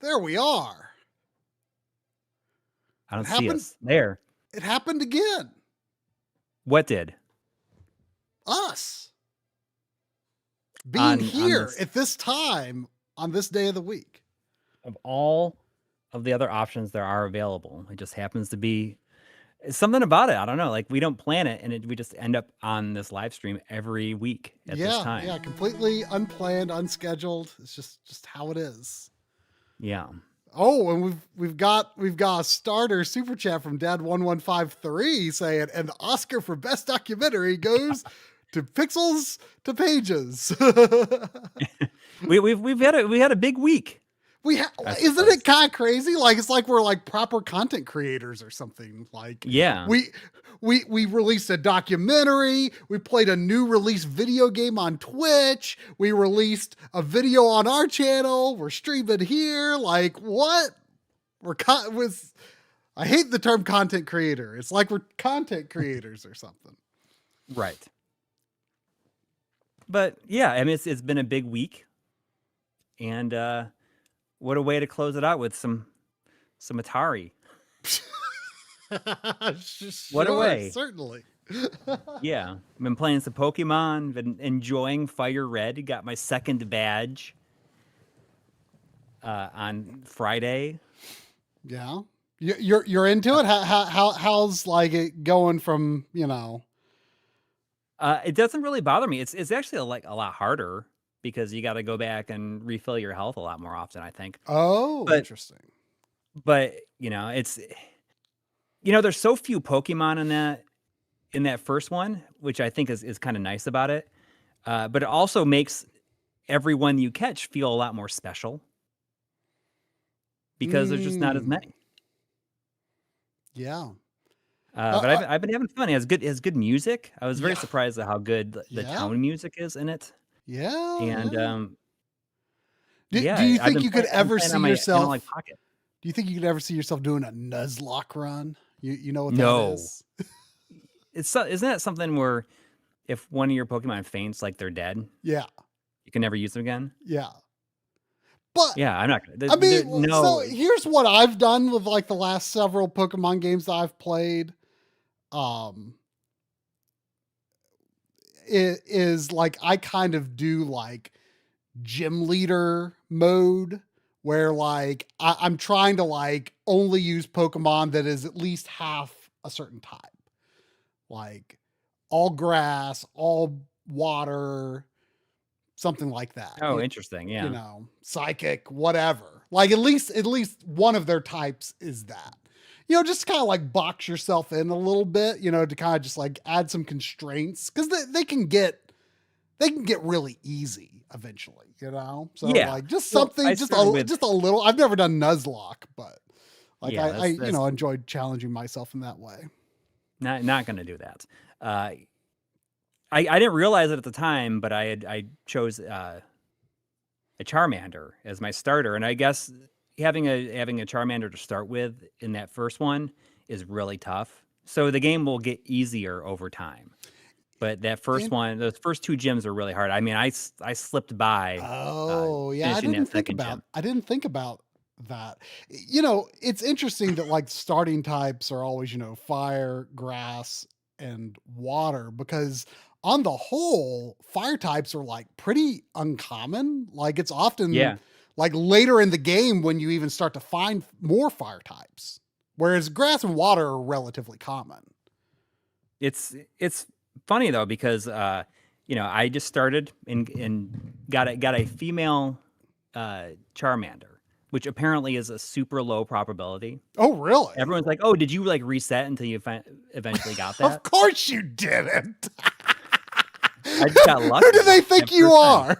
There we are. I don't It see happened. us there. It happened again. What did? Us being On here this, at this time on this day of the week. of all of the other options there are available, it just happens to be something about it. I don't know. Like we don't plan it, and we just end up on this live stream every week at this Yeah, time. yeah, completely unplanned, unscheduled. It's just how it is. Yeah. Oh, and we've got a starter super chat from Dad1153 saying, and the Oscar for best documentary goes to Pixels to Pages. we had a big week. Isn't it kind of crazy? Like it's like we're like proper content creators or something. Like Yeah. we released a documentary, we played a new release video game on Twitch, we released a video on our channel, we're streaming here. Like what? I hate the term content creator. It's like we're content creators or something. Right. But yeah, I mean it's been a big week. And what a way to close it out with some Atari. What a way. Certainly. Yeah. I've been playing some Pokemon, been enjoying Fire Red. Got my second badge on Friday. Yeah. You're into it? How's like it going from, you know? It doesn't really bother me. It's actually a lot harder because you got to go back and refill your health a lot more often, I think. Oh, interesting. But, there's so few Pokemon in that first one, which I think is kind of nice about it. But it also makes everyone you catch feel a lot more special because there's just not as many. Yeah. But I've been having fun. It has good music. I was very surprised at how good the tone music is in it. Yeah. And do you think you could ever see yourself? Pocket. Do you think you could ever see yourself doing a Nuzlocke run? You know what that is? Isn't that something where if one of your Pokemon faints, like they're dead? Yeah. You can never use them again? Yeah. But yeah, I'm not gonna. So here's what I've done with like the last several Pokemon games that I've played. It is like I kind of do like gym leader mode where like I'm trying to like only use Pokemon that is at least half a certain type. Like all grass, all water, something like that. Oh, interesting. Yeah. You know, psychic, whatever. Like at least one of their types is that. You know, just kind of like box yourself in a little bit, you know, to kind of just like add some constraints because they can get really easy eventually, you know? So like just something, just a little. I've never done Nuzlocke, but like I enjoyed challenging myself in that way. Not gonna do that. I didn't realize it at the time, but I chose a Charmander as my starter, and I guess having a Charmander to start with in that first one is really tough. So the game will get easier over time. But that first one, those first two gyms are really hard. I mean, I slipped by. Oh, yeah, I didn't think about that. You know, it's interesting that like starting types are always, you know, fire, grass, and water because on the whole, fire types are like pretty uncommon. Like it's often like later in the game when you even start to find more fire types, whereas grass and water are relatively common. It's funny though because I just started and got a female Charmander, which apparently is a super low probability. Oh, really? Everyone's like, "Oh, did you like reset until you eventually got that?" Of course you didn't. I just got lucky. Who do they think you are?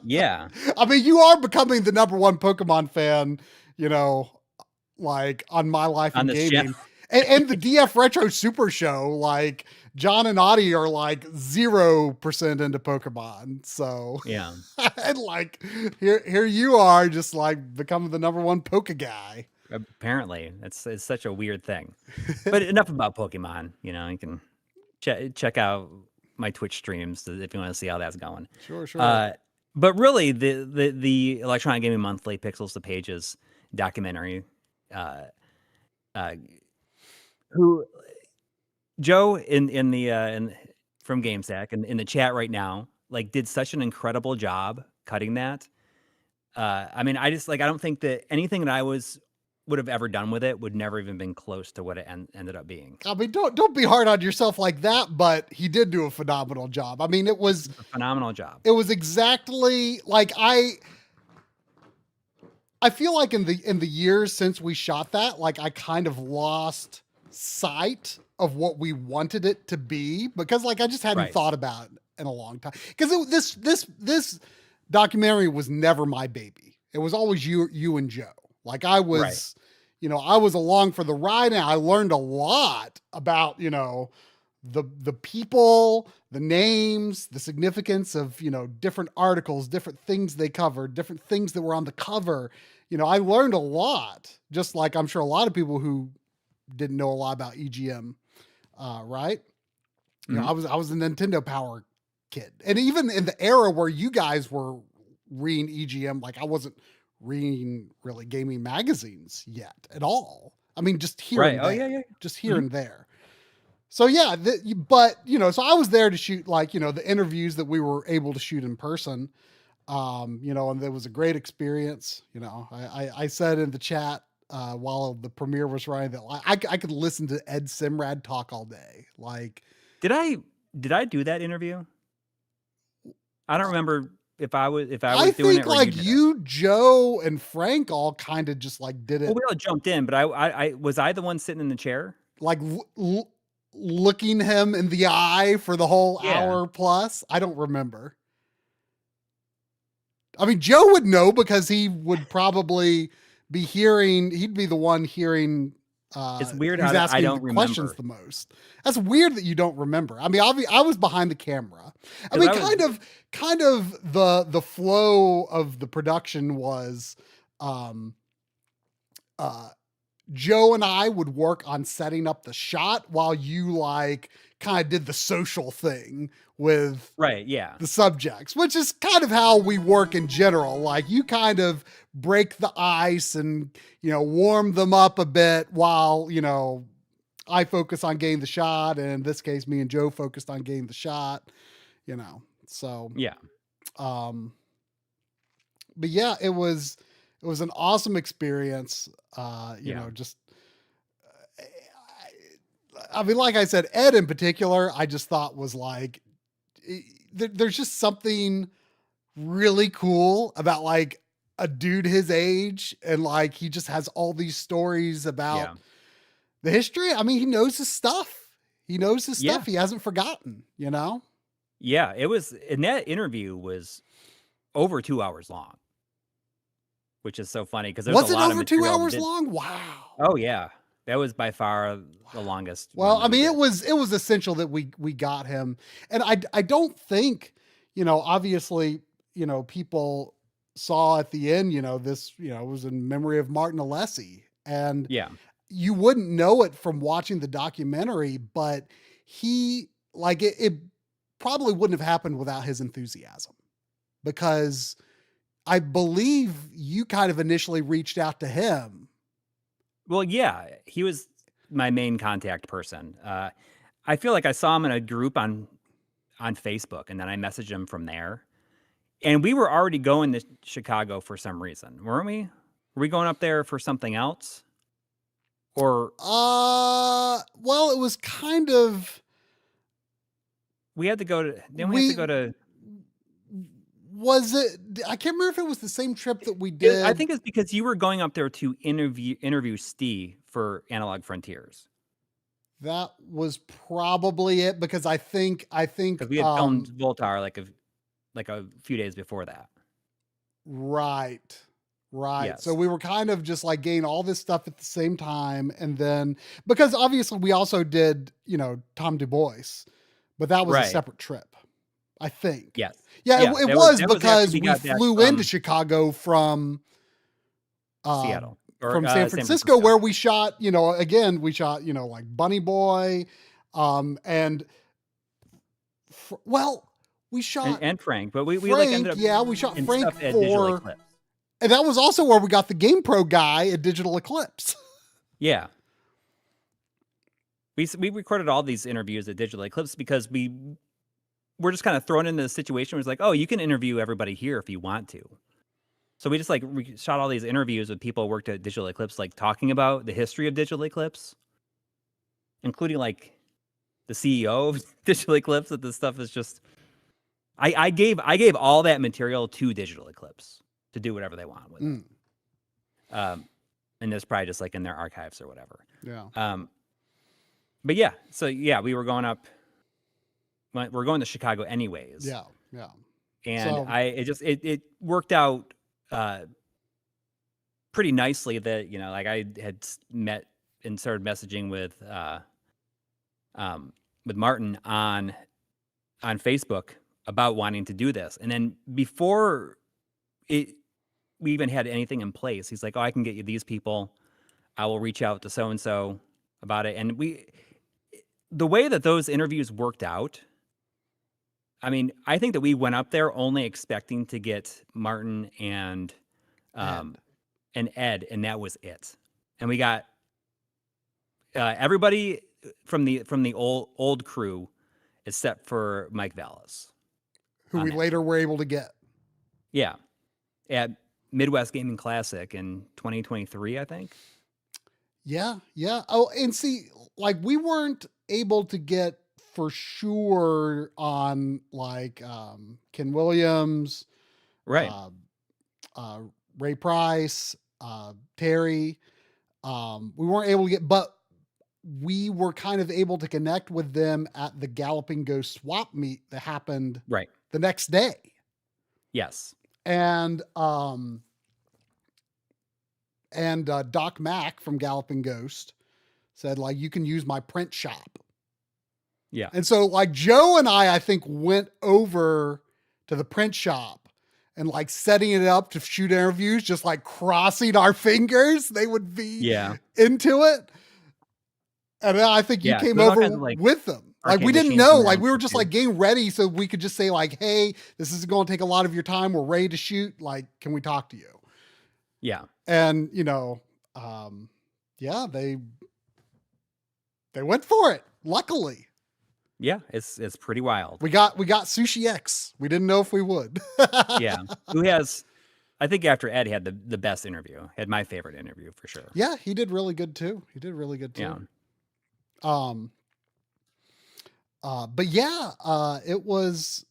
Yeah. I mean, you are becoming the #1 Pokemon fan, you know, like on My Life in Gaming. And the DF Retro Super Show, like John and Audie are like 0% into Pokemon. So yeah. And like here you are just like becoming the #1 Poke guy. Apparently. It's such a weird thing. But enough about Pokemon. You know, you can check out my Twitch streams if you want to see how that's going. Sure. But really, the Electronic Gaming Monthly Pixels to Pages documentary, uh, uh, who Joe in the from GameStack and in the chat right now, like did such an incredible job cutting that. I mean, I just like I don't think that anything that I would have ever done with it would never even been close to what it ended up being. I mean, don't be hard on yourself like that, but he did do a phenomenal job. I mean, it was a phenomenal job. It was exactly like I feel like in the years since we shot that, like I kind of lost sight of what we wanted it to be because like I just hadn't thought about it in a long time. Because this documentary was never my baby. It was always you and Joe. Like I was, I was along for the ride, and I learned a lot about the people, the names, the significance of different articles, different things they covered, different things that were on the cover. I learned a lot, just like I'm sure a lot of people who didn't know a lot about EGM, right? Mm-hmm. I was a Nintendo Power kid, and even in the era where you guys were reading EGM, like I wasn't reading really gaming magazines yet at all. I mean, just here and there, just here and there. So yeah, but so I was there to shoot like the interviews that we were able to shoot in person. And there was a great experience. I said in the chat while the premiere was running that I could listen to Ed Simrad talk all day. Like, did I do that interview? I don't remember if I was doing it. I think like you, Joe, and Frank all kind of just like did it. Well, we all jumped in, but I was the one sitting in the chair, like looking him in the eye for the whole hour plus. I don't remember. I mean, Joe would know because he would probably be hearing. He'd be the one hearing. It's weird how I don't remember questions the most. That's weird that you don't remember. I mean, I was behind the camera. I mean, kind of the flow of the production was, Joe and I would work on setting up the shot while you like kind of did the social thing with the subjects, which is kind of how we work in general. Like you kind of break the ice and warm them up a bit while I focus on getting the shot, and in this case me and Joe focused on getting the shot, so but yeah, it was an awesome experience. Just I mean, like I said, Ed in particular, I just thought was like, there's just something really cool about like a dude his age, and like he just has all these stories about the history. I mean, he knows his stuff. He knows his stuff. He hasn't forgotten, Yeah, it was, and that interview was over 2 hours long, which is so funny because there's a lot of material. Was it over 2 hours long? Wow. Oh yeah. That was by far the longest. Well, I mean, it was essential that we got him. And I don't think, obviously, people saw at the end, this, it was in memory of Martin Alessi. And you wouldn't know it from watching the documentary, but he like it probably wouldn't have happened without his enthusiasm, because I believe you kind of initially reached out to him. Well, yeah, he was my main contact person. I feel like I saw him in a group on Facebook, and then I messaged him from there. And we were already going to Chicago for some reason, weren't we? Were we going up there for something else? Or well, it was kind of. We had to go to. Didn't we have to go to? Was it? I can't remember if it was the same trip that we did. I think it's because you were going up there to interview Steve for Analog Frontiers. That was probably it, because I think because we had filmed Voltar like a few days before that. Right. Yes. So we were kind of just like getting all this stuff at the same time, and then because obviously we also did Tom Du Bois, but that was a separate trip. I think. Yes. Yeah, it was because we flew into Chicago from Seattle or from San Francisco, where we shot, again, we shot, like Bunny Boy. And well, We shot and Frank, but we like Frank. ended up Yeah, we shot in Frank stuff at Digital for, Eclipse. and that was also where we got the GamePro guy at Digital Eclipse. Yeah. We recorded all these interviews at Digital Eclipse because we're just kind of thrown into the situation where it's like, oh, you can interview everybody here if you want to. So we just like shot all these interviews with people who worked at Digital Eclipse, like talking about the history of Digital Eclipse, including like the CEO of Digital Eclipse. That this stuff is just, I gave all that material to Digital Eclipse to do whatever they want with it. And it's probably just like in their archives or whatever. Yeah. But yeah, so yeah, we were going up. We're going to Chicago anyways. Yeah. Yeah. And So, it worked out pretty nicely that, you know, like I had met and started messaging with Martin on Facebook about wanting to do this. And then before we even had anything in place, he's like, oh, I can get you these people. I will reach out to so-and-so about it. And the way that those interviews worked out, I mean, I think that we went up there only expecting to get Martin and Ed, and that was it. And we got everybody from the old crew, except for Mike Vallis, who we later were able to get. Yeah, at Midwest Gaming Classic in 2023, I think. Yeah, yeah. Oh, and see, like we weren't able to get for sure on like Ken Williams, right? Ray Price, Terry. We weren't able to get, but we were kind of able to connect with them at the Galloping Ghost swap meet that happened the next day. Yes. And Doc Mack from Galloping Ghost said, like, you can use my print shop. Yeah. And so like Joe and I think went over to the print shop and like setting it up to shoot interviews, just like crossing our fingers they would be into it. And then I think you came over with them. Like we didn't know, like we were just like getting ready so we could just say like, hey, this is going to take a lot of your time. We're ready to shoot. Like, can we talk to you? Yeah. And you know, yeah, they went for it. Luckily. Yeah, it's pretty wild. We got Sushi X. We didn't know if we would. Yeah. Who has, I think after Ed had the best interview, had my favorite interview for sure. Yeah, he did really good too. Yeah. But yeah, it was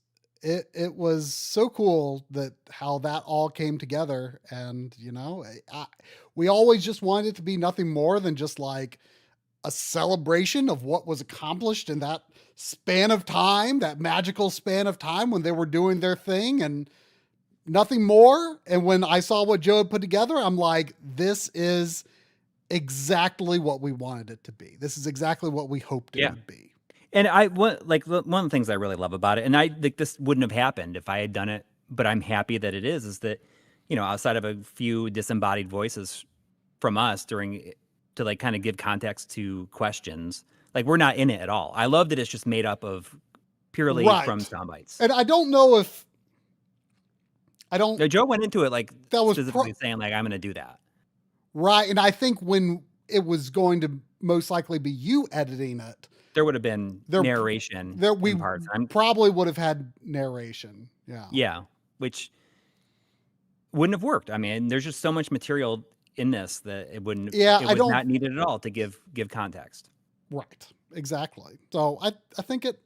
so cool that how that all came together. And, you know, we always just wanted it to be nothing more than just like a celebration of what was accomplished in that span of time, that magical span of time when they were doing their thing and nothing more. And when I saw what Joe had put together, I'm like, this is exactly what we wanted it to be. This is exactly what we hoped it would be. And one of the things I really love about it, and I think this wouldn't have happened if I had done it, but I'm happy that it is that, you know, outside of a few disembodied voices from us to like kind of give context to questions, like we're not in it at all. I love that it's just made up of purely from sound bites. And I don't know if Joe went into it like that was specifically saying like, I'm going to do that. Right. And I think when it was going to most likely be you editing it, there would have been narration. We probably would have had narration. Yeah. Yeah. Which wouldn't have worked. I mean, there's just so much material in this that it wouldn't, it was not needed at all to give context. Right. Exactly. So I think it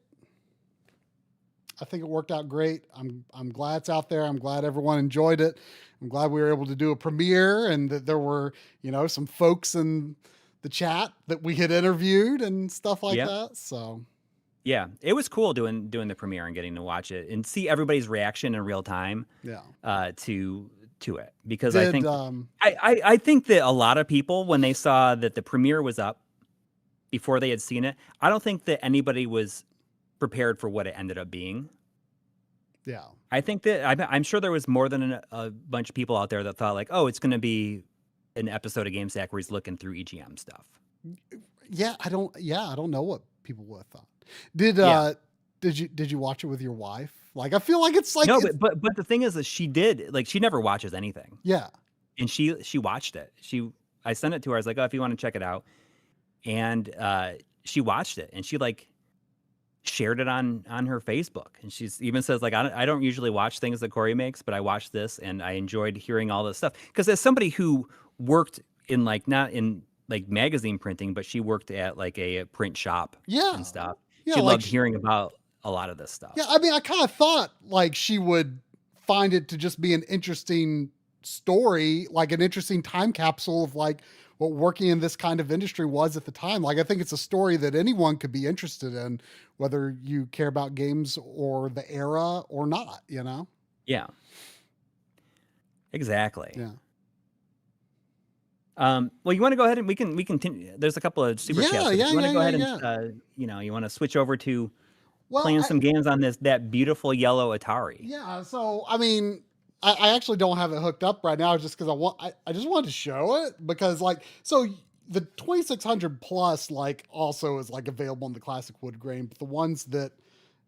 worked out great. I'm glad it's out there. I'm glad everyone enjoyed it. I'm glad we were able to do a premiere and that there were, you know, some folks in the chat that we had interviewed and stuff like that. So yeah, it was cool doing the premiere and getting to watch it and see everybody's reaction in real time. Yeah. To it, because I think that a lot of people, when they saw that the premiere was up before they had seen it, I don't think that anybody was prepared for what it ended up being. Yeah. I think that I'm sure there was more than a bunch of people out there that thought like, oh, it's going to be an episode of GameStack where he's looking through EGM stuff. Yeah, I don't know what people would have thought. Did you watch it with your wife Like, I feel like it's like No, it's but the thing is that she did, like, she never watches anything, yeah. and she watched it. I sent it to her. I was like, "Oh, if you wanna check it out," and, she watched it, and she, like, shared it on her Facebook, and she's even says, like, I don't usually watch things that Corey makes, but I watched this, and I enjoyed hearing all this stuff. Because as somebody who worked in, like, not in, like, magazine printing, but she worked at, like, a print shop Yeah. and stuff, Yeah, she like loved hearing about a lot of this stuff. yeah, I mean, I kind of thought like she would find it to just be an interesting story, like an interesting time capsule of like what working in this kind of industry was at the time. Like, I think it's a story that anyone could be interested in, whether you care about games or the era or not, you know? Yeah. Exactly. Yeah. Well, you wanna go ahead and we can continue. There's a couple of super chats, Yeah, but if yeah, you wanna yeah, go yeah, ahead and, yeah. you wanna switch over to Well, playing some games on that beautiful yellow Atari. yeah, so I mean, I actually don't have it hooked up right now just because I just wanted to show it because like so the 2600 plus like also is like available in the classic wood grain, but the ones that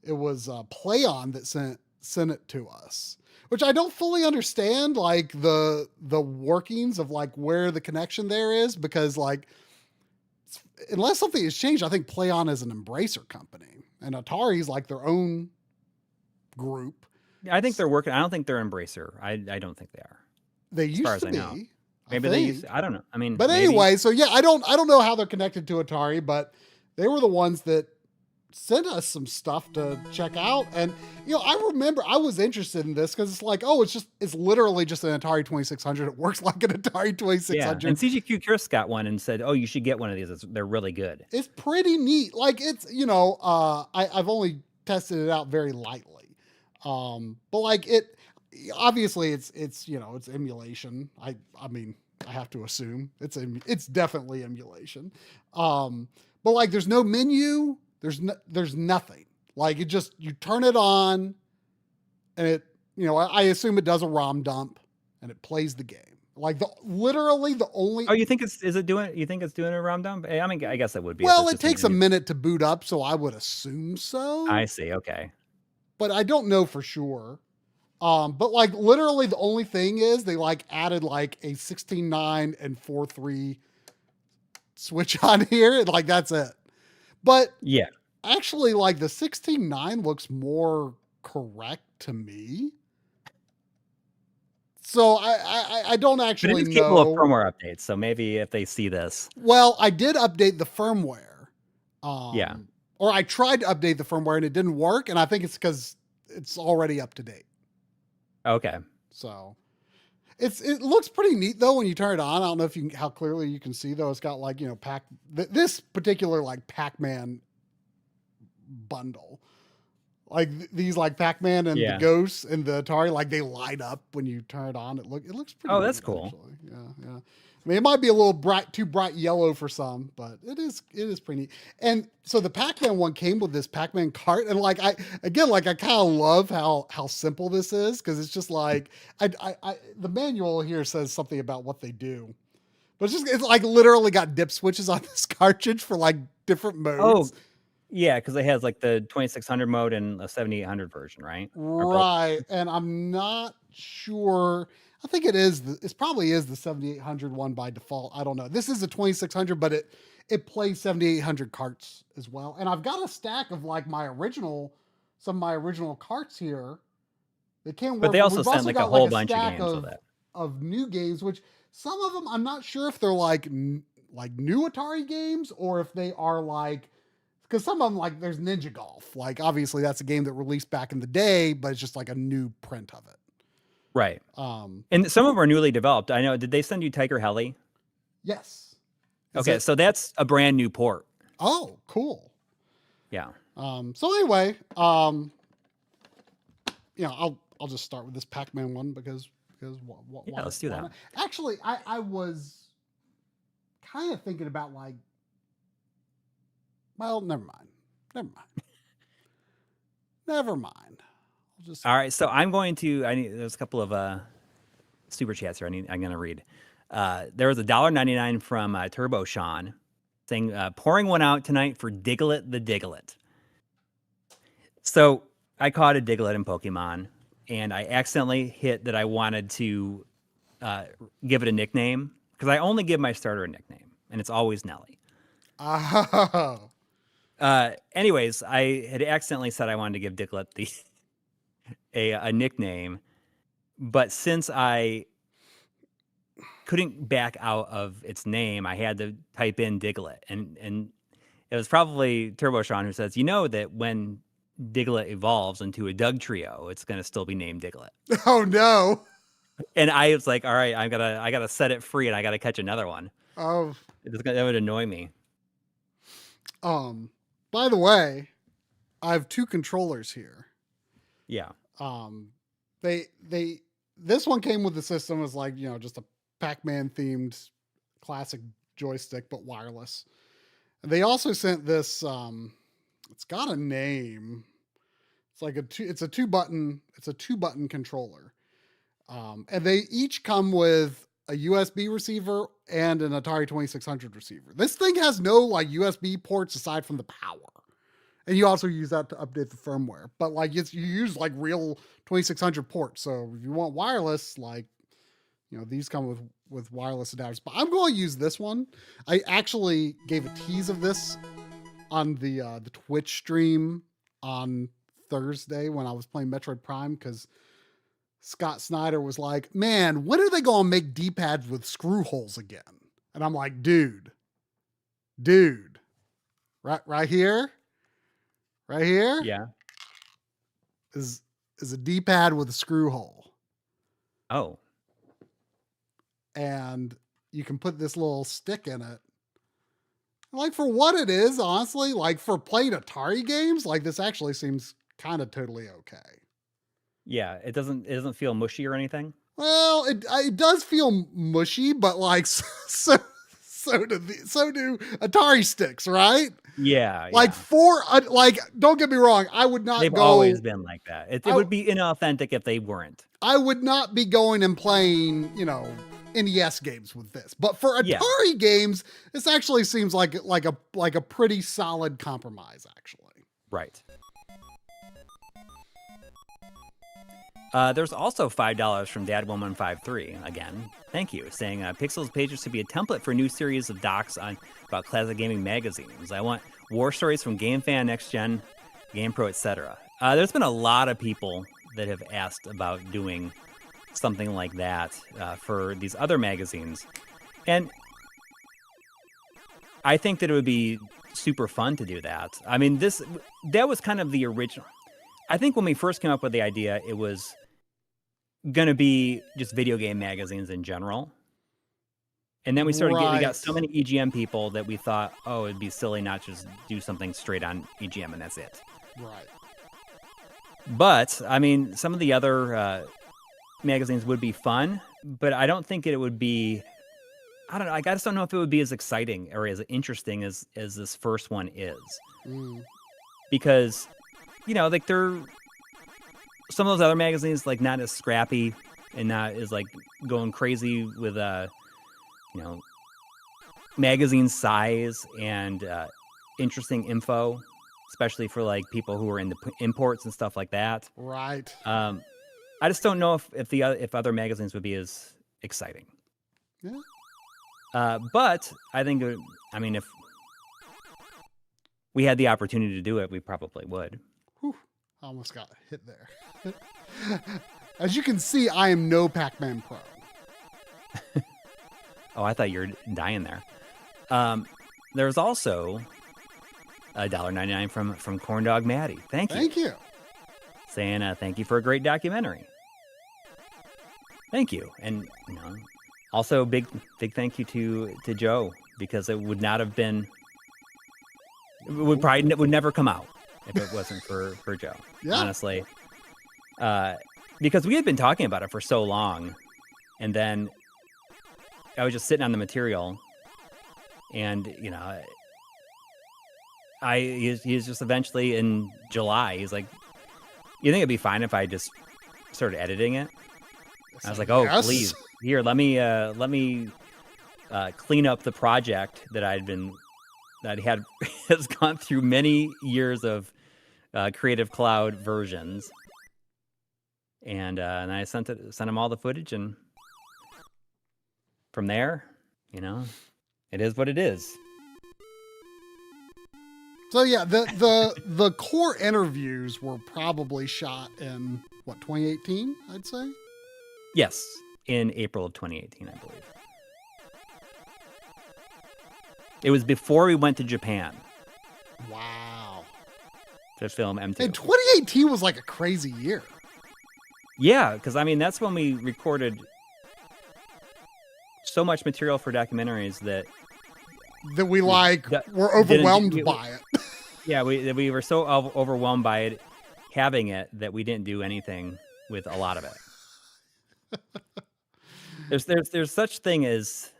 it was PLAION that sent it to us, which I don't fully understand like the workings of like where the connection there is because like unless something has changed, I think PLAION is an Embracer company and Atari's like their own group. I think they're working. I don't think they're Embracer. I don't think they are, They as far used as to I know. be, I Maybe they think. used. I don't know. I mean, But maybe. anyway, so yeah, I don't know how they're connected to Atari, but they were the ones that sent us some stuff to check out. And you know, I remember I was interested in this because it's like, oh, it's literally just an Atari 2600. It works like an Atari Yeah, 2600. and CGQ Chris got one and said, "Oh, you should get one of these. They're really good." It's pretty neat. Like it's, you know, I've only tested it out very lightly. But like it obviously it's you know, it's emulation. I mean, I have to assume it's definitely emulation. But like there's no menu, there's nothing. Like it just you turn it on and it, you know, I assume it does a ROM dump and it plays the game. Like literally the only Oh, you think is it doing? You think it's doing a ROM dump? I mean, I guess it would be. If well, it's it just an takes a minute to boot up, so I would assume so. I see. Okay. But I don't know for sure. But like literally the only thing is they like added like a 16:9 and 4:3 switch on here. Like that's it. But Yeah, actually like the 16:9 looks more correct to me. So I don't but it actually is capable of know. firmware updates. So maybe if they see this, Well, I did update the firmware. yeah. Or I tried to update the firmware and it didn't work. And I think it's because it's already up to date. Okay. So it looks pretty neat though when you turn it on. I don't know if you how clearly you can see though. It's got like, you know, this particular like Pac-Man bundle. Like these like Pac-Man and the Yeah. ghosts and the Atari, like they light up when you turn it on. It looks pretty Oh, neat, that's cool. actually. Yeah, yeah. I mean, it might be a little too bright yellow for some, but it is pretty neat. And so the Pac-Man one came with this Pac-Man cart, and like I kind of love how simple this is because it's just like the manual here says something about what they do, but it's like literally got dip switches on this cartridge for like different Oh, modes. yeah, because it has like the 2600 mode and a 7800 version, right? Or both. Right, and I'm not sure. I think it probably is the 7800 one by default. I don't know. This is a 2600, but it plays 7800 carts as well. And I've got a stack of like some of my original carts here. They can work. But they also We've sent like a got whole a bunch of stack games with it. of new games, which some of them I'm not sure if they're like new Atari games or if they are like because some of them like there's Ninja Golf. Like obviously that's a game that released back in the day, but it's just like a new print of it. Right. And some of them are newly developed. I know. Did they send you Tiger Heli? Yes. Okay, so that's a brand new port. Oh, cool. Yeah. So anyway, you know, I'll just start with this Pac-Man one because Yeah, let's do that. not? Actually, I was kind of thinking about like, well, never mind. Never mind. I'll just All right, so I'm going to. There's a couple of super chats here. I'm going to read. There was $1.99 from Turbo Sean saying, pouring one out tonight for Diglett the Diglett. So I caught a Diglett in Pokemon, and I accidentally hit that I wanted to give it a nickname, because I only give my starter a nickname, and it's always Nelly. Oh. Anyways, I had accidentally said I wanted to give Diglett a nickname, but since I couldn't back out of its name, I had to type in Diglett, and it was probably Turbo Sean who says, that when Diglett evolves into a Dugtrio, it's going to still be named Diglett. Oh no. And I was like, all right, I gotta set it free, and I gotta catch another one. Oh. That would annoy me. By the way, I have 2 controllers here. Yeah. This one came with the system as like, just a Pac-Man themed classic joystick, but wireless. And they also sent this, it's got a name. It's like it's a 2-button controller. And they each come with a USB receiver and an Atari 2600 receiver. This thing has no like USB ports aside from the power. And you also use that to update the firmware. But like you use like real 2600 ports. So if you want wireless, like, these come with wireless adapters. But I'm going to use this one. I actually gave a tease of this on the Twitch stream on Thursday when I was playing Metroid Prime, because Scott Snyder was like, man, when are they going to make D-pads with screw holes again? And I'm like, dude, right here, Yeah. is a D-pad with a screw hole. Oh. And you can put this little stick in it. Like, for what it is, honestly, like for playing Atari games, like this actually seems kind of totally okay. Yeah, it doesn't feel mushy or anything. Well, it does feel mushy, but like so do Atari sticks, right? Yeah. Like don't get me wrong, I would not They've always been like that. It would be inauthentic if they weren't. I would not be going and playing, NES games with this. But for Atari games, this actually seems like a pretty solid compromise, actually. Right. There's also $5 from Dad1153 again. Thank you, saying Pixels pages to be a template for a new series of docs about classic gaming magazines. I want war stories from Game Fan, Next Gen, Game Pro, etc. There's been a lot of people that have asked about doing something like that for these other magazines, and I think that it would be super fun to do that. I mean, that was kind of the original. I think when we first came up with the idea, it was going to be just video game magazines in general. And then we we got so many EGM people that we thought, oh, it'd be silly not just do something straight on EGM and that's it. Right. But, I mean, some of the other magazines would be fun, but I don't think it would be, I don't know, I just don't know if it would be as exciting or as interesting as this first one is. Because, like some of those other magazines, like not as scrappy and not as like going crazy with magazine size and interesting info, especially for like people who are into imports and stuff like that. Right. I just don't know if other magazines would be as exciting. Yeah. But I think if we had the opportunity to do it, we probably would. Whew, I almost got hit there. As you can see, I am no Pac-Man pro. Oh, I thought you were dying there. There's also $1.99 from Corndog Maddie. Thank you. Thank you. Saying thank you for a great documentary. Thank you. And also big thank you to Joe, because it would not have been, it would never come out if it wasn't for Joe. Yeah. Honestly. Because we had been talking about it for so long, and then I was just sitting on the material, and he's just eventually in July, he's like, you think it'd be fine if I just started editing it? I was like, oh, yes. Please, here, let me clean up the project that has gone through many years of Creative Cloud versions, and I sent them all the footage, and from there, it is what it is. So yeah, the core interviews were probably shot in what, 2018, I'd say. Yes, in April of 2018, I believe. It was before we went to Japan. Wow. To film M2. And 2018 was like a crazy year. Yeah, because I mean that's when we recorded so much material for documentaries that we were overwhelmed by it. Yeah, we were so overwhelmed by it, having it, that we didn't do anything with a lot of it. There's such thing as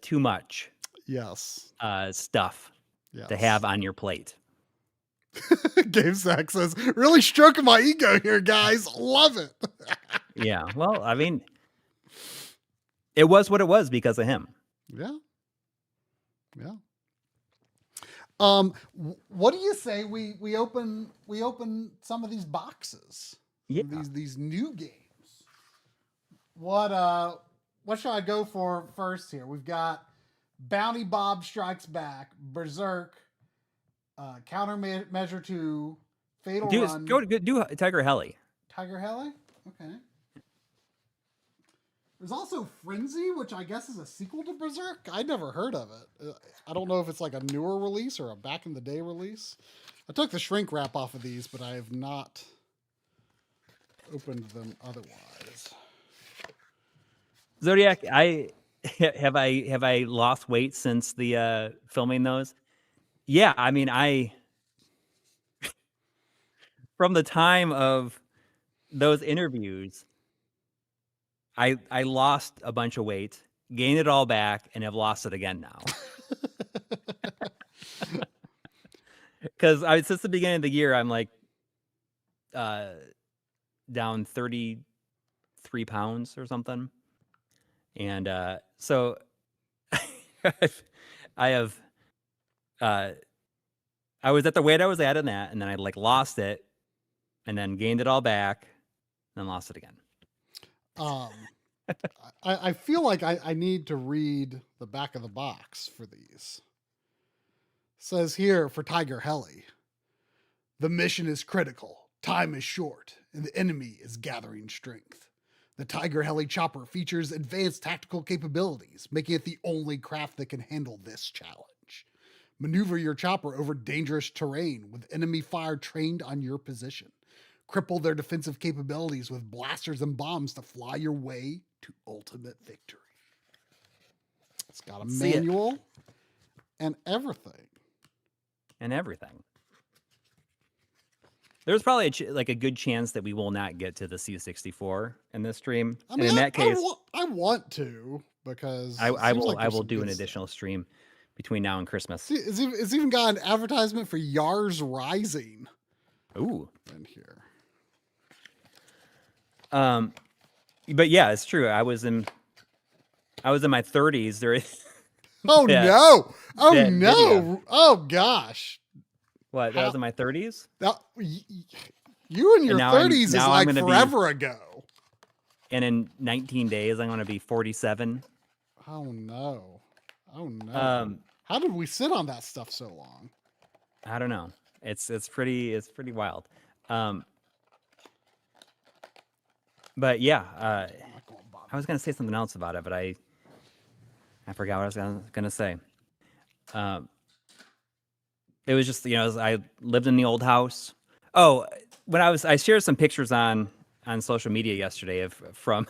too much. Yes. Stuff to have on your plate. Gabe Sack says, really stroking my ego here, guys. Love it. Yeah. Well, I mean, it was what it was because of him. Yeah. Yeah. What do you say we open some of these boxes? Yeah. These new games. What shall I go for first here? We've got Bounty Bob Strikes Back, Berserk, Countermeasure 2, Fatal Run. Do Tiger Heli. Tiger Heli? Okay. There's also Frenzy, which I guess is a sequel to Berserk. I never heard of it. I don't know if it's like a newer release or a back in the day release. I took the shrink wrap off of these, but I have not opened them otherwise. Zodiac, have I lost weight since the filming those? Yeah, I mean, from the time of those interviews, I lost a bunch of weight, gained it all back, and have lost it again now. Because since the beginning of the year, I'm like down 33 pounds or something. And so I was at the weight I was at in that, and then I like lost it, and then gained it all back, and then lost it again. I feel like I need to read the back of the box for these. It says here for Tiger Heli, the mission is critical, time is short, and the enemy is gathering strength. The Tiger Heli chopper features advanced tactical capabilities, making it the only craft that can handle this challenge. Maneuver your chopper over dangerous terrain with enemy fire trained on your position. Cripple their defensive capabilities with blasters and bombs to fly your way to ultimate victory. It's got a manual and everything. There's probably a good chance that we will not get to the C64 in this stream. I mean, and in that case, I want to, because I will do an additional stream between now and Christmas. See, it's even got an advertisement for Yars Rising. Ooh, in here. But yeah, it's true. I was in my 30s during. Oh no! Oh no! Video. Oh gosh! What? That was in my 30s. You in your 30s is like forever ago. And in 19 days, I'm going to be 47. Oh no! Oh no! How did we sit on that stuff so long? I don't know. It's pretty wild. But yeah, I was gonna say something else about it, but I forgot what I was gonna say. It was just, I lived in the old house. Oh, when I shared some pictures on social media yesterday from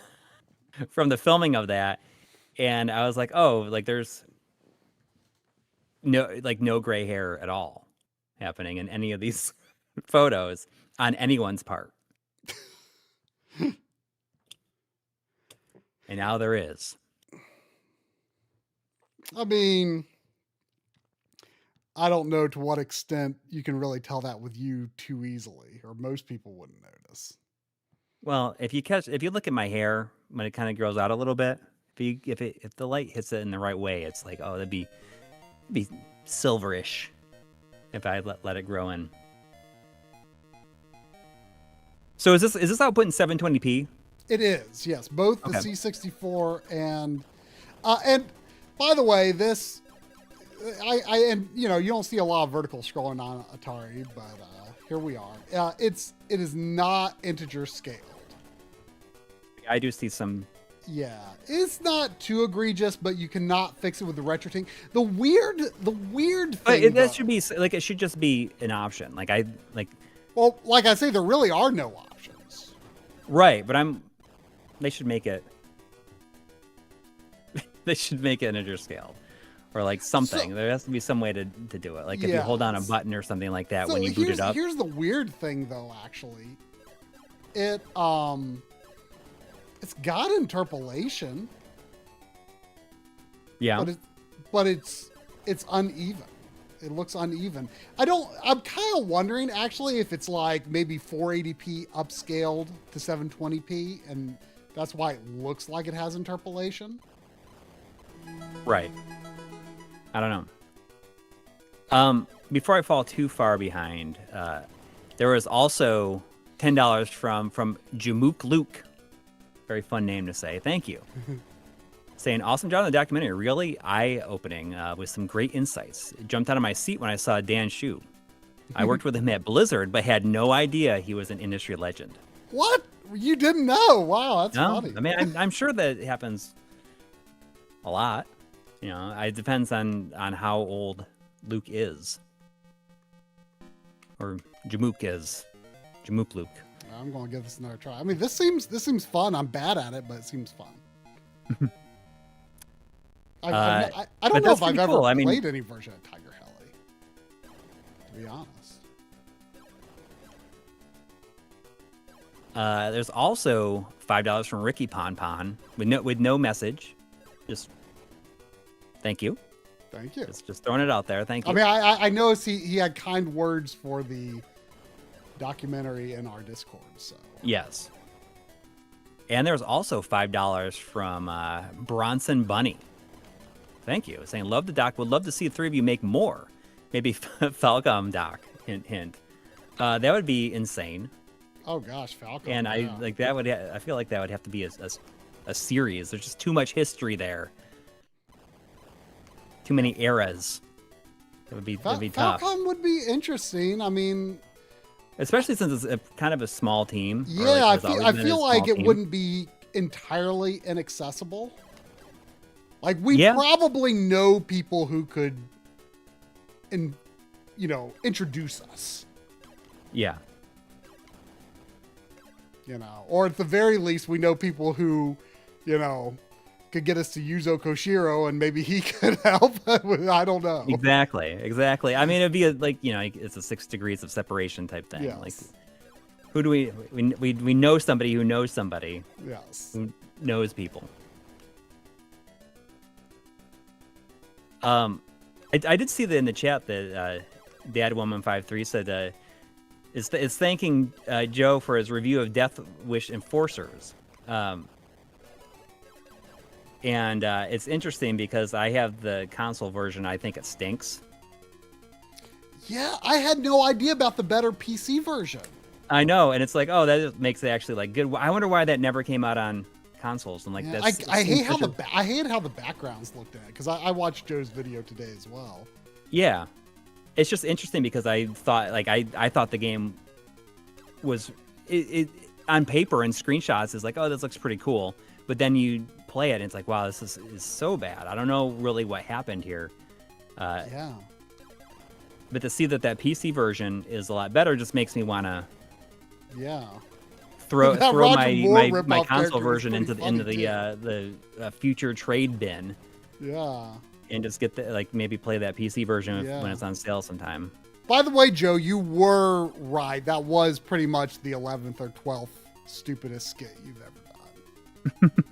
the filming of that, and I was like, oh, like there's no gray hair at all happening in any of these photos on anyone's part. And now there is. I mean, I don't know to what extent you can really tell that with you too easily, or most people wouldn't notice. Well, if you look at my hair when it kind of grows out a little bit, if the light hits it in the right way, it's like, oh, it'd be silverish if I let it grow in. So is this output in 720p? It is, yes. Both the Okay. C64 and by the way, this and you don't see a lot of vertical scrolling on Atari, but here we are. It is not integer scaled. I do see some. Yeah, it's not too egregious, but you cannot fix it with the retroting. The weird thing. That should be like, it should just be an option. Well, like I say, there really are no options. Right, but they should make it. They should make it integer scaled, or like something. There has to be some way to do it. Like if you hold down a button or something like that when you boot it up. Here's the weird thing, though. Actually, it's got interpolation. Yeah, but it's uneven. It looks uneven. I'm kind of wondering actually if it's like maybe 480p upscaled to 720p, and that's why it looks like it has interpolation. Right. I don't know. Before I fall too far behind, there was also $10 from Jamook Luke. Very fun name to say. Thank you. Saying, awesome job on the documentary. Really eye-opening with some great insights. It jumped out of my seat when I saw Dan Shu. I worked with him at Blizzard, but had no idea he was an industry legend. What? You didn't know? Wow, that's funny. I mean, I'm sure that happens a lot. It depends on how old Luke is. Or Jamook is. Jamook Luke. I'm going to give this another try. I mean, this seems fun. I'm bad at it, but it seems fun. I don't know if I've ever played any version of Tiger Heli, to be honest. There's also $5 from Ricky Pon with no message. Just thank you. Thank you. Just throwing it out there. Thank you. I mean, I noticed he had kind words for the documentary in our Discord. So yes. And there's also $5 from Bronson Bunny. Thank you. Saying, love the doc. Would love to see the three of you make more. Maybe Falcom doc. Hint. That would be insane. Oh gosh, Falcom. And I feel like that would have to be a series. There's just too much history there. Too many eras. It would be tough. Falcom would be interesting. I mean, especially since it's kind of a small team. Yeah, I feel like it wouldn't be entirely inaccessible. Like we probably know people who could, introduce us. Yeah. Or at the very least, we know people who, could get us to Yuzo Koshiro, and maybe he could help. I don't know. Exactly. I mean, it'd be it's a 6 degrees of separation type thing. Yes. Like, who do we know somebody who knows somebody? Yes. Who knows people. I did see that in the chat that Dad1153 said is thanking Joe for his review of Death Wish Enforcers. And it's interesting because I have the console version. I think it stinks. Yeah, I had no idea about the better PC version. I know, and it's like, oh, that makes it actually like good. I wonder why that never came out on consoles. And like, I hate how the backgrounds looked at it, because I watched Joe's video today as well. Yeah, it's just interesting because I thought I thought the game was it on paper and screenshots is like, oh, this looks pretty cool, but then you play it and it's like, wow, this is so bad. I don't know really what happened here. Yeah. But to see that PC version is a lot better just makes me want to throw my console version into the future trade bin. Yeah. And just get maybe play that PC version when it's on sale sometime. By the way, Joe, you were right. That was pretty much the 11th or 12th stupidest skit you've ever done.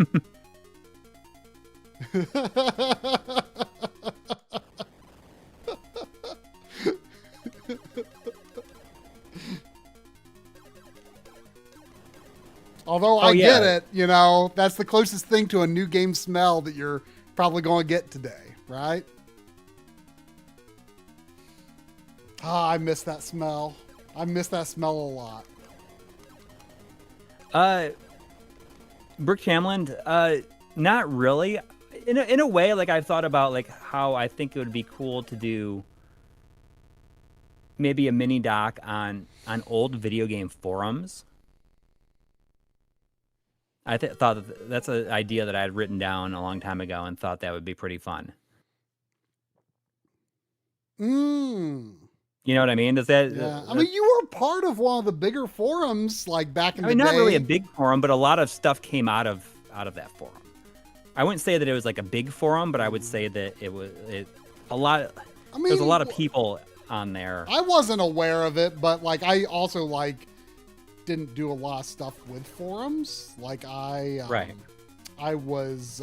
Although I get it, that's the closest thing to a new game smell that you're probably going to get today, right? I miss that smell. I miss that smell a lot. Brooke Chamland, not really. In a way, like I've thought about like how I think it would be cool to do maybe a mini doc on old video game forums. I thought that's an idea that I had written down a long time ago and thought that would be pretty fun. Mm. You know what I mean? Does that? Yeah. I mean, you were part of one of the bigger forums, like back in the day. Not really a big forum, but a lot of stuff came out of that forum. I wouldn't say that it was like a big forum, but I would say that it was a lot. I mean, there's a lot of people on there. I wasn't aware of it, but like I also like didn't do a lot of stuff with forums. Like I was,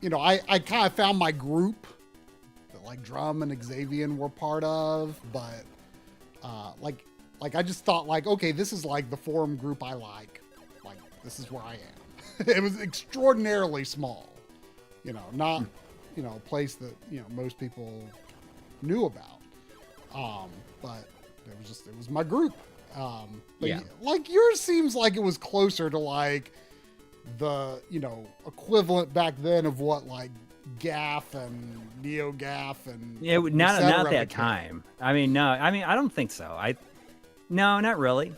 I kind of found my group that like Drum and Xavier were part of, but like I just thought like, okay, this is like the forum group I like this is where I am. It was extraordinarily small, not, a place that, most people knew about. But it was my group. Like yours seems like it was closer to like the, equivalent back then of what like GAF and NeoGAF and not at that time. I mean, no, I don't think so. No, not really.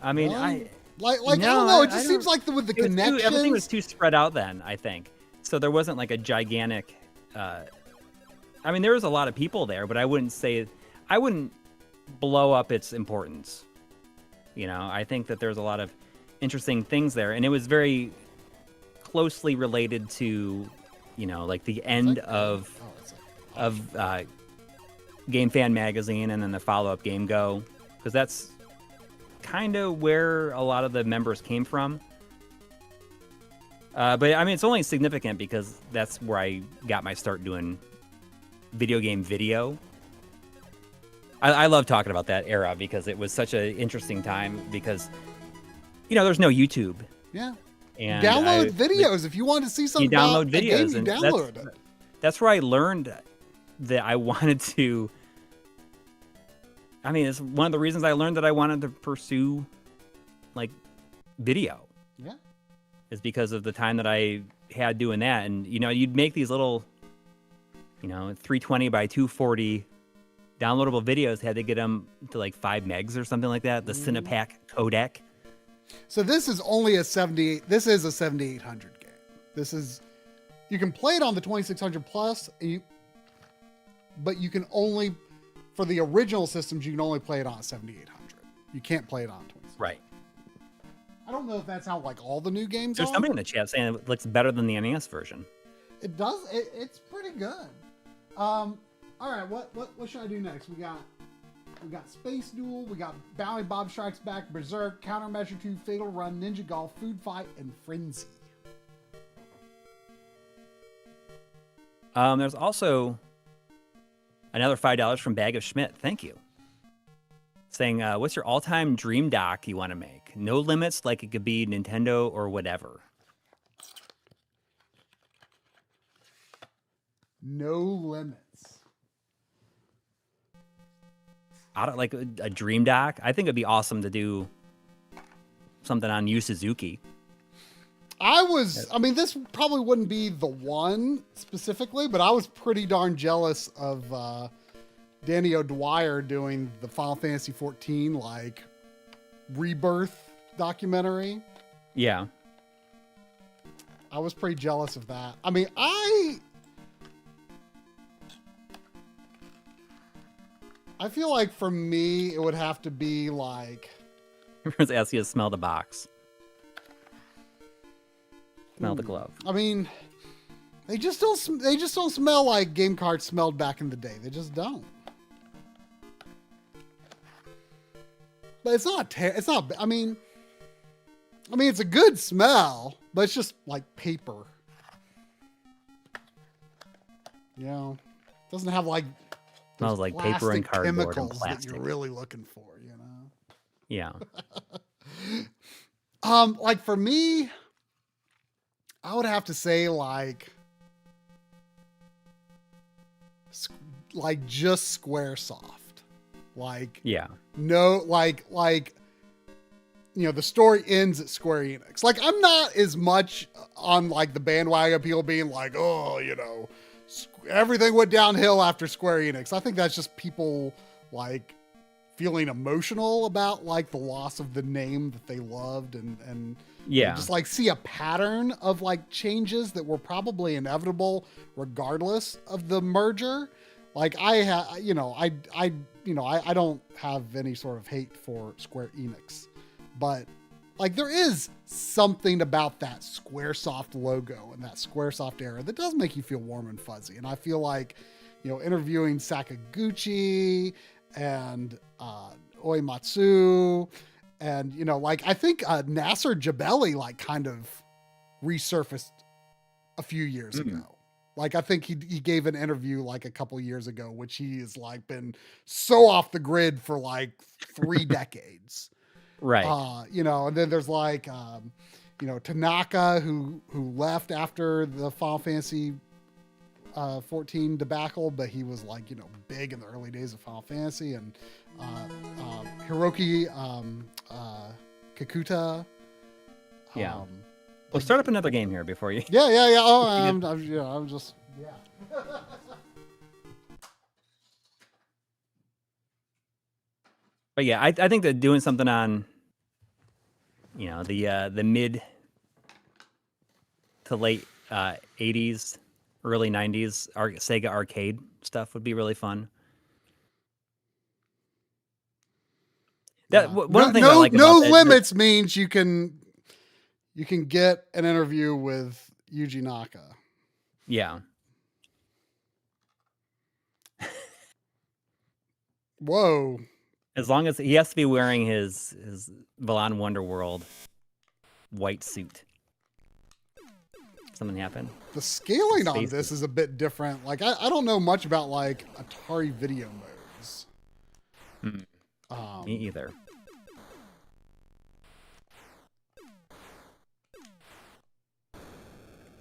I mean, no, I don't know. It just seems like with the connections, everything was too spread out then, I think. So there wasn't like a gigantic, I mean, there was a lot of people there, but I wouldn't blow up its importance. I think that there's a lot of interesting things there, and it was very closely related to, like the end of Game Fan magazine, and then the follow-up Game Go, because that's kind of where a lot of the members came from. But I mean, it's only significant because that's where I got my start doing video game video. I love talking about that era because it was such an interesting time because, there's no YouTube. Yeah. And download videos if you want to see something. You download about videos, a game, you download it. That's where I learned that I wanted to. I mean, it's one of the reasons I learned that I wanted to pursue, like, video. Yeah. Is because of the time that I had doing that, and you'd make these little, 320 by 240 downloadable videos. Had to get them to like 5 megs or something like that. The Cinepac codec. So this is only a 78. This is a 7800 game. You can play it on the 2600 plus, but you can only, for the original systems, you can only play it on 7800. You can't play it on 2600. Right. I don't know if that's how like all the new games There's are. somebody in the chat saying it looks better than the NES version. It does. It's pretty good. All right. What should I do next? We got Space Duel. We got Bounty Bob Strikes Back, Berserk, Countermeasure 2, Fatal Run, Ninja Golf, Food Fight, and Frenzy. There's also another $5 from Bag of Schmidt. Thank you. Saying, what's your all-time dream doc you want to make? No limits, like it could be Nintendo or whatever. No limits. Like a dream doc. I think it'd be awesome to do something on Yu Suzuki. I mean, this probably wouldn't be the one specifically, but I was pretty darn jealous of Danny O'Dwyer doing the Final Fantasy XIV, like, rebirth documentary. Yeah. I was pretty jealous of that. I mean, I feel like for me, it would have to be like... Everyone's asking you to smell the box. Smell the glove. I mean, they just don't smell like game cards smelled back in the day. They just don't. But it's not, I mean, it's a good smell, but it's just like paper. It doesn't have like, smells like paper and cardboard chemicals and plastic that you're really looking for, Yeah. Like for me, I would have to say like just Squaresoft. Like, yeah. No, the story ends at Square Enix. Like, I'm not as much on like the bandwagon of people being like, oh, everything went downhill after Square Enix. I think that's just people like feeling emotional about like the loss of the name that they loved and just like see a pattern of like changes that were probably inevitable regardless of the merger. Like I don't have any sort of hate for Square Enix, but like there is something about that Squaresoft logo and that Squaresoft era that does make you feel warm and fuzzy. And I feel like, interviewing Sakaguchi and Uematsu and, I think Nasser Jabeli like kind of resurfaced a few years ago. Like, I think he gave an interview like a couple years ago, which he has like been so off the grid for like 3 decades. Right. And then there's like, Tanaka who left after the Final Fantasy 14 debacle, but he was like, big in the early days of Final Fantasy, and Hiroki Kikuta. Yeah. We'll start up another game here before you. Yeah. Oh, I'm just. Yeah. But yeah, I think that doing something on, the mid to late 80s, early 90s Sega arcade stuff would be really fun. One thing I like about no limits means you can get an interview with Yuji Naka. Yeah. Whoa. As long as he has to be wearing his Balan Wonderworld white suit. Something happened. The scaling on this is a bit different. Like I don't know much about like Atari video modes. Me either.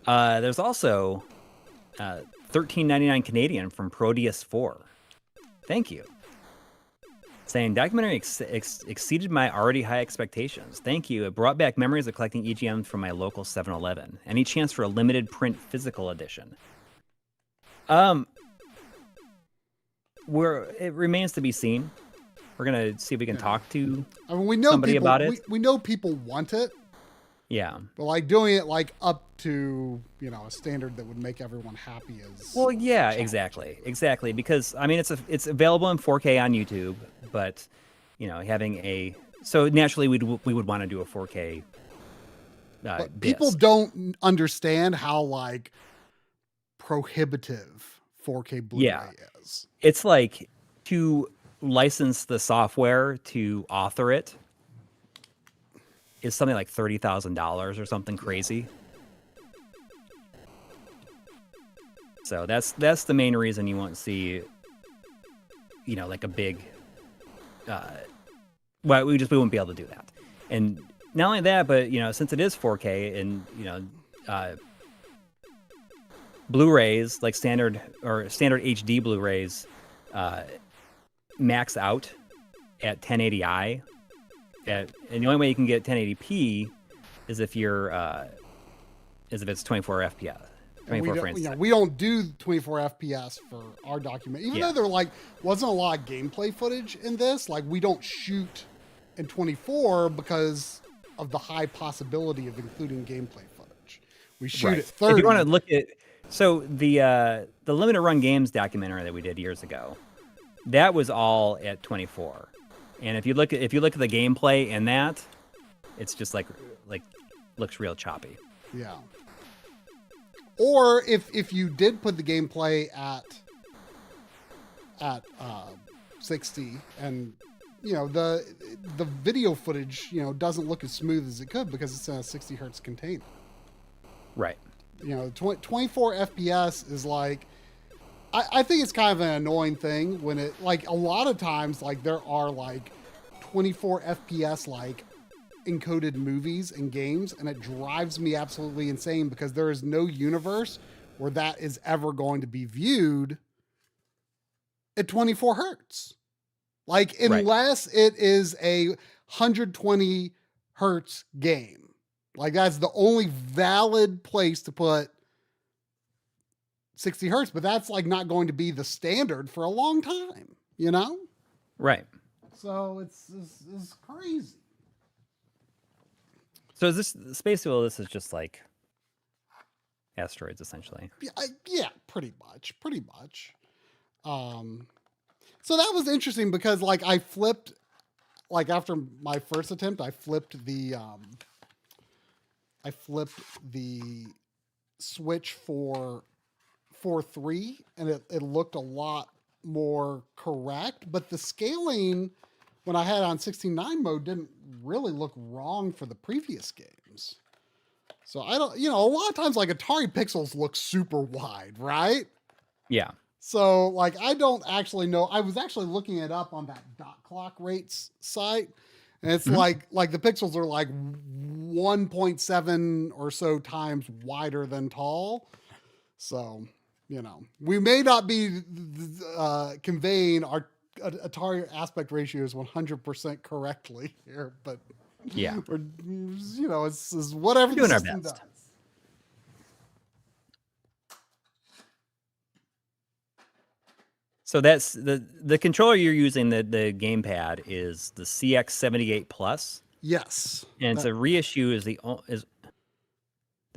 There's also $13.99 Canadian from Proteus 4. Thank you. Saying, documentary exceeded my already high expectations. Thank you. It brought back memories of collecting EGMs from my local 7-Eleven. Any chance for a limited print physical edition? It remains to be seen. We're gonna see if we can talk to somebody about it. We know people want it. Yeah. But like doing it like up to, a standard that would make everyone happy is. Well, yeah, exactly. Because I mean, it's available in 4K on YouTube, but so naturally we would want to do a 4K. But people don't understand how like prohibitive 4K Blu-ray is. It's like to license the software to author it is something like $30,000 or something crazy. So that's the main reason you won't see, like a big. Well, we wouldn't be able to do that, and not only that, but since it is 4K and Blu-rays like standard HD Blu-rays max out at 1080i. And the only way you can get 1080p is if it's 24 FPS. 24 frames. We don't do 24 FPS for our document. Even though there wasn't a lot of gameplay footage in this, like we don't shoot in 24 because of the high possibility of including gameplay footage. We shoot at 30. If you want to look at the limited run games documentary that we did years ago, that was all at 24. And if you look at the gameplay in that, it's just like looks real choppy. Yeah. Or if you did put the gameplay at 60 and the video footage doesn't look as smooth as it could because it's in a 60 hertz container. Right. 24 FPS is like, I think it's kind of an annoying thing when it, like, a lot of times, like, there are, like, 24 FPS, like, encoded movies and games, and it drives me absolutely insane because there is no universe where that is ever going to be viewed at 24 hertz. Like, unless it is a 120 hertz game. Like that's the only valid place to put 60 hertz, but that's like not going to be the standard for a long time, you know? Right. So it's crazy. So is this Space Duel? This is just like asteroids, essentially. Yeah, pretty much. So that was interesting because like I flipped, like after my first attempt, I flipped the switch for 4.3 and it looked a lot more correct, but the scaling when I had on 16:9 mode didn't really look wrong for the previous games. So I don't, a lot of times like Atari pixels look super wide, right? Yeah. So like I don't actually know. I was actually looking it up on that dot clock rates site, and it's like the pixels are like 1.7 or so times wider than tall. So we may not be conveying our Atari aspect ratios 100% correctly here, but yeah, we're it's whatever doing the our system best. does. So that's the controller you're using. The gamepad is the CX78 Plus. Yes, and it's a reissue. Is the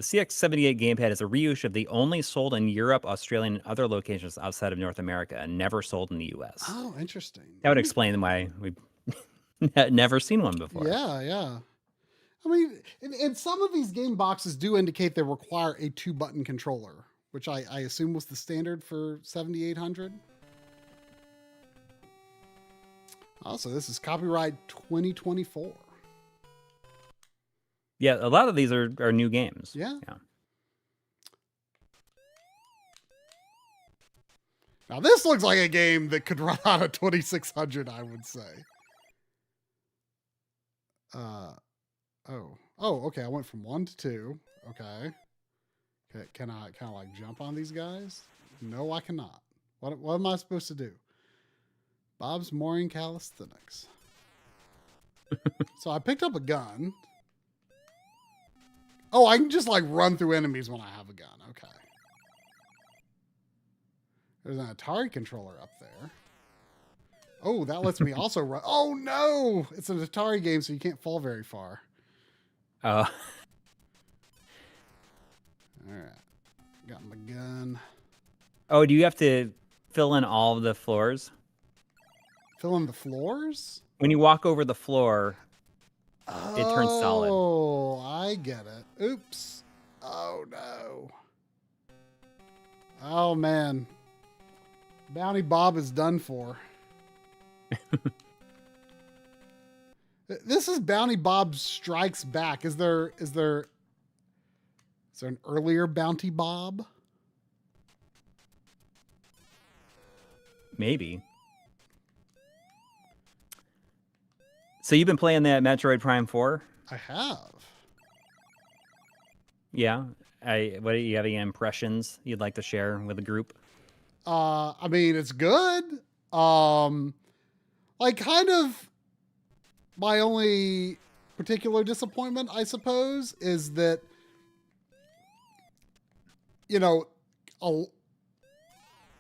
CX78 gamepad is a reissue of the only sold in Europe, Australia, and other locations outside of North America, and never sold in the U.S. Oh, interesting. That would explain why we've never seen one before. Yeah. I mean, and some of these game boxes do indicate they require a 2-button controller, which I assume was the standard for 7800. Also, this is copyright 2024. Yeah, a lot of these are new games. Yeah. Now, this looks like a game that could run on a 2600, I would say. Okay. I went from 1 to 2. Okay. Can I kind of like jump on these guys? No, I cannot. What am I supposed to do? Bob's Mooring Calisthenics. So I picked up a gun. Oh, I can just like run through enemies when I have a gun. Okay. There's an Atari controller up there. Oh, that lets me also run. Oh no! It's an Atari game, so you can't fall very far. Oh. All right. Got my gun. Oh, do you have to fill in all of the floors? Fill in the floors? When you walk over the floor, it turns solid. Oh, I get it. Oops. Oh, no. Oh, man. Bounty Bob is done for. This is Bounty Bob Strikes Back. Is there an earlier Bounty Bob? Maybe. So you've been playing that Metroid Prime 4? I have. Yeah. What do you have any impressions you'd like to share with the group? I mean, it's good. Like kind of my only particular disappointment, I suppose, is that a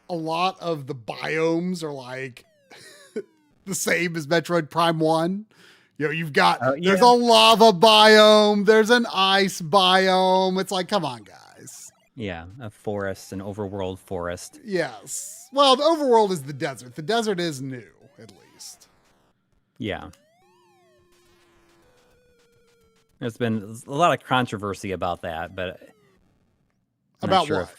lot of the biomes are like the same as Metroid Prime 1. You've got, there's a lava biome, there's an ice biome. It's like, come on, guys. Yeah, a forest, an overworld forest. Yes. Well, the overworld is the desert. The desert is new, at least. Yeah. There's been a lot of controversy about that, but I'm about not sure what?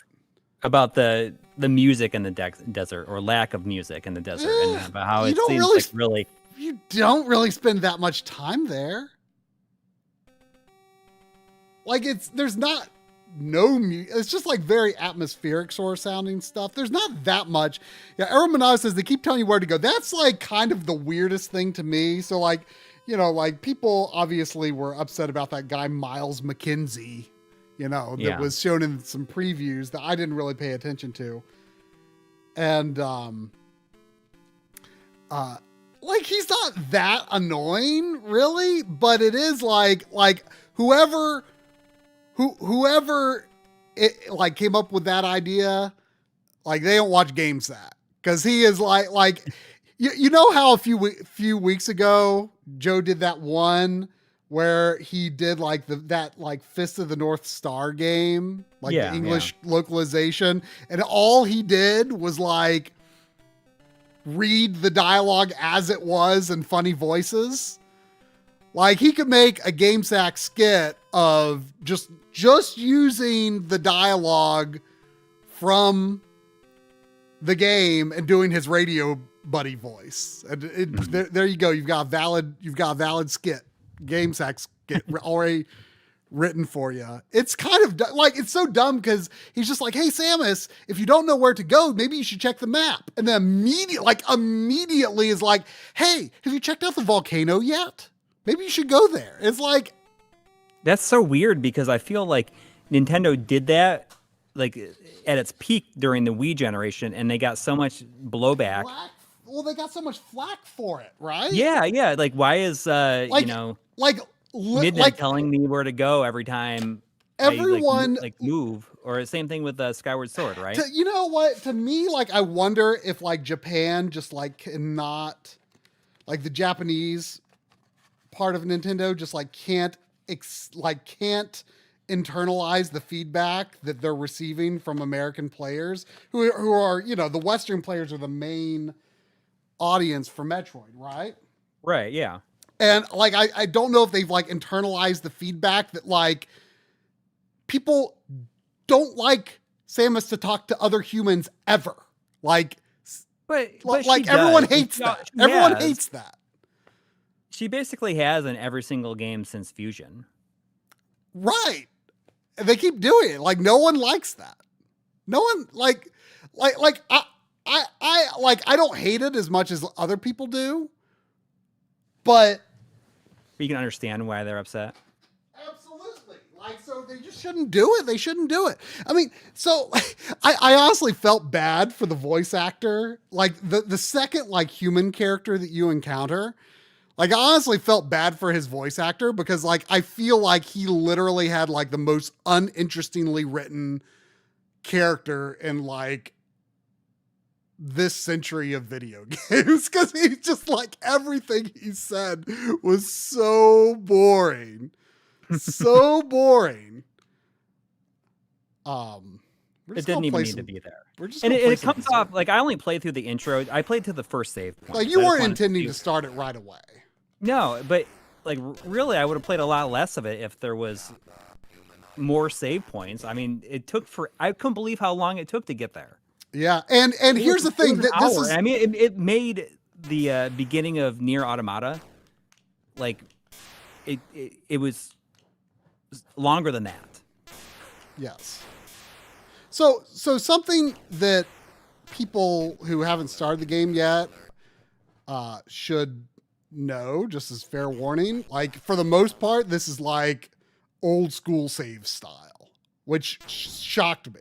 About the music in the desert, or lack of music in the desert, and about how it seems really, like really. You don't really spend that much time there. Like there's not no music. It's just like very atmospheric sort of sounding stuff. There's not that much. Yeah, Errol Manado says they keep telling you where to go. That's like kind of the weirdest thing to me. So like, like people obviously were upset about that guy Miles McKenzie, that was shown in some previews that I didn't really pay attention to. And like he's not that annoying, really, but it is like whoever it like came up with that idea, like they don't watch GameSat because he is like you know how a few weeks ago Joe did that one where he did like that Fist of the North Star game, like the English localization, and all he did was like read the dialogue as it was in funny voices. Like he could make a GameSack skit of just using the dialogue from the game and doing his radio buddy voice. And there you go. You've got a valid skit, GameSack skit already written for you. It's kind of like, it's so dumb because he's just like, hey Samus, if you don't know where to go, maybe you should check the map. And then immediately is like, hey, have you checked out the volcano yet? Maybe you should go there. It's like, that's so weird because I feel like Nintendo did that like at its peak during the Wii generation, and they got so much blowback. Well, they got so much flack for it, right? Yeah. Like, why is Midnight telling me where to go every time everyone I move? Or same thing with Skyward Sword, right? You know what? To me, like, I wonder if like Japan just like cannot, like the Japanese part of Nintendo just like can't internalize the feedback that they're receiving from American players who are, you know, the Western players are the main audience for Metroid, right? Right, yeah. And like, I don't know if they've like internalized the feedback that like people don't like Samus to talk to other humans ever. Like, but like everyone hates that. Everyone hates that. She basically has in every single game since Fusion. Right. And they keep doing it. Like no one likes that. No one I don't hate it as much as other people do. But you can understand why they're upset. Absolutely. Like, so they just shouldn't do it. They shouldn't do it. I mean, so I honestly felt bad for the voice actor. Like the second like human character that you encounter, like I honestly felt bad for his voice actor because like I feel like he literally had like the most uninterestingly written character in like this century of video games because he's just like everything he said was so boring. So boring. It didn't even need to be there. And it comes off like I only played through the intro. I played to the first save point. Like you weren't intending to start it right away. No, but like really, I would have played a lot less of it if there was more save points. I mean, I couldn't believe how long it took to get there. Yeah, and here's the thing that this is. I mean, it made the beginning of Nier Automata like it was longer than that. Yes. So something that people who haven't started the game yet should know, just as fair warning, like for the most part, this is like old school save style, which shocked me.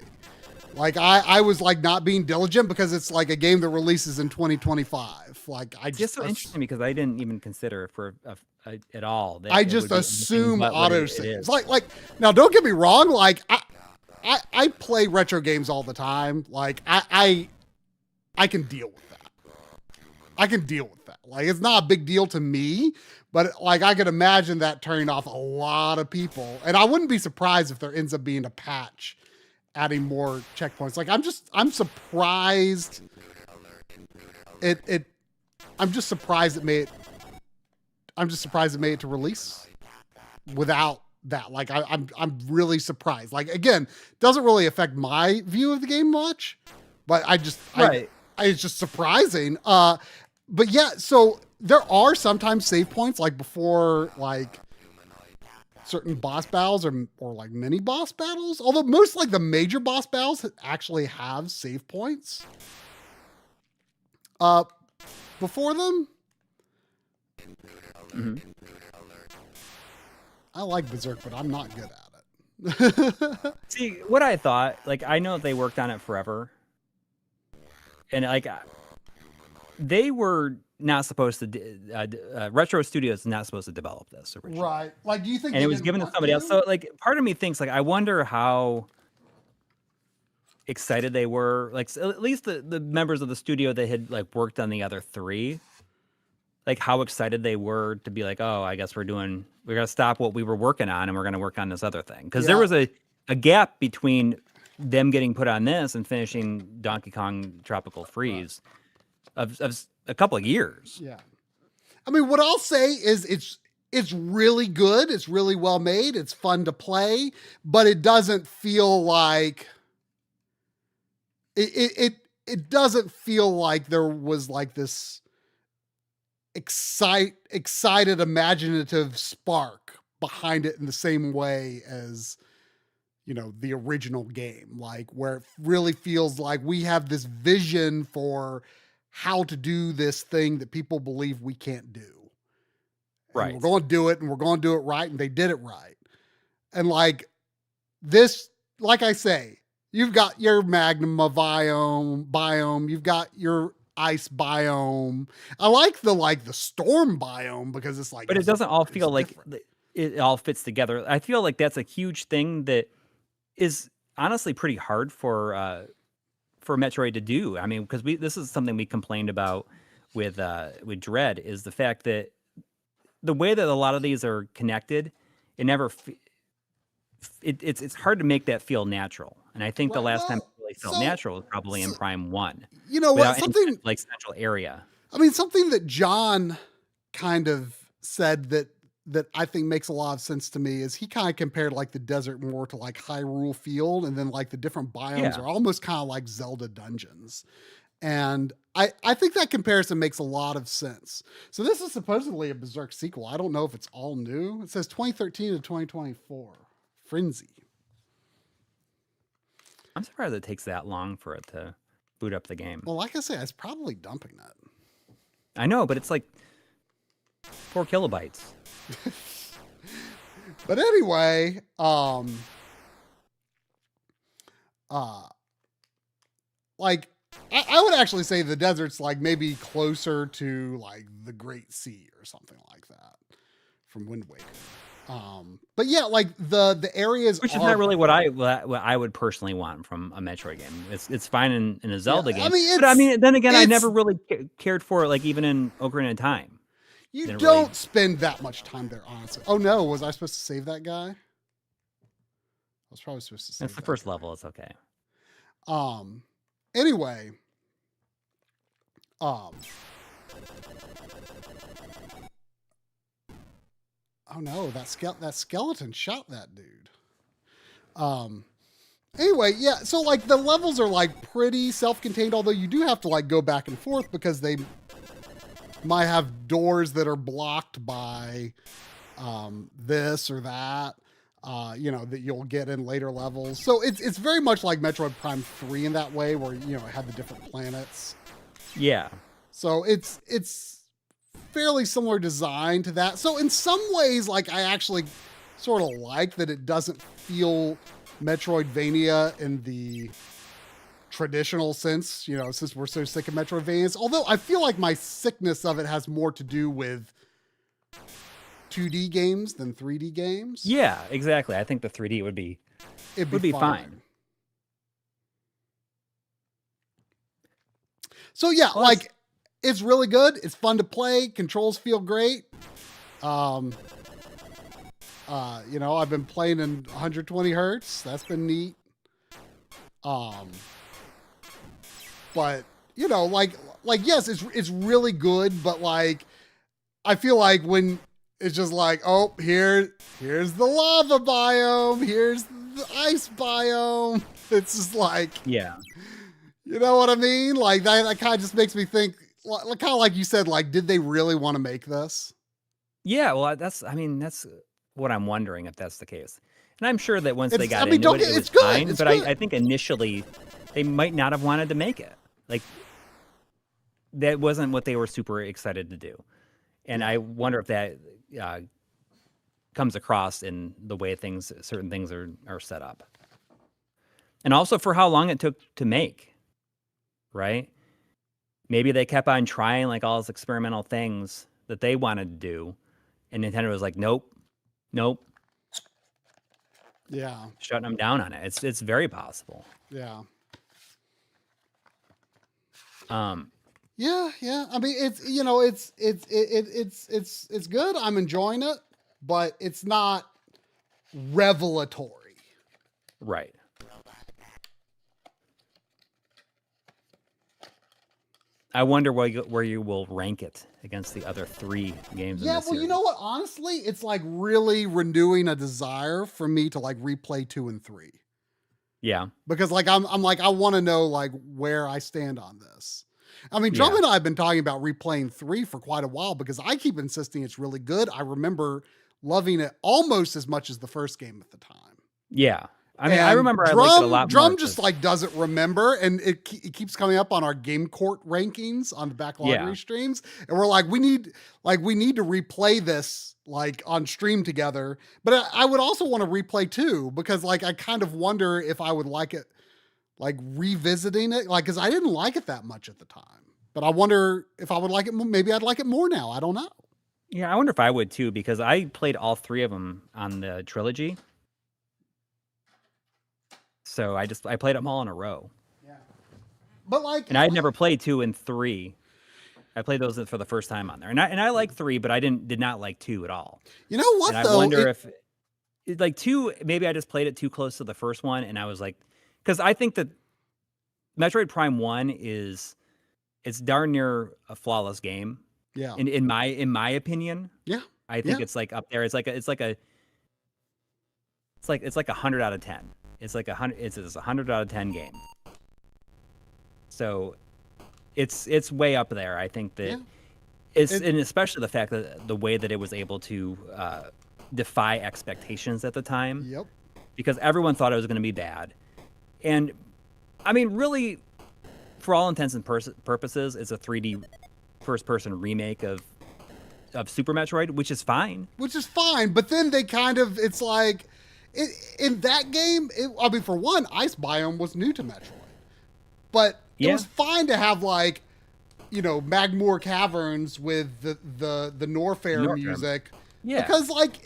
Like I was like not being diligent because it's like a game that releases in 2025. Like I just, it's so interesting because I didn't even consider it for at all. I just assume auto saves. Like now, don't get me wrong. Like I play retro games all the time. Like I can deal with that. I can deal with that. Like it's not a big deal to me, but like I could imagine that turning off a lot of people. And I wouldn't be surprised if there ends up being a patch adding more checkpoints. Like I'm surprised I'm just surprised it made it to release without that. Like I'm really surprised. Like again, doesn't really affect my view of the game much, but it's just surprising. But yeah, so there are sometimes save points like before like certain boss battles or like mini boss battles. Although most like the major boss battles actually have save points. Before them. Mm-hmm. I like Berserk, but I'm not good at it. See, what I thought, like I know they worked on it forever. And like they were not supposed to. Retro Studios is not supposed to develop this originally. Right. Like, do you think And they it was didn't given to want somebody else. to? So, like, part of me thinks, like, I wonder how excited they were. Like, at least the members of the studio that had like worked on the other three, like how excited they were to be like, oh, I guess we're gonna stop what we were working on and we're gonna work on this other thing. Because there Yeah. was a gap between them getting put on this and finishing Donkey Kong Tropical Freeze of a couple of years. Yeah. I mean, what I'll say is it's really good. It's really well made. It's fun to play, but it doesn't feel like it doesn't feel like there was like this excited imaginative spark behind it in the same way as, you know, the original game, like where it really feels like we have this vision for how to do this thing that people believe we can't do. Right. And we're going to do it, and we're going to do it right, and they did it right. And like this, like I say, you've got your magma biome, you've got your ice biome. I like the storm biome because it's like, but it doesn't all feel like it all fits together. I feel like that's a huge thing that is honestly pretty hard for Metroid to do. I mean, because this is something we complained about with Dread, is the fact that the way that a lot of these are connected, it never it's hard to make that feel natural. And I think the last time it really felt natural was probably in Prime 1. You know what? Something like central area. I mean, something that John kind of said that I think makes a lot of sense to me is he kind of compared like the desert more to like Hyrule Field, and then like the different biomes are almost kind of like Zelda dungeons. And I think that comparison makes a lot of sense. So this is supposedly a Berserk sequel. I don't know if it's all new. It says 2013 to 2024. Frenzy. I'm surprised it takes that long for it to boot up the game. Well, like I say, it's probably dumping that. I know, but it's like 4 kilobytes. But anyway, like I would actually say the desert's like maybe closer to like the Great Sea or something like that from Wind Waker. But yeah, like the areas, which is not really what I would personally want from a Metroid game. It's fine in a Zelda game. But I mean, then again, I never really cared for it, like even in Ocarina of Time. You don't spend that much time there, honestly. Oh no, was I supposed to save that guy? I was probably supposed to save That's the first level, it's okay. Anyway. Oh no, that skeleton shot that dude. Anyway, yeah, so like the levels are like pretty self-contained, although you do have to like go back and forth because they might have doors that are blocked by this or that, you know, that you'll get in later levels. So it's very much like Metroid Prime 3 in that way, where, you know, it had the different planets. Yeah. So it's fairly similar design to that. So in some ways, like, I actually sort of like that it doesn't feel Metroidvania in the traditional sense, you know, since we're so sick of Metroidvanias. Although I feel like my sickness of it has more to do with 2D games than 3D games. Yeah, exactly. I think the 3D would be fine. So yeah, like, it's really good. It's fun to play. Controls feel great. You know, I've been playing in 120 hertz. That's been neat. But you know, like yes, it's really good. But like, I feel like when it's just like, oh, here's the lava biome. Here's the ice biome. It's just like, yeah. You know what I mean? Like that kind of just makes me think, kind of like you said, like, did they really want to make this? Yeah, well, that's what I'm wondering, if that's the case. And I'm sure that once they got into it, it was fine. But I think initially they might not have wanted to make it. Like, that wasn't what they were super excited to do. And I wonder if that comes across in the way certain things are set up. And also for how long it took to make, right? maybe they kept on trying like all these experimental things that they wanted to do, and Nintendo was like, nope, nope, Yeah. shutting them down on it. It's very possible. Yeah. Yeah. I mean, it's it's good. I'm enjoying it, but it's not revelatory. Right. I wonder where you will rank it against the other 3 games. Yeah, in this series. you know what? Honestly, it's like really renewing a desire for me to like replay 2 and 3. Yeah, because like I'm like I want to know like where I stand on this. I mean, Drum and I have been talking about replaying 3 for quite a while because I keep insisting it's really good. I remember loving it almost as much as the first game at the time. Yeah. I mean, I remember I liked it a lot more. Drum just like doesn't remember, and it keeps coming up on our Game Court rankings on the back lottery streams, and we're like, we need to replay this like on stream together. But I would also want to replay 2 because like I kind of wonder if I would like it, like revisiting it, like because I didn't like it that much at the time. But I wonder if I would like it. Maybe I'd like it more now. I don't know. Yeah, I wonder if I would too, because I played all 3 of them on the trilogy. So I played them all in a row. Yeah. But like, and I'd never played 2 and 3. I played those for the first time on there, and I like 3, but I did not like 2 at all. You know what? And I wonder if like 2, maybe I just played it too close to the first one, and I was like, because I think that Metroid Prime 1 it's darn near a flawless game. Yeah. In my opinion. Yeah. I think it's like up there. It's like a 100 out of 10. It's like 100. It's a 100 out of 10 game. So, it's way up there. I think that and especially the fact that the way that it was able to defy expectations at the time. Yep. Because everyone thought it was going to be bad, and I mean, really, for all intents and purposes, it's a 3D first-person remake of Super Metroid, which is fine. But then they kind of, it's like, in that game, I mean, for one, Ice Biome was new to Metroid. But it was fine to have, like, you know, Magmoor Caverns with the Norfair music. Yeah. Because, like,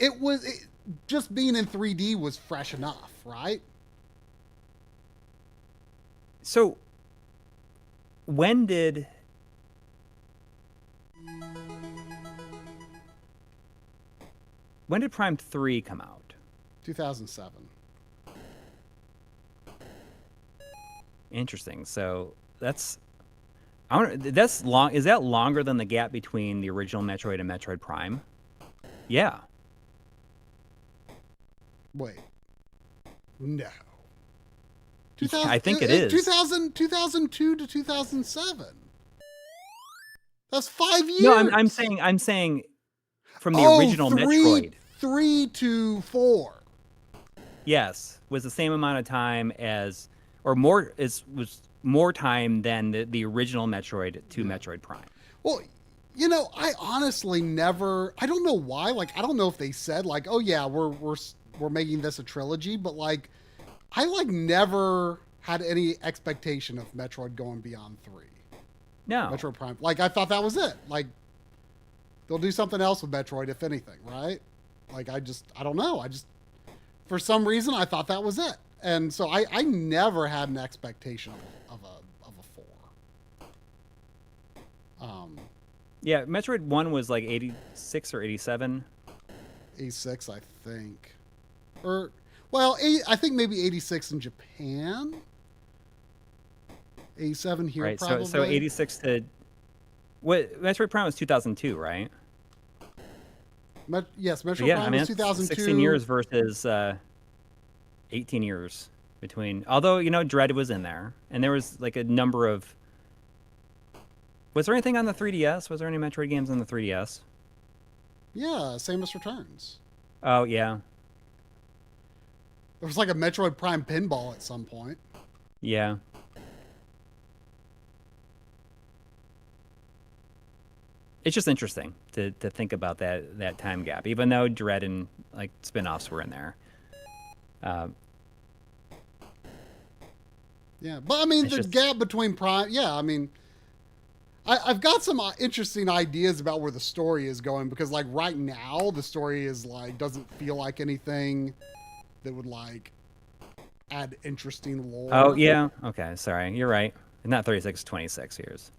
just being in 3D was fresh enough, right? So, when did Prime 3 come out? 2007. Interesting. So that's long. Is that longer than the gap between the original Metroid and Metroid Prime? Yeah. Wait. No. I think it is. 2002 to 2007. That's 5 years. No, I'm saying from the original Metroid. 3 to 4. Yes, was the same amount of time as, or more, was more time than the original Metroid to Metroid Prime. Well, you know, I honestly never. I don't know why. Like, I don't know if they said like, oh yeah, we're making this a trilogy, but like, I like never had any expectation of Metroid going beyond 3. No. Metroid Prime. Like, I thought that was it. Like, they'll do something else with Metroid, if anything, right? Like, I don't know. For some reason, I thought that was it. And so I never had an expectation of a 4. Yeah, Metroid 1 was like 86 or 87. 86, I think. Well, I think maybe 86 in Japan. 87 here, right, probably. So 86 to... Metroid Prime was 2002, right? Yes, Metroid Prime was 2002. 16 years versus 18 years between... Although, you know, Dread was in there. And there was like a number of... Was there anything on the 3DS? Was there any Metroid games on the 3DS? Yeah, Samus Returns. Oh, yeah. There was like a Metroid Prime pinball at some point. Yeah. It's just interesting to think about that time gap, even though Dread and like spin-offs were in there. Yeah, but I mean, the gap between Prime, yeah, I mean, I've got some interesting ideas about where the story is going, because like right now the story is like doesn't feel like anything that would like add interesting Oh lore. yeah. Okay. Sorry. You're right. Not 36, 26 years.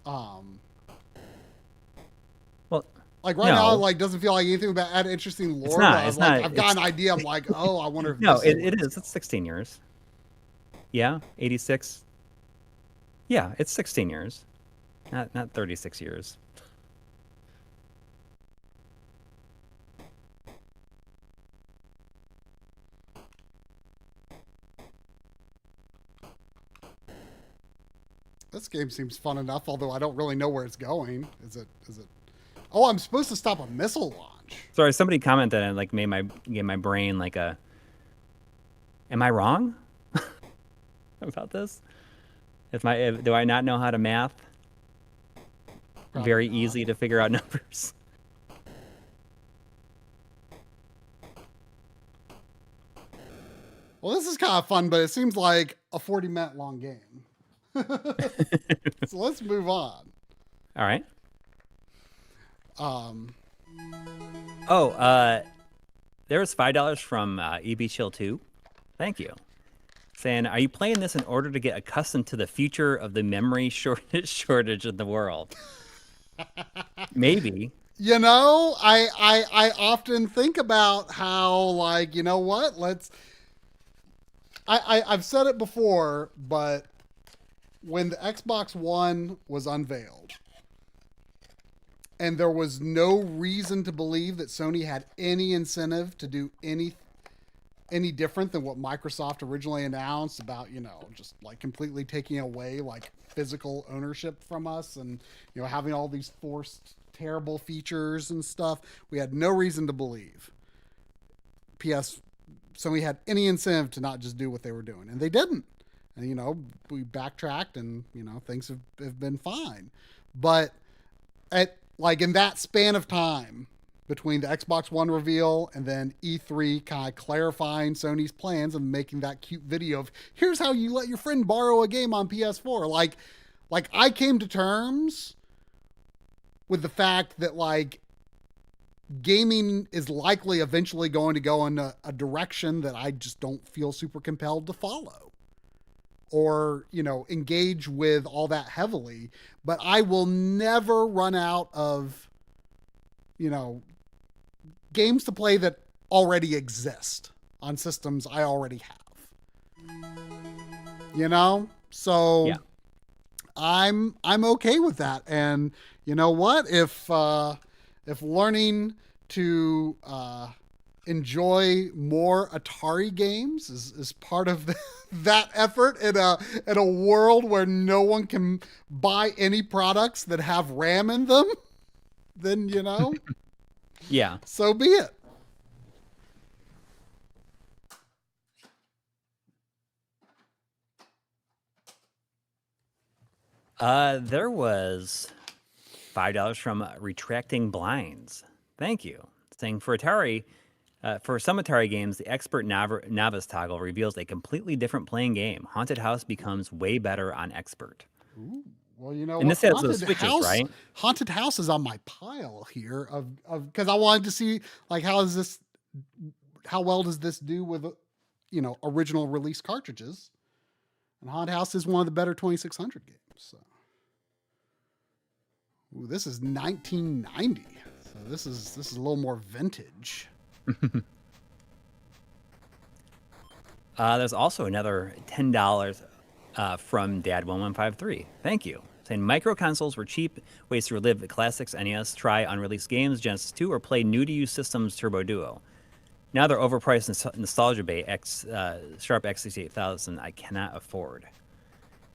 Um, Well, like right now, no, like doesn't feel like anything about add interesting it's lore. But not. I've It's like not. I've got It's an idea. I'm like, oh, I wonder if no. this is where It it's is. It's going. 16 years. Yeah. 86. Yeah. It's 16 years. Not 36 years. This game seems fun enough, although I don't really know where it's going. Is it? Is it? Oh, I'm supposed to stop a missile launch. Sorry. Somebody commented and like gave my brain like a. Am I wrong about this? Do I not know how to math? Probably Very not. easy to figure out numbers. Well, this is kind of fun, but it seems like a 40-minute long game. So let's move on. All right. Um, Oh, there was $5 from EB Chill 2. Thank you. Saying, are you playing this in order to get accustomed to the future of the memory shortage in the world? Maybe. you know, I often think about how, like, you know what? I've said it before, but when the Xbox One was unveiled, and there was no reason to believe that Sony had any incentive to do any different than what Microsoft originally announced about, you know, just like completely taking away like physical ownership from us, and, you know, having all these forced terrible features and stuff. We had no reason to believe Sony had any incentive to not just do what they were doing, and they didn't. And, you know, we backtracked, and, you know, things have been fine. But at like in that span of time between the Xbox One reveal and then E3 kind of clarifying Sony's plans and making that cute video of here's how you let your friend borrow a game on PS4, like I came to terms with the fact that like gaming is likely eventually going to go in a direction that I just don't feel super compelled to follow or, you know, engage with all that heavily. But I will never run out of, you know, games to play that already exist on systems I already have. You know? So Yeah. I'm okay with that. And you know what? If learning to enjoy more Atari games is part of that effort in a world where no one can buy any products that have RAM in them, then, you know, Yeah. so be it. There was $5 from Retracting Blinds. Thank you. Saying for Atari, for some Atari games, the expert novice toggle reveals a completely different playing game. Haunted House becomes way better on expert. Ooh, well, you know And what? this has those switches, right? Haunted House is on my pile here of because I wanted to see like how well does this do with, you know, original release cartridges, and Haunted House is one of the better 2600 games. So, ooh, this is 1990, so this is a little more vintage. There's also another $10 from Dad1153. Thank you. Saying micro consoles were cheap ways to relive the classics NES, try unreleased games, Genesis 2, or play new to you systems Turbo Duo. Now they're overpriced nostalgia bait Sharp X68000 I cannot afford.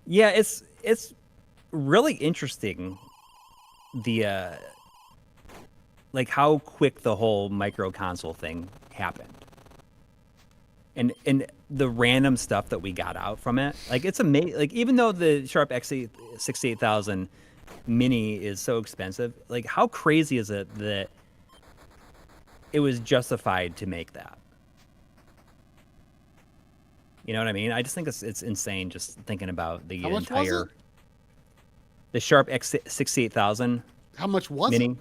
Yeah, it's really interesting the like how quick the whole micro console thing happened. And the random stuff that we got out from it. Like it's amazing. Like even though the Sharp X68000 Mini is so expensive, like how crazy is it that it was justified to make that? You know what I mean? I just think it's insane just thinking about the How much was it? The Sharp X68000 How much was Mini. it?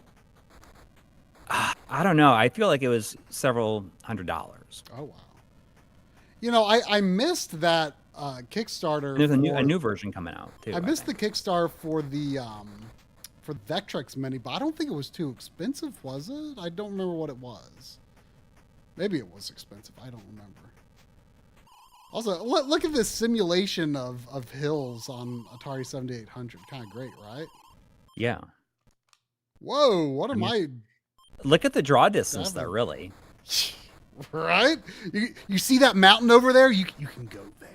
I don't know. I feel like it was several $100s. Oh wow. You know, I missed that Kickstarter. There's a new version coming out too. I missed the Kickstarter for the Vectrex Mini, but I don't think it was too expensive, was it? I don't remember what it was. Maybe it was expensive. I don't remember. Also, look at this simulation of hills on Atari 7800. Kind of great, right? Yeah. Whoa, what am I? Look at the draw distance, though, really. Right? You see that mountain over there? You can go there.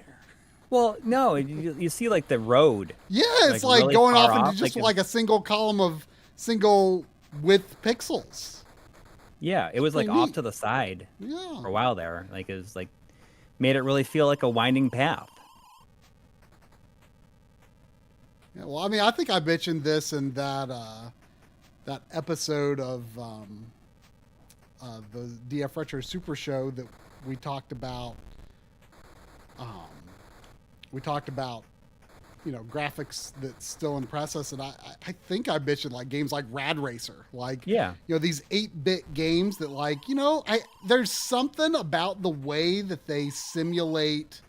Well, no, you see like the road. Yeah, it's like really going far off into just like a single column of single width pixels. Yeah, it was like pretty off neat. to the side Yeah. for a while there. Like it was like made it really feel like a winding path. Yeah, well, I mean, I think I mentioned this in that that episode of the DF Retro Super Show that we talked about. We talked about, you know, graphics that's still in the process, and I think I mentioned like games like Rad Racer, like Yeah. you know, these 8-bit games that, like, you know, there's something about the way that they simulate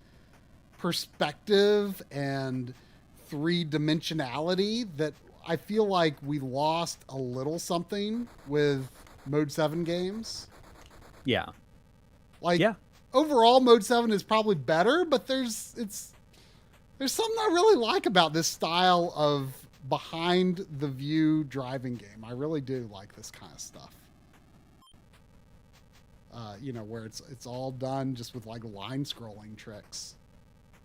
perspective and three-dimensionality that I feel like we lost a little something with Mode 7 games. Yeah. Like, Yeah. overall, Mode 7 is probably better, but there's something I really like about this style of behind-the-view driving game. I really do like this kind of stuff. You know, where it's all done just with like line scrolling tricks.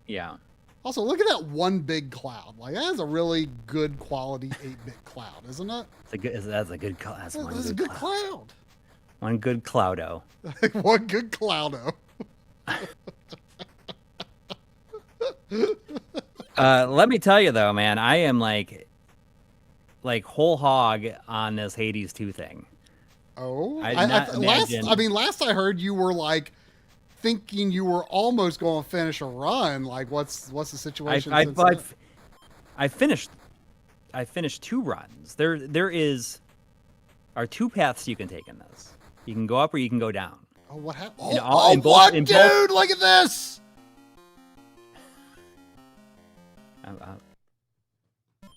Yeah. Also, look at that one big cloud. Like, that is a really good quality 8-bit cloud, isn't it? That's a good cloud. That's That's a good cloud. One good cloudo. One good cloudo. Let me tell you though, man, I am like whole hog on this Hades 2 thing. Oh, last I heard you were like thinking you were almost going to finish a run. Like, what's the situation? I finished 2 runs. There are 2 paths you can take in this. You can go up or you can go down. Oh, what happened? Dude, look at this.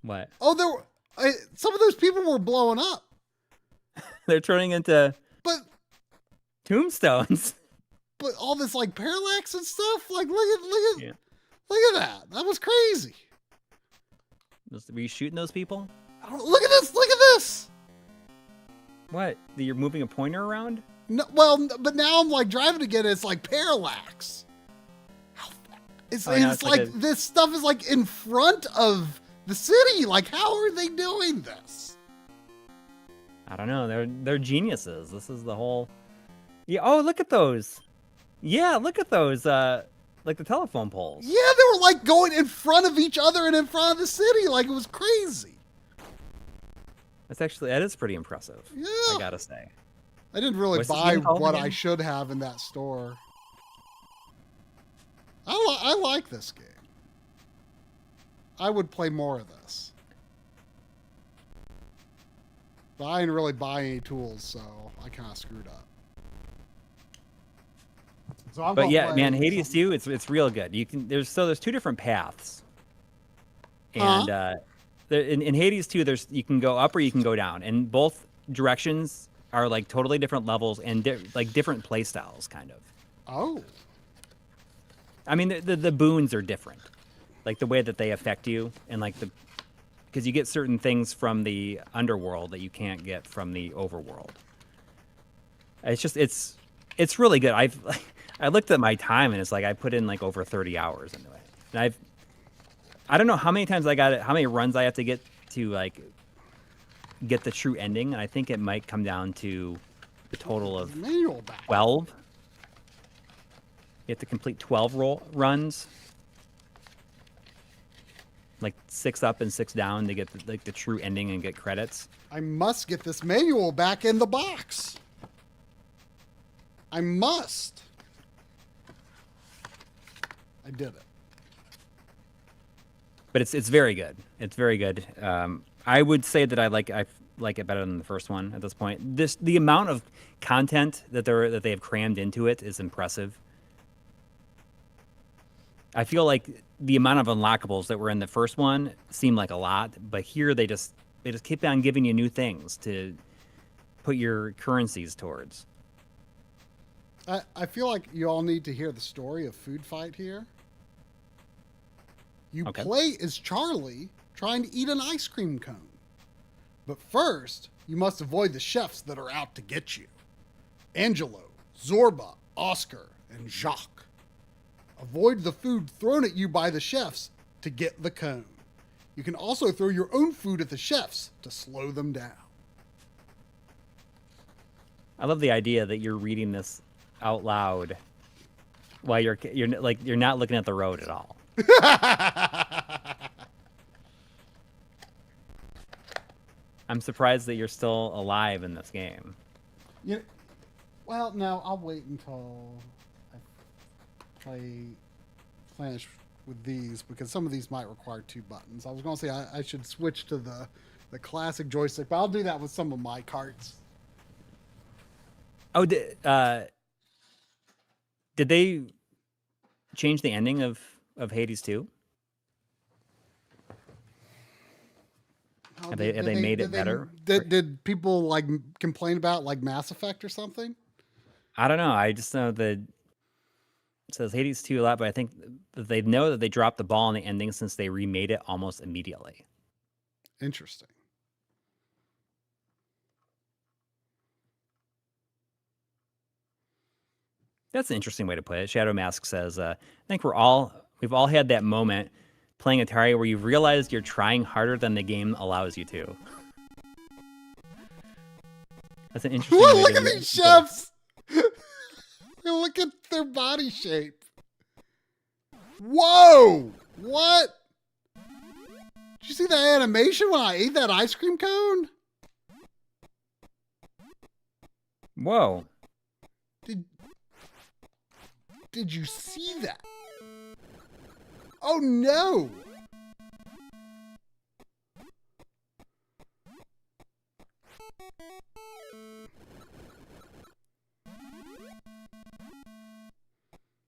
What? Oh, some of those people were blowing up. They're turning into but tombstones. But all this like parallax and stuff. Like, look at that. That was crazy. Were you shooting those people? Look at this. Look at this. What? You're moving a pointer around? No, well, but now I'm like driving again. It's like parallax. It's like this stuff is like in front of the city. Like, how are they doing this? I don't know. They're geniuses. This is the whole. Yeah. Oh, look at those. Yeah, look at those. Like the telephone poles. Yeah, they were like going in front of each other and in front of the city. Like, it was crazy. That is pretty impressive. Yeah. I gotta say. I didn't really buy what I should have in that store. I like this game. I would play more of this. But I didn't really buy any tools, so I kind of screwed up. So but yeah, man, Hades 2, it's real good. There's 2 different paths. And in Hades 2, you can go up or you can go down, and both directions are like totally different levels and like different play styles, kind of. Oh. I mean, the boons are different, like the way that they affect you, and like because you get certain things from the underworld that you can't get from the overworld. It's really good. I looked at my time, and it's like I put in like over 30 hours into it, and I don't know how many times I got it, how many runs I have to get to like get the true ending, and I think it might come down to the total of 12. You have to complete 12 runs, like 6 up and 6 down to get the true ending and get credits. I must get this manual back in the box. I must. I did it. but it's very good. It's very good. I would say that I like it better than the first one at this point. The amount of content that they have crammed into it is impressive. I feel like the amount of unlockables that were in the first one seemed like a lot, but here they just keep on giving you new things to put your currencies towards. I feel like you all need to hear the story of Food Fight here. You play as Charlie trying to eat an ice cream cone. But first, you must avoid the chefs that are out to get you. Angelo, Zorba, Oscar, and Jacques. Avoid the food thrown at you by the chefs to get the cone. You can also throw your own food at the chefs to slow them down. I love the idea that you're reading this out loud while you're not looking at the road at all. I'm surprised that you're still alive in this game. Yeah. Well, no, I'll wait until I finish with these because some of these might require 2 buttons. I was going to say I should switch to the classic joystick, but I'll do that with some of my carts. Oh, did they change the ending of Hades 2? Have they made it better? Did people like complain about like Mass Effect or something? I don't know. I just know that it says Hades 2 a lot, but I think that they know that they dropped the ball on the ending since they remade it almost immediately. Interesting. That's an interesting way to put it. Shadow Mask says, I think we've all had that moment playing Atari where you realized you're trying harder than the game allows you to. That's an interesting way look at these chefs! Look at their body shape. Whoa! What? Did you see that animation when I ate that ice cream cone? Whoa. Did you see that? Oh no!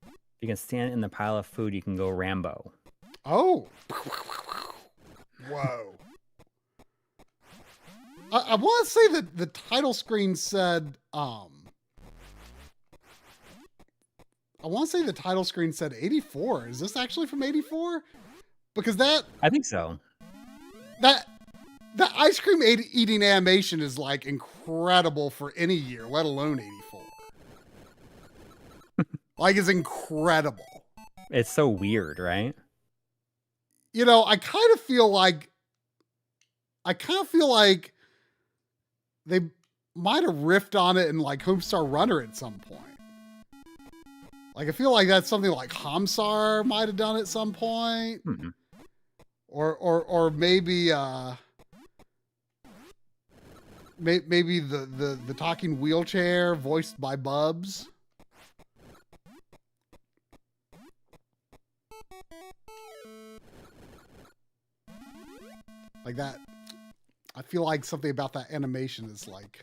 If you can stand in the pile of food, you can go Rambo. Oh. Whoa. I want to say that the title screen said, I want to say the title screen said 84. Is this actually from 84? Because I think so. The ice cream eating animation is like incredible for any year, let alone 84. Like, it's incredible. It's so weird, right? You know, I kind of feel like they might have riffed on it in like Homestar Runner at some point. Like, I feel like that's something like Hamsar might have done at some point. Mm-hmm. Or maybe maybe the talking wheelchair voiced by Bubs. Like that. I feel like something about that animation is like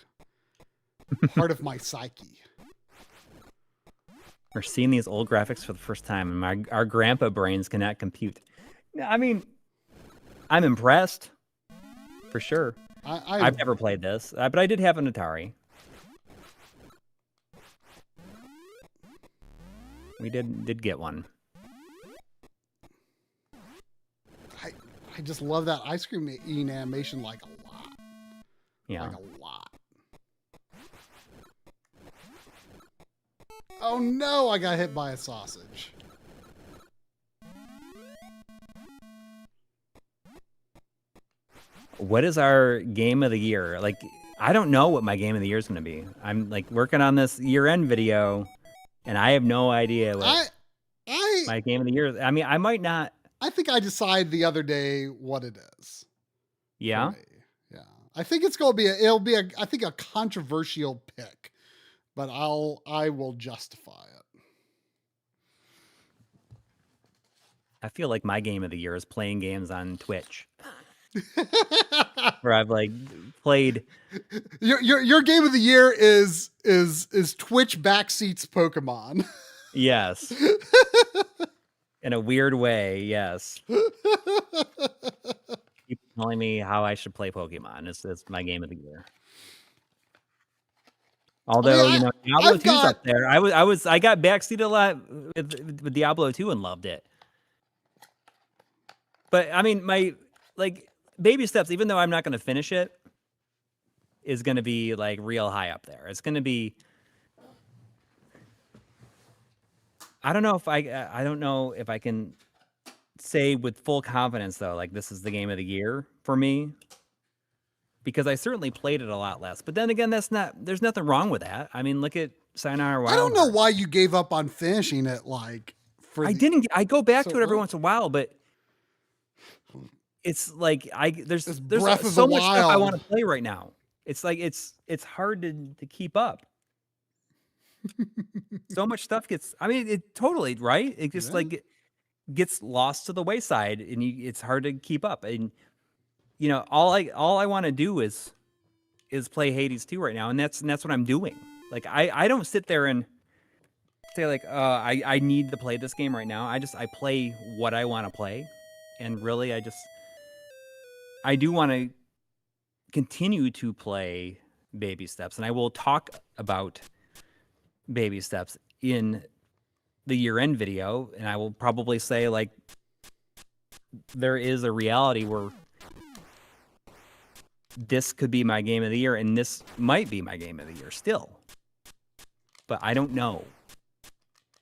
part of my psyche. We're seeing these old graphics for the first time, and our grandpa brains cannot compute. I mean, I'm impressed, for sure. I've never played this, but I did have an Atari. We did get one. I just love that ice cream eating animation like a lot. Yeah. Like a lot. Oh no, I got hit by a sausage. What is our game of the year? Like, I don't know what my game of the year is going to be. I'm like working on this year-end video, and I have no idea what my game of the year is. I mean, I might not. I think I decided the other day what it is. Yeah. Yeah. I think it's going to be I think a controversial pick, but I will justify it. I feel like my game of the year is playing games on Twitch, where I've like played. Your game of the year is Twitch backseats Pokemon. Yes. In a weird way, yes. Keep telling me how I should play Pokemon. It's my game of the year. Although, you know, Diablo 2's up there. I got backseated a lot with Diablo 2 and loved it. But I mean, my like baby steps, even though I'm not going to finish it, is going to be like real high up there. It's going to be. I don't know if I can say with full confidence though, like this is the game of the year for me, because I certainly played it a lot less. But then again, there's nothing wrong with that. I mean, look at Sayonara Wild. I don't know why you gave up on finishing it. Like I go back to it every once in a while, but it's like there's so much stuff I want to play right now. It's like it's hard to keep up. So much stuff it totally, right? It just like gets lost to the wayside, and it's hard to keep up. And you know, all I want to do is play Hades 2 right now, and that's what I'm doing. Like I don't sit there and say like I need to play this game right now. I play what I want to play, and really I do want to continue to play baby steps, and I will talk about baby steps in the year-end video, and I will probably say like there is a reality where this could be my game of the year, and this might be my game of the year still, but I don't know,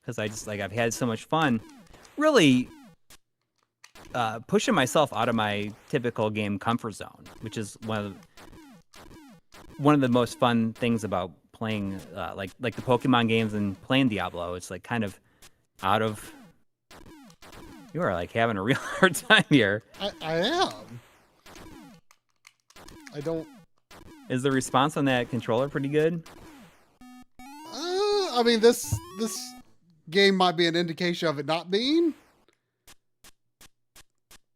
because I've had so much fun really pushing myself out of my typical game comfort zone, which is one of the most fun things about playing like the Pokemon games and playing Diablo. It's like kind of out of. You are like having a real hard time here. I am. I don't. Is the response on that controller pretty good? I mean, this game might be an indication of it not being.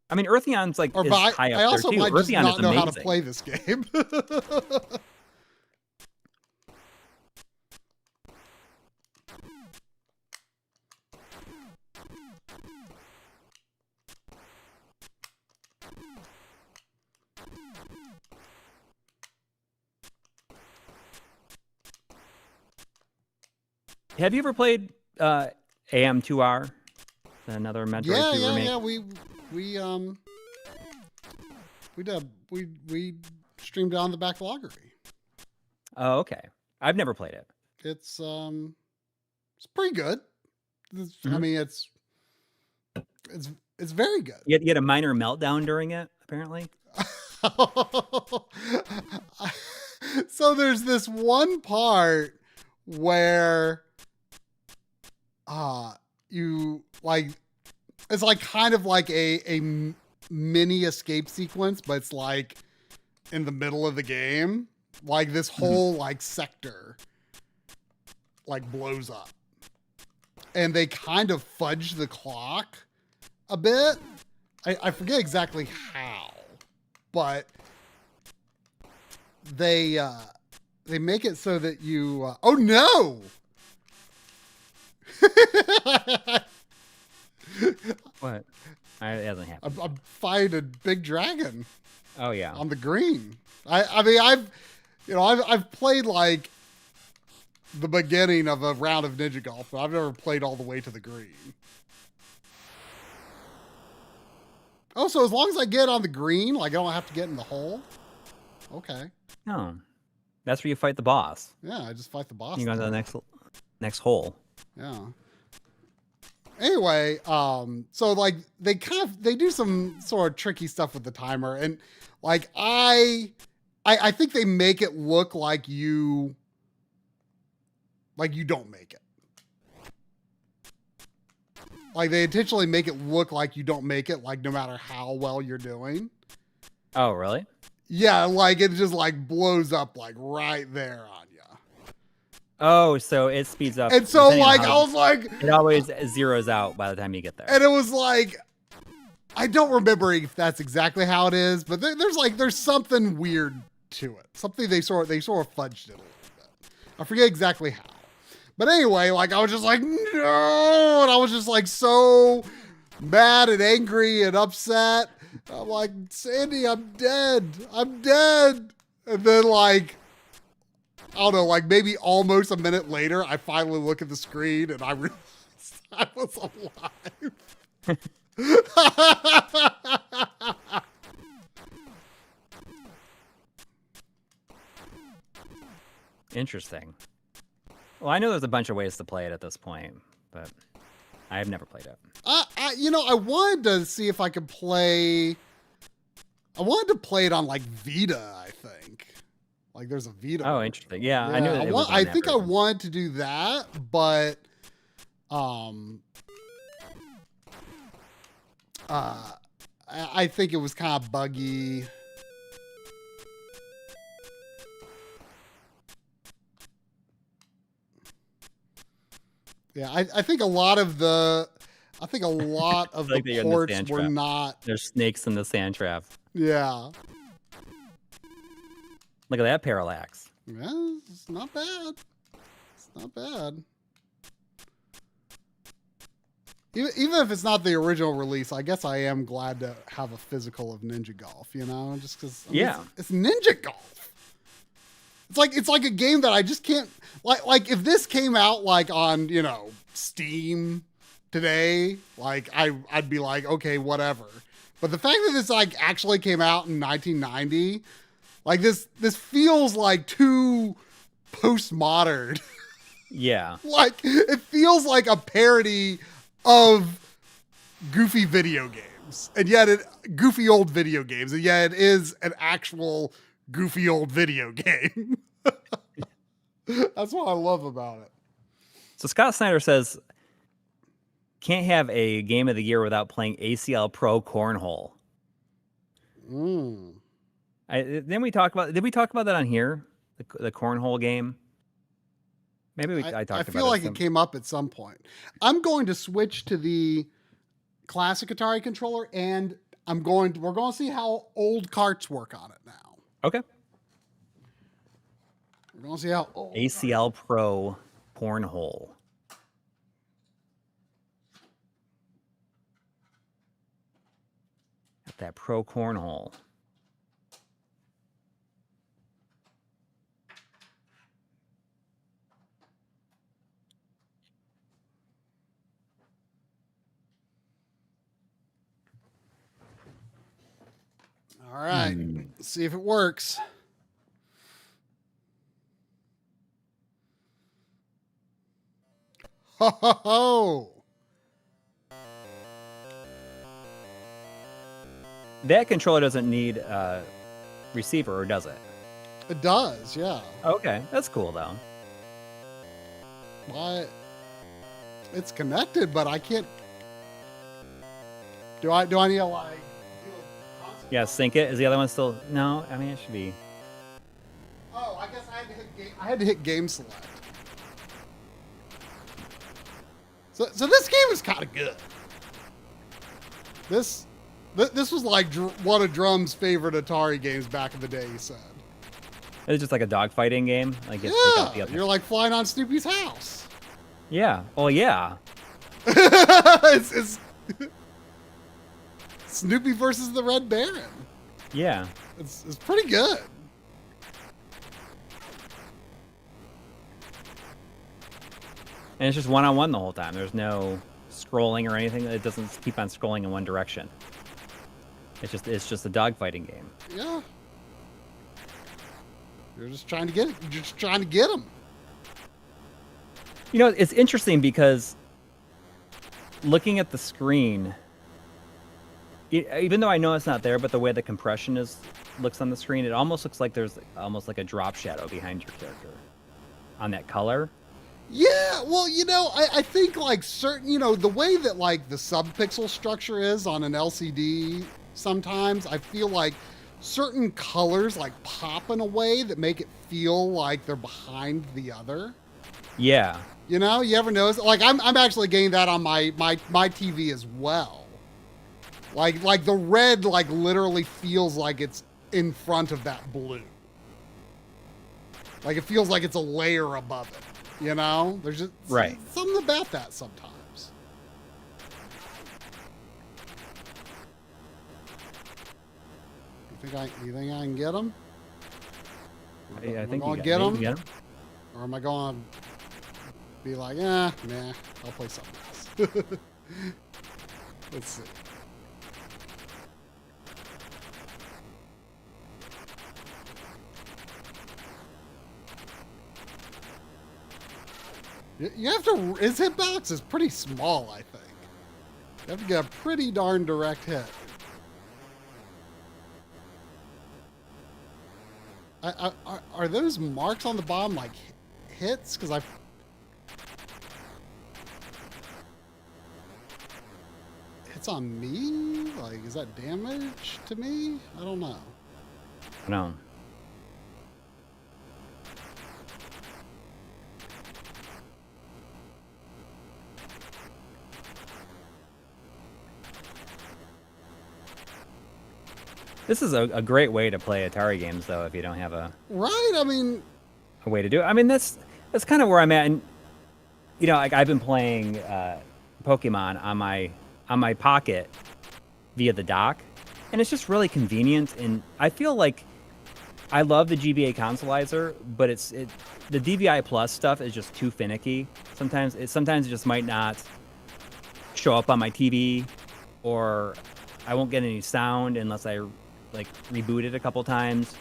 I mean, Earthion's like is high up I also there too. might Eartheon just not know amazing. how to play this game. Have you ever played AM2R? Another Metroid 2 remake? Yeah. We streamed it on the Backloggery. Oh, okay. I've never played it. It's pretty good. I mean, it's very good. You had a minor meltdown during it, apparently. So there's this one part where you like, it's like kind of like a mini escape sequence, but it's like in the middle of the game. Like this whole like sector like blows up, and they kind of fudge the clock a bit. I forget exactly how, but they make it so that you oh no. What? It hasn't happened. I'm fighting a big dragon. Oh yeah. On the green. I mean, I've played like the beginning of a round of Ninja Golf, but I've never played all the way to the green. Oh, so as long as I get on the green, like I don't have to get in the hole. Okay. No, that's where you fight the boss. Yeah, I just fight the boss. You go to the next hole. Yeah. Anyway, so like they do some sort of tricky stuff with the timer, and like I think they make it look like you don't make it. Like they intentionally make it look like you don't make it, like no matter how well you're doing. Oh, really? Yeah, like it just like blows up like right there on you. Oh, so it speeds up. And so like I was like, it always zeroes out by the time you get there. And it was like I don't remember if that's exactly how it is, but there's something weird to it. Something they sort of fudged it a little bit. I forget exactly how. But anyway, like I was just like, no, and I was just like so mad and angry and upset. I'm like, Sandy, I'm dead. I'm dead. And then like, I don't know, like maybe almost a minute later, I finally look at the screen and I realized I was alive. Interesting. Well, I know there's a bunch of ways to play it at this point, but I have never played it. I wanted to see if I could play. I wanted to play it on like Vita, I think. Like there's a Vita. Oh, interesting. Yeah, I knew it was on I that think version. I wanted to do that, but I think it was kind of buggy. Yeah, I think a lot of the like the ports were not. There's snakes in the sand trap. Yeah. Look at that parallax. Yeah, it's not bad. It's not bad. Even if it's not the original release, I guess I am glad to have a physical of Ninja Golf, you know, just because it's Ninja Golf. It's like a game that I just can't like if this came out like on, you know, Steam today, like I'd be like, okay, whatever. But the fact that this like actually came out in 1990, like this feels like too postmodern. Yeah. Like it feels like a parody of goofy video games, and yet goofy old video games, and yet it is an actual goofy old video game. That's what I love about it. So Scott Snyder says, can't have a game of the year without playing ACL Pro Cornhole. Did we talk about that on here? The Cornhole game? Maybe I talked about it. I feel like it came up at some point. I'm going to switch to the classic Atari controller, and we're going to see how old carts work on it now. Okay. We're going to see how old ACL Pro Cornhole. At that Pro Cornhole. All right. Let's see if it works. Ho, ho, ho. That controller doesn't need a receiver, or does it? It does, yeah. Okay, that's cool though. But it's connected, but I can't. Do I need to like? Yeah, sync it. Is the other one still? No, I mean it should be. Oh, I guess I had to hit game select. So this game is kind of good. This was like one of Drum's favorite Atari games back in the day, he said. It's just like a dogfighting game. Like you're like flying on Snoopy's house. Yeah. Well, yeah. it's Snoopy versus the Red Baron. Yeah. It's pretty good. And it's just one-on-one the whole time. There's no scrolling or anything. It doesn't keep on scrolling in one direction. It's just a dogfighting game. Yeah. You're just trying to get it. You're just trying to get them. You know, it's interesting because looking at the screen, even though I know it's not there, but the way the compression looks on the screen, it almost looks like there's almost like a drop shadow behind your character on that color. Yeah, well, you know, I think like certain, you know, the way that like the subpixel structure is on an LCD, sometimes I feel like certain colors like pop in a way that make it feel like they're behind the other. Yeah. You know, you ever notice? Like I'm actually getting that on my TV as well. Like the red like literally feels like it's in front of that blue. Like it feels like it's a layer above it. You know? There's just something about that sometimes. You think I can get them? I think you get them. Or am I going to be like, nah, I'll play something else. Let's see. You have to, his hitbox is pretty small, I think. You have to get a pretty darn direct hit. Are those marks on the bottom like hits? Because hits on me? Like, is that damage to me? I don't know. No. This is a great way to play Atari games, though, if you don't have a I mean, a way to do it. I mean, that's kind of where I'm at. And you know, like I've been playing Pokemon on my Pocket via the dock, and it's just really convenient. And I feel like I love the GBA consoleizer, but the DVI Plus stuff is just too finicky. Sometimes it just might not show up on my TV, or I won't get any sound unless I like reboot it a couple times.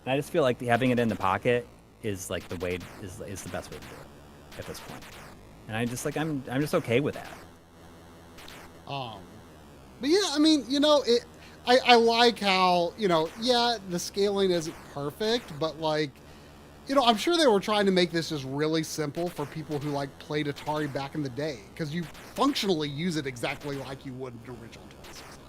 And I just feel like having it in the Pocket is like the way is the best way to do it at this point. And I just like I'm just okay with that. But yeah, I mean, you know, I like how, you know, yeah, the scaling isn't perfect, but like, you know, I'm sure they were trying to make this just really simple for people who like played Atari back in the day, because you functionally use it exactly like you would an original 2600.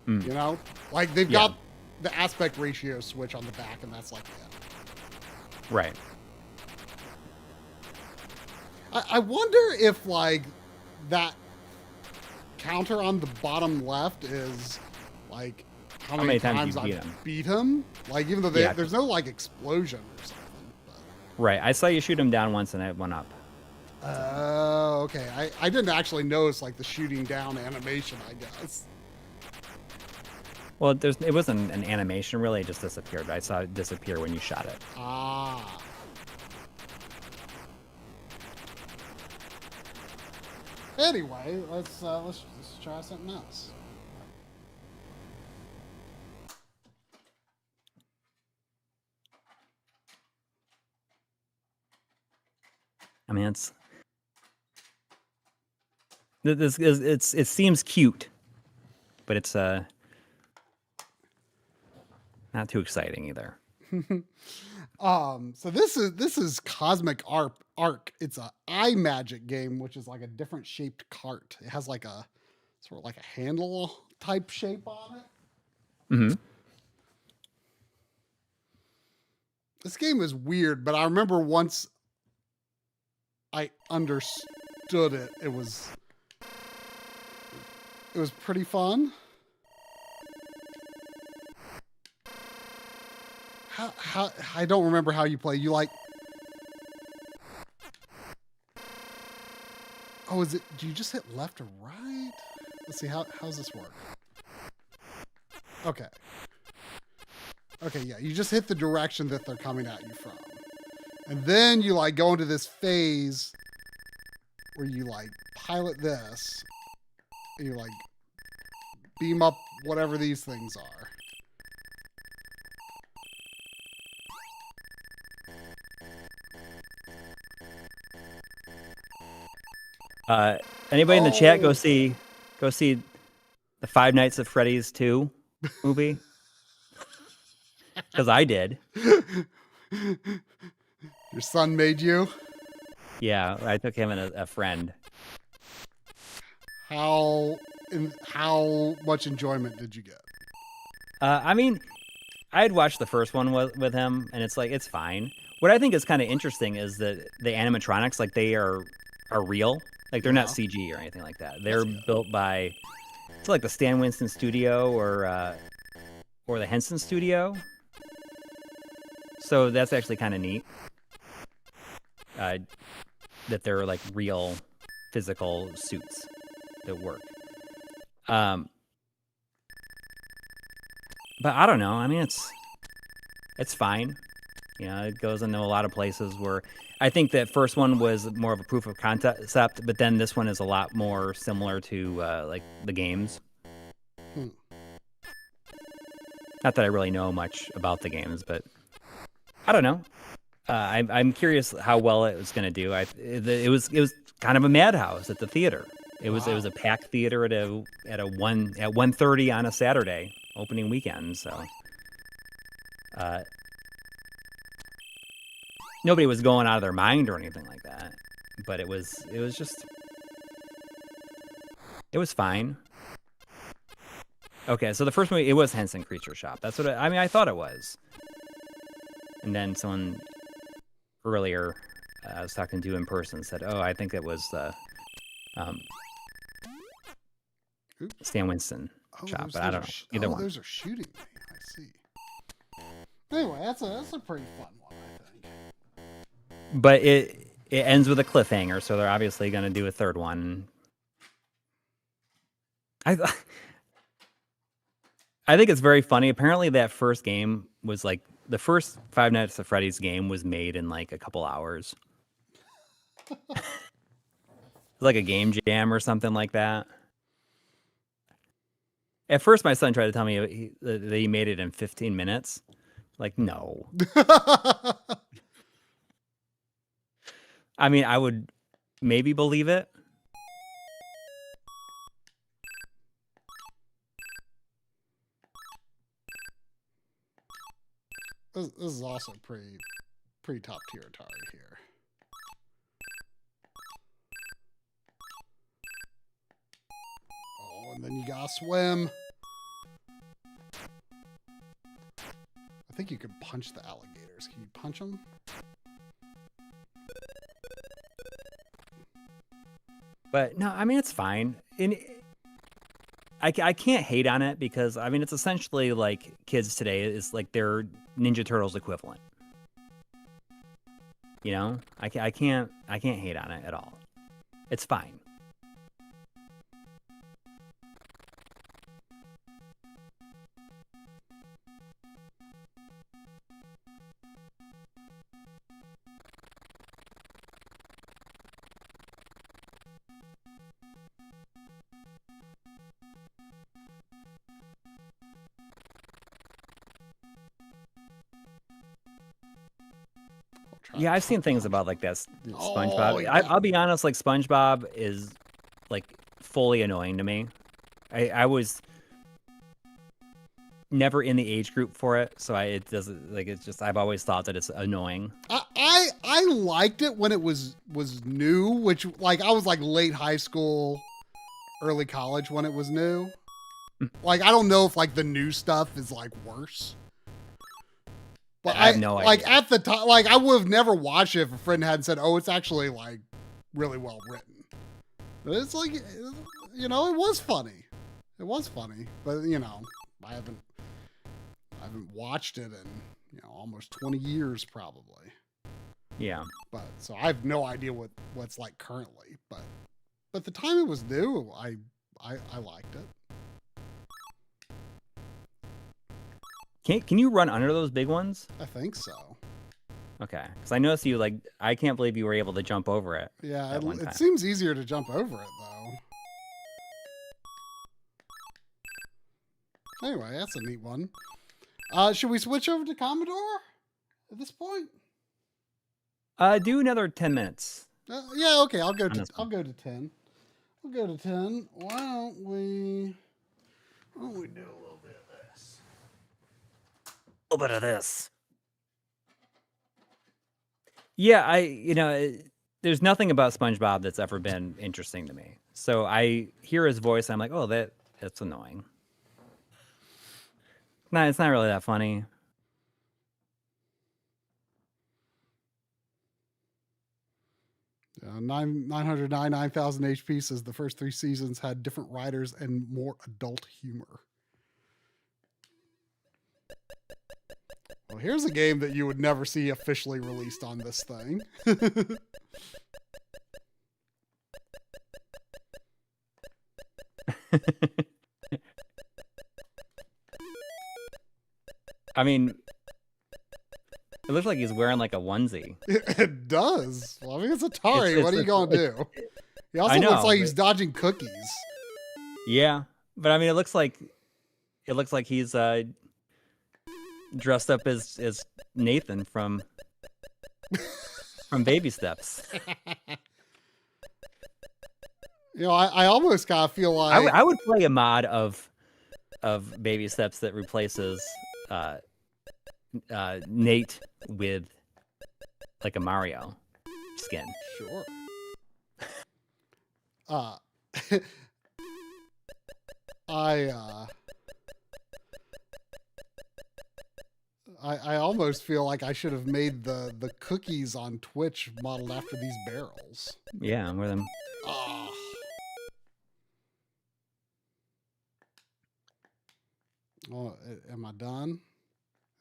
You know, like they've got the aspect ratio switch on the back, and that's like it. Right. I wonder if like that counter on the bottom left is like how many times I beat him. Like even though there's no like explosion or something. But. Right. I saw you shoot him down once and it went up. Oh, okay. I didn't actually notice like the shooting down animation, I guess. Well, it wasn't an animation really, it just disappeared. I saw it disappear when you shot it. Ah. Anyway, let's try something else. I mean, it seems cute, but it's not too exciting either. So this is Cosmic Arc. It's a iMagic game, which is like a different shaped cart. It has like a sort of like a handle type shape on it. Mm-hmm. This game is weird, but I remember once I understood it, it was pretty fun. How I don't remember how you play. You like, oh, is it? Do you just hit left or right? Let's see, how's this work? Okay. Okay, yeah, you just hit the direction that they're coming at you from, and then you like go into this phase where you like pilot this, and you like beam up whatever these things are. Anybody in the chat go see the Five Nights at Freddy's 2 movie? Because I did. Your son made you? Yeah, I took him and a friend. How much enjoyment did you get? I mean, I had watched the first one with him, and it's like it's fine. What I think is kind of interesting is that the animatronics, like they are real. Like they're not CG or anything like that. They're built by it's like the Stan Winston Studio or the Henson Studio. So that's actually kind of neat. That they're like real physical suits that work. But I don't know. I mean, it's fine. You know, it goes into a lot of places where I think that first one was more of a proof of concept, but then this one is a lot more similar to like the games. Not that I really know much about the games, but I don't know. I'm curious how well it was going to do. It was kind of a madhouse at the theater. It was a packed theater at 1:30 on a Saturday opening weekend. So nobody was going out of their mind or anything like that. But it was fine. Okay, so the first movie, it was Henson Creature Shop. That's what I thought it was. And then someone earlier I was talking to in person said, "Oh, I think it was the Stan Winston shop," but I don't know. Either one. Those are shooting me. I see. Anyway, that's a pretty fun one, I think. But it ends with a cliffhanger, so they're obviously going to do a third one. I think it's very funny. Apparently, that first game was like the first Five Nights at Freddy's game was made in like a couple hours. Like a game jam or something like that. At first, my son tried to tell me that he made it in 15 minutes. Like, no. I mean, I would maybe believe it. This is also pretty top tier Atari here. Oh, and then you gotta swim. I think you could punch the alligators. Can you punch them? But no, I mean, it's fine. I can't hate on it because I mean, it's essentially like kids today is like their Ninja Turtles equivalent. You know, I can't hate on it at all. It's fine. Yeah, I've seen things about like that SpongeBob. I'll be honest, like SpongeBob is like fully annoying to me. I was never in the age group for it, so it doesn't like it's just I've always thought that it's annoying. I liked it when it was new, which like I was like late high school, early college when it was new. Like I don't know if like the new stuff is like worse. But I have no idea. Like at the time, like I would have never watched it if a friend hadn't said, "Oh, it's actually like really well written." But it's like, you know, it was funny. It was funny, but you know, I haven't watched it in almost 20 years probably. Yeah. But so I have no idea what's like currently. But the time it was new, I liked it. Can you run under those big ones? I think so. Okay, because I noticed you like I can't believe you were able to jump over it. Yeah, it seems easier to jump over it though. Anyway, that's a neat one. Should we switch over to Commodore at this point? Do another 10 minutes. Yeah, okay. I'll go to 10. I'll go to 10. Why don't we do a little bit of this? A little bit of this. Yeah, there's nothing about SpongeBob that's ever been interesting to me. So I hear his voice, and I'm like, oh, that's annoying. No, it's not really that funny. Yeah, 909 9000 HP says the first 3 seasons had different writers and more adult humor. Well, here's a game that you would never see officially released on this thing. I mean, it looks like he's wearing like a onesie. It does. Well, I mean, it's Atari. What are you going to do? He also looks like he's dodging cookies. Yeah, but I mean, it looks like he's dressed up as Nathan from Baby Steps. You know, I almost kind of feel like I would play a mod of Baby Steps that replaces Nate with like a Mario skin. Sure. I almost feel like I should have made the cookies on Twitch modeled after these barrels. Yeah, where them. Oh. Oh, am I done?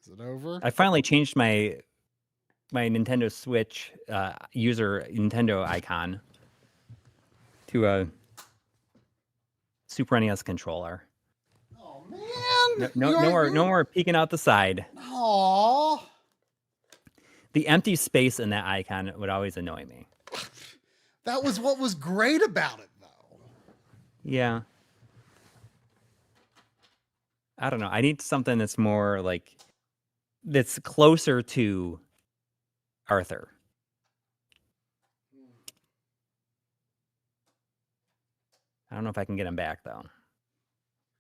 Is it over? I finally changed my Nintendo Switch user Nintendo icon to a Super NES controller. Oh man! No more peeking out the side. Aww. The empty space in that icon would always annoy me. That was what was great about it, though. Yeah. I don't know. I need something that's more like that's closer to Arthur. I don't know if I can get him back though.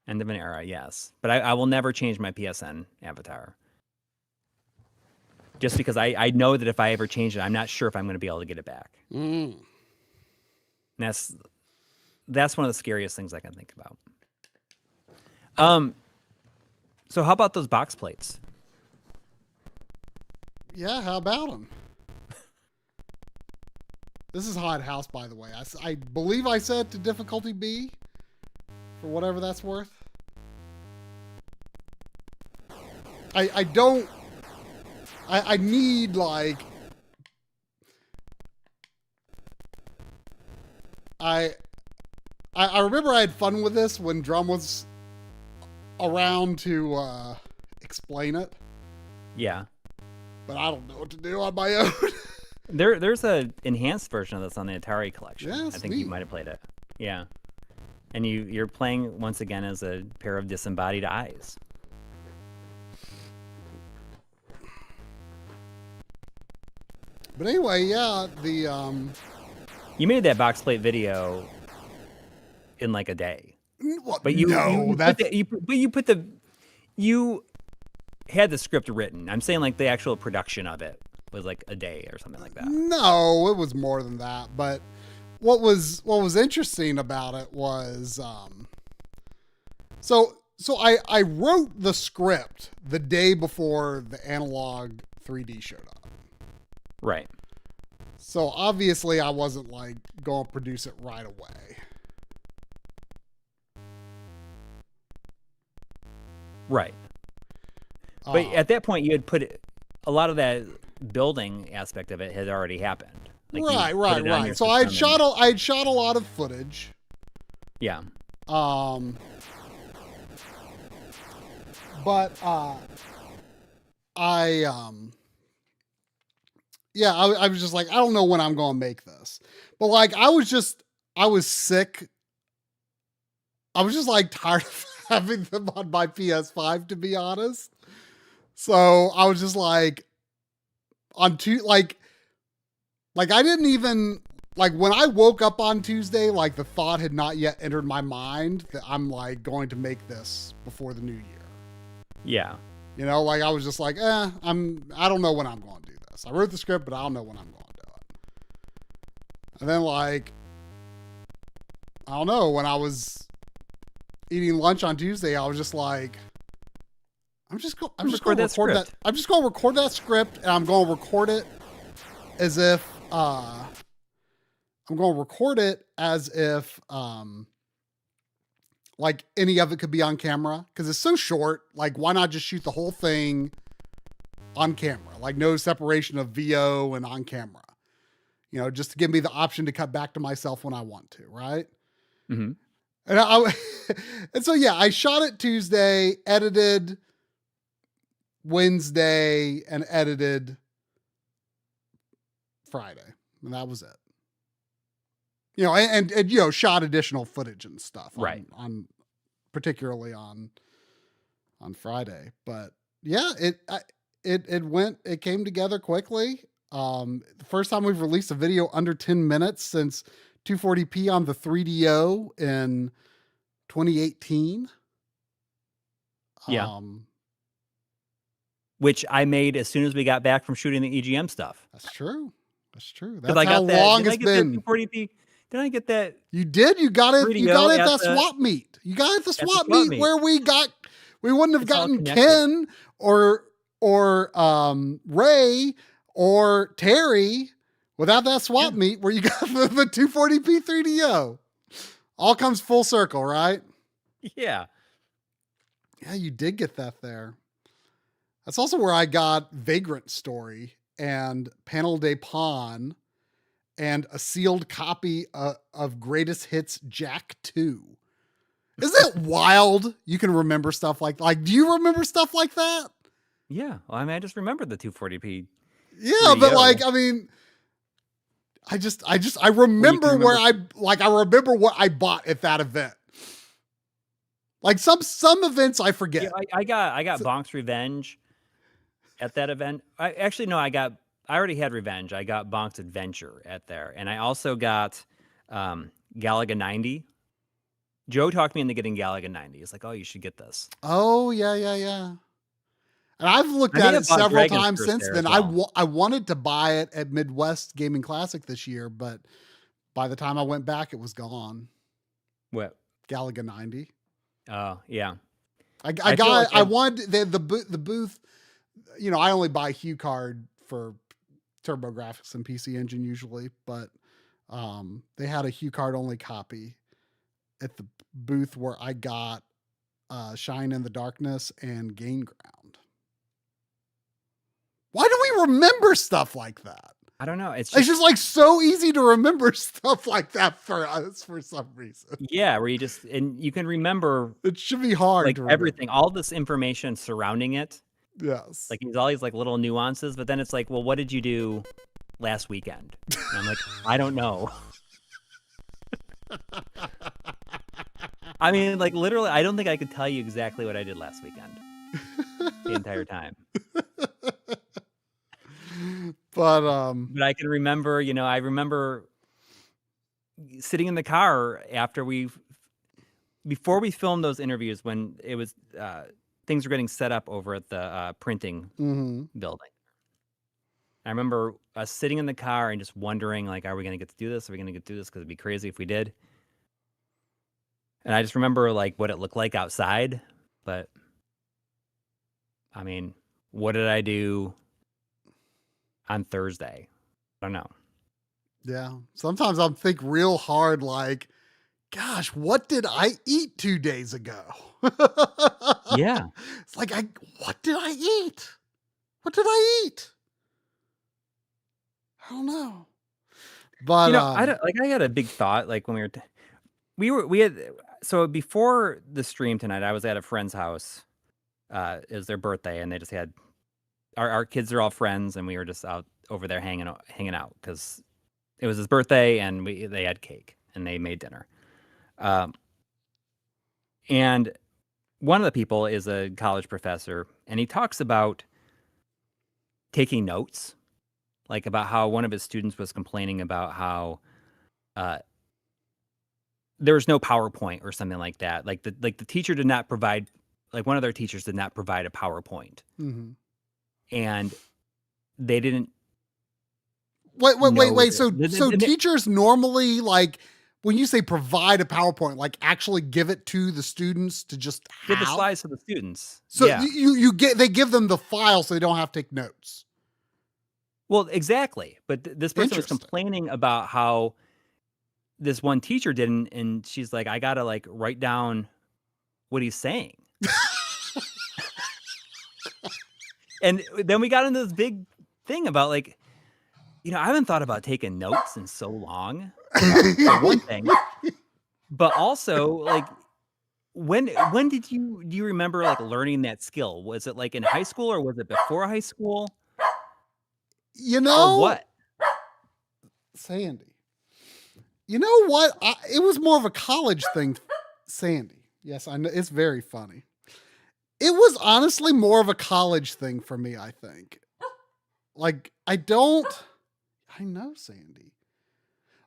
End of an era, yes. But I will never change my PSN avatar. Just because I know that if I ever change it, I'm not sure if I'm going to be able to get it back. Mm. And that's one of the scariest things I can think about. So how about those box plates? Yeah, how about them? This is Hot House, by the way. I believe I said to difficulty B, for whatever that's worth. I need, like... I remember I had fun with this when Drum was around to explain it. Yeah. But I don't know what to do on my own. There's a enhanced version of this on the Atari collection. Yeah, I think you might have played it. Yeah. And you're playing once again as a pair of disembodied eyes. But anyway, yeah, you made that box plate video in like a day. What? But you had the script written. I'm saying like the actual production of it was like a day or something like that. No, it was more than that. But what was interesting about it was so I wrote the script the day before the analog 3D showed up. Right. So obviously I wasn't like going to produce it right away. Right. But at that point you had put a lot of that building aspect of it had already happened. Like right. So I had shot a lot of footage. Yeah. But I was just like, I don't know when I'm going to make this. But like, I was sick. I was just like tired of having them on my PS5, to be honest. So I was just like, I didn't even, like when I woke up on Tuesday, like the thought had not yet entered my mind that I'm like going to make this before the new year. Yeah. You know, like I was just like, I don't know when I'm going to do this. I wrote the script, but I don't know when I'm going to do it. And then like, I don't know, when I was eating lunch on Tuesday, I was just like, I'm just going to record that script. I'm just going to record that script, and I'm going to record it as if I'm going to record it as if, like any of it could be on camera because it's so short. Like, why not just shoot the whole thing on camera? Like, no separation of VO and on camera, just to give me the option to cut back to myself when I want to. Right. Mm-hmm. And and so, yeah, I shot it Tuesday, edited Wednesday, and edited Friday. And that was it. And shot additional footage and stuff, right? On particularly on Friday, but yeah, it came together quickly. The first time we've released a video under 10 minutes since 240p on the 3DO in 2018. Yeah. Which I made as soon as we got back from shooting the EGM stuff. That's true. That's how long it's been. 240p. Did I get that? You did. You got it. You got it at that swap meet. You got it at the swap meet where we wouldn't have gotten Ken or Ray or Terry without that swap meet where you got the 240p 3DO. All comes full circle, right? Yeah. Yeah, you did get that there. That's also where I got Vagrant Story and Panel de Pawn and a sealed copy of Greatest Hits Jack 2. Isn't it wild? You can remember stuff like do you remember stuff like that? Yeah. Well, I mean, I just remember the 240p. Yeah, but I remember where I remember what I bought at that event. Like some events I forget. Yeah, I got Bonk's Revenge at that event. I already had Revenge. I got Bonk's Adventure at there. And I also got Galaga 90. Joe talked me into getting Galaga 90. He's like, oh, you should get this. Oh, yeah. And I've looked at it several times since then. Well. I wanted to buy it at Midwest Gaming Classic this year, but by the time I went back, it was gone. What? Galaga 90. Oh, yeah. I wanted the booth. I only buy HuCard for TurboGrafx and PC Engine usually, but they had a HuCard only copy at the booth where I got Shine in the Darkness and Gain Ground. Why do we remember stuff like that? I don't know. It's just like so easy to remember stuff like that for us for some reason. Yeah, where you can remember. It should be hard like to everything, all this information surrounding it. Yes. Like all these like little nuances, but then it's like, well, what did you do last weekend? And I'm like, I don't know. I mean, like literally, I don't think I could tell you exactly what I did last weekend the entire time. But I can remember, I remember sitting in the car before we filmed those interviews when it was things were getting set up over at the printing building. I remember us sitting in the car and just wondering, like, are we going to get to do this? Are we going to get to do this? Because it'd be crazy if we did. And I just remember like what it looked like outside. But I mean, what did I do on Thursday? I don't know. Yeah. Sometimes I'll think real hard, like, gosh, what did I eat 2 days ago? Yeah. It's like, what did I eat? What did I eat? I don't know. But I had a big thought, like when we had so before the stream tonight, I was at a friend's house. It was their birthday, and they just had our kids are all friends, and we were just out over there hanging out because it was his birthday, and they had cake and they made dinner. And one of the people is a college professor, and he talks about taking notes, like about how one of his students was complaining about how there was no PowerPoint or something like that. Like the teacher did not provide, like one of their teachers did not provide a PowerPoint. Mm-hmm. And they didn't. Wait. So teachers normally, like, when you say provide a PowerPoint, like actually give it to the students to just give the slides to the students. So yeah. They give them the file so they don't have to take notes. Well, exactly. But this person was complaining about how this one teacher didn't, and she's like, I gotta like write down what he's saying. And then we got into this big thing about like, I haven't thought about taking notes in so long. For one thing, but also like, when do you remember like learning that skill? Was it like in high school or was it before high school? Or what? Sandy. You know what? It was more of a college thing, Sandy. Yes, I know. It's very funny. It was honestly more of a college thing for me, I think. Like, I know, Sandy.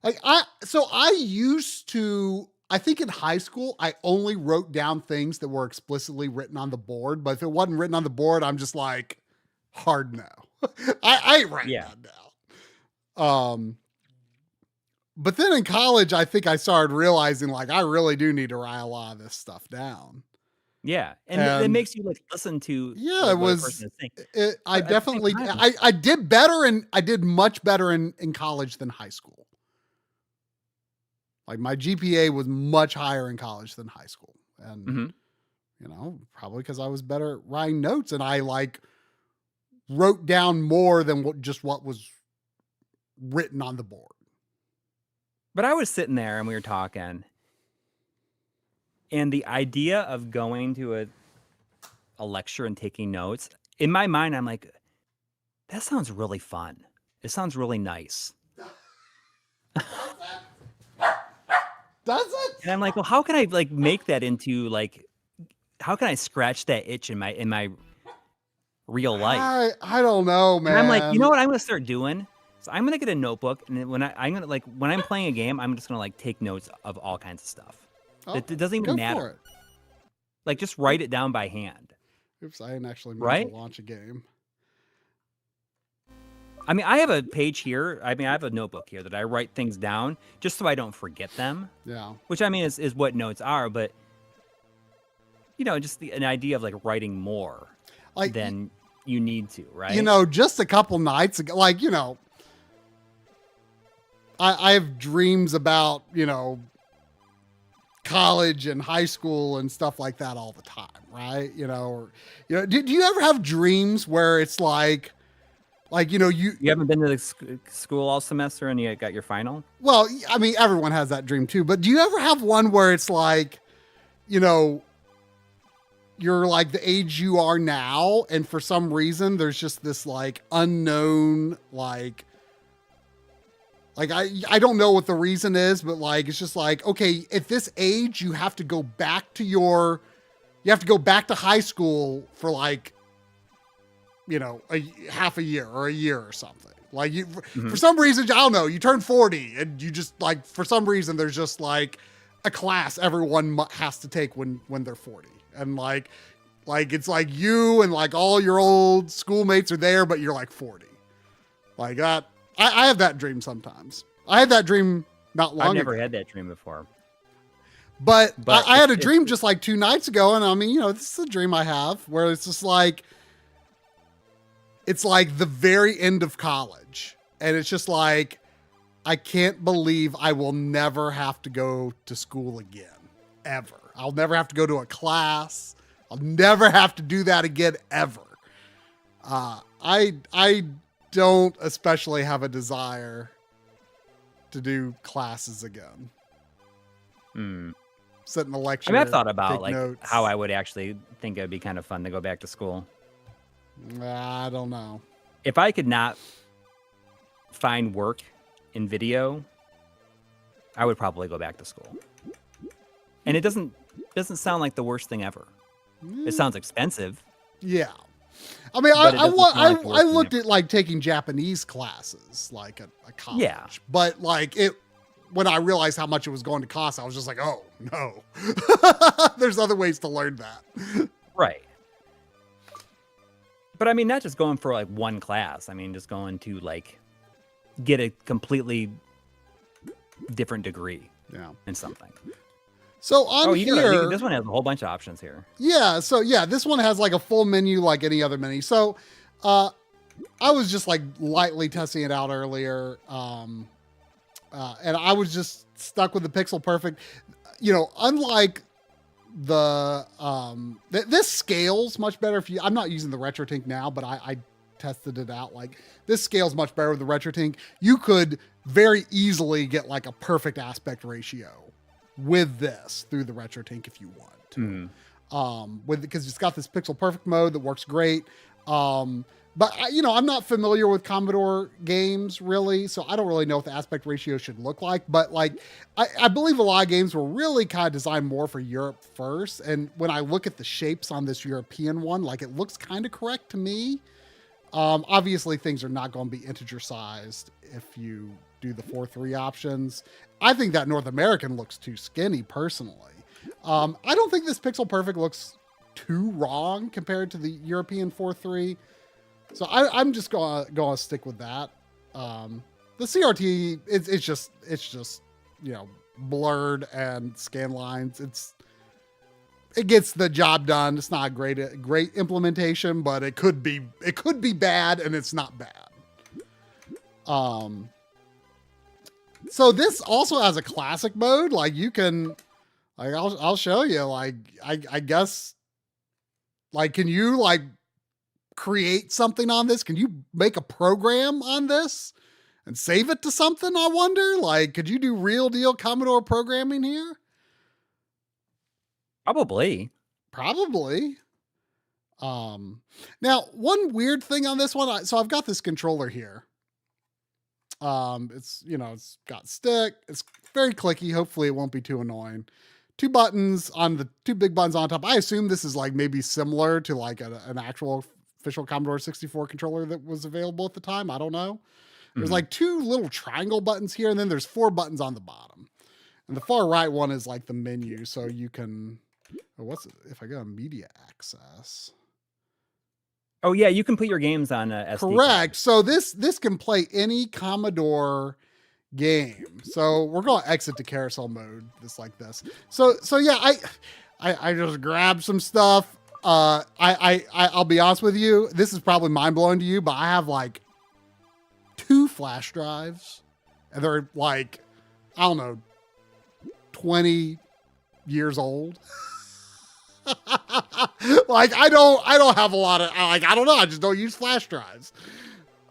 Like, I used to, I think in high school, I only wrote down things that were explicitly written on the board. But if it wasn't written on the board, I'm just like, hard no. I ain't writing that down. But then in college, I think I started realizing like I really do need to write a lot of this stuff down. Yeah, and it makes you like listen to it was. I But definitely I did better and I did much better in college than high school. Like my GPA was much higher in college than high school, and probably because I was better at writing notes and I like wrote down more than what was written on the board. But I was sitting there and we were talking, and the idea of going to a lecture and taking notes, in my mind, I'm like, that sounds really fun. It sounds really nice. Does it? And I'm like, well, how can I like make that into like, how can I scratch that itch in my real life? I don't know, man. And I'm like, you know what I'm gonna start doing? So I'm gonna get a notebook, and when when I'm playing a game, I'm just gonna like take notes of all kinds of stuff. It doesn't even matter. Like just write it down by hand. Oops, I didn't actually mean to launch a game. I mean, I have a page here. I mean, I have a notebook here that I write things down just so I don't forget them. Yeah. Which I mean is what notes are, but just an idea of like writing more than you need to, right? Just a couple nights ago, like, I have dreams about, college and high school and stuff like that all the time, right? Do you ever have dreams where it's like you haven't been to the school all semester and you got your final? Well, I mean, everyone has that dream too, but do you ever have one where it's like, you're like the age you are now, and for some reason there's just this like unknown, like I don't know what the reason is, but like, it's just like, okay, at this age, you have to go back to high school for like, a half a year or a year or something. Like for some reason, I don't know, you turn 40 and you just like, for some reason, there's just like a class everyone has to take when they're 40. And like it's like you and like all your old schoolmates are there, but you're like 40. Like that. I have that dream sometimes. I had that dream not long ago. I've never had that dream before. But I had a dream just like 2 nights ago. And I mean, this is a dream I have where it's just like, it's like the very end of college. And it's just like, I can't believe I will never have to go to school again, ever. I'll never have to go to a class. I'll never have to do that again, ever. I don't especially have a desire to do classes again. Sit in the lecture. I mean, I've thought about like notes. how I would actually think it would be kind of fun to go back to school. I don't know. If I could not find work in video, I would probably go back to school. And it doesn't sound like the worst thing ever. It sounds expensive. Yeah. I mean, I looked at like taking Japanese classes, like at a college. Yeah. But like when I realized how much it was going to cost, I was just like, oh no, there's other ways to learn that. Right. But I mean, not just going for like one class. I mean, just going to like get a completely different degree. Yeah. In something. So on here, this one has a whole bunch of options here. Yeah. So yeah, this one has like a full menu like any other mini. So I was just like lightly testing it out earlier. And I was just stuck with the Pixel Perfect. You know, unlike the this scales much better if you. I'm not using the RetroTink now, but I tested it out. Like this scales much better with the RetroTink. You could very easily get like a perfect aspect ratio with this through the RetroTink if you want to. Because it's got this Pixel Perfect mode that works great. But you know, I'm not familiar with Commodore games really, so I don't really know what the aspect ratio should look like. But like, I believe a lot of games were really kind of designed more for Europe first. And when I look at the shapes on this European one, like it looks kind of correct to me. Obviously, things are not going to be integer sized if you do the 4:3 options. I think that North American looks too skinny personally. I don't think this Pixel Perfect looks too wrong compared to the European 4:3. So I'm just gonna stick with that. The CRT, it's just you know, blurred and scan lines. It gets the job done. It's not a great implementation, but it could be bad, and it's not bad. So this also has a classic mode. Like you can, like I'll show you. Like I guess, like can you like create something on this? Can you make a program on this and save it to something? I wonder. Like, could you do real deal Commodore programming here? Probably. Now one weird thing on this one. So I've got this controller here. It's, you know, it's got stick. It's very clicky. Hopefully it won't be too annoying. Two buttons on the two big buttons on top. I assume this is like maybe similar to like an actual official Commodore 64 controller that was available at the time. I don't know. There's like two little triangle buttons here, and then there's 4 buttons on the bottom. And the far right one is like the menu, so you can. What's it, if I go on media access? Oh yeah, you can put your games on SD Correct. card. So this can play any Commodore game. So we're going to exit to carousel mode, just like this. So yeah, I just grabbed some stuff. I'll be honest with you. This is probably mind blowing to you, but I have like 2 flash drives, and they're like, I don't know, 20 years old. Like I don't have a lot of, like, I don't know. I just don't use flash drives.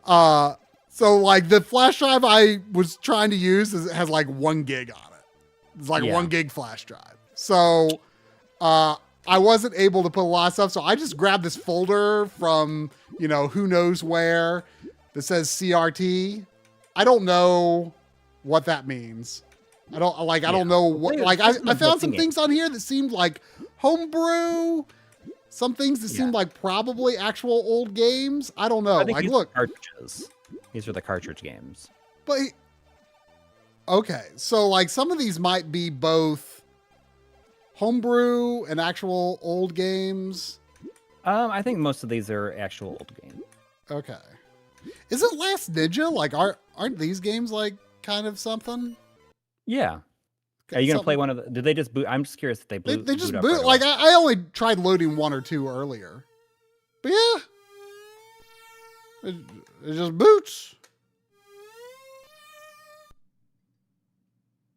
So like the flash drive I was trying to use has like 1 gig on it. It's like a 1 gig flash drive. So, I wasn't able to put a lot of stuff. So I just grabbed this folder from, you know, who knows where that says CRT. I don't know what that means. I don't know what, like I found some things on here that seemed like homebrew, some things that seemed like probably actual old games. I don't know. Like, look, cartridges. These are the cartridge games. But okay, so like some of these might be both homebrew and actual old games. I think most of these are actual old games. Okay. Is it Last Ninja? Like, aren't these games like kind of something? Yeah. Are you gonna play one of the? Did they just boot? I'm just curious if they boot. They just boot. Right like I only tried loading 1 or 2 earlier, but yeah, it just boots.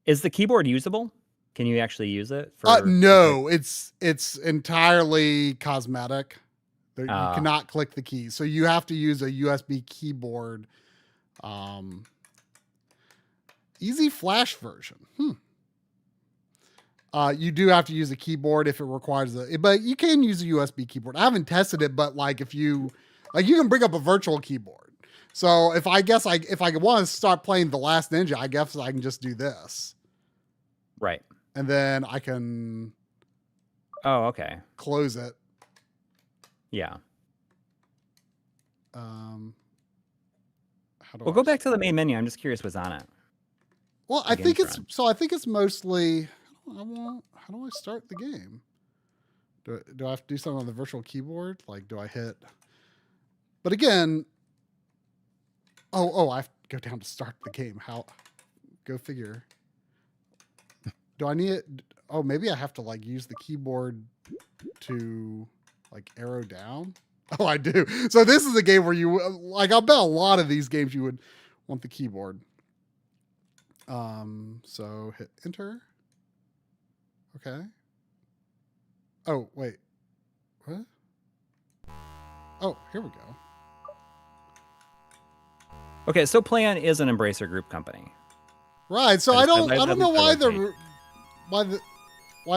Is the keyboard usable? Can you actually use it? No, it's entirely cosmetic. You cannot click the keys, so you have to use a USB keyboard. Easy Flash version. You do have to use a keyboard if it requires but you can use a USB keyboard. I haven't tested it, but like if you can bring up a virtual keyboard. So if I want to start playing The Last Ninja, I guess I can just do this. Right. And then I can okay. Close it. Yeah. We'll go back to the main menu. I'm just curious what's on it. Well, I think it's mostly how do I start the game? Do I have to do something on the virtual keyboard? Like, do I hit? But again, I have to go down to start the game. How? Go figure. Do I need it? Oh, maybe I have to like use the keyboard to like arrow down. Oh, I do. So this is a game where you like. I'll bet a lot of these games you would want the keyboard. So hit enter. Okay. Oh, wait. What? Oh, here we go. Okay, so PLAION is an Embracer Group company. Right. So I don't know why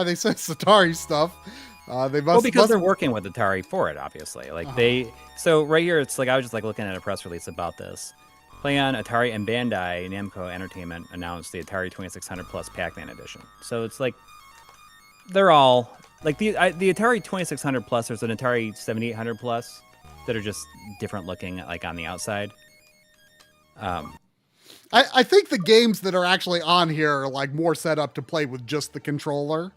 they say it's Atari stuff. They must because they're working with Atari for it, obviously. Like so right here, it's like I was just like looking at a press release about this. PLAION, Atari, and Bandai Namco Entertainment announced the Atari 2600 Plus Pac-Man edition. So it's like they're all like the Atari 2600 Plus. There's an Atari 7800 Plus that are just different looking, like on the outside. I think the games that are actually on here are like more set up to play with just the controller.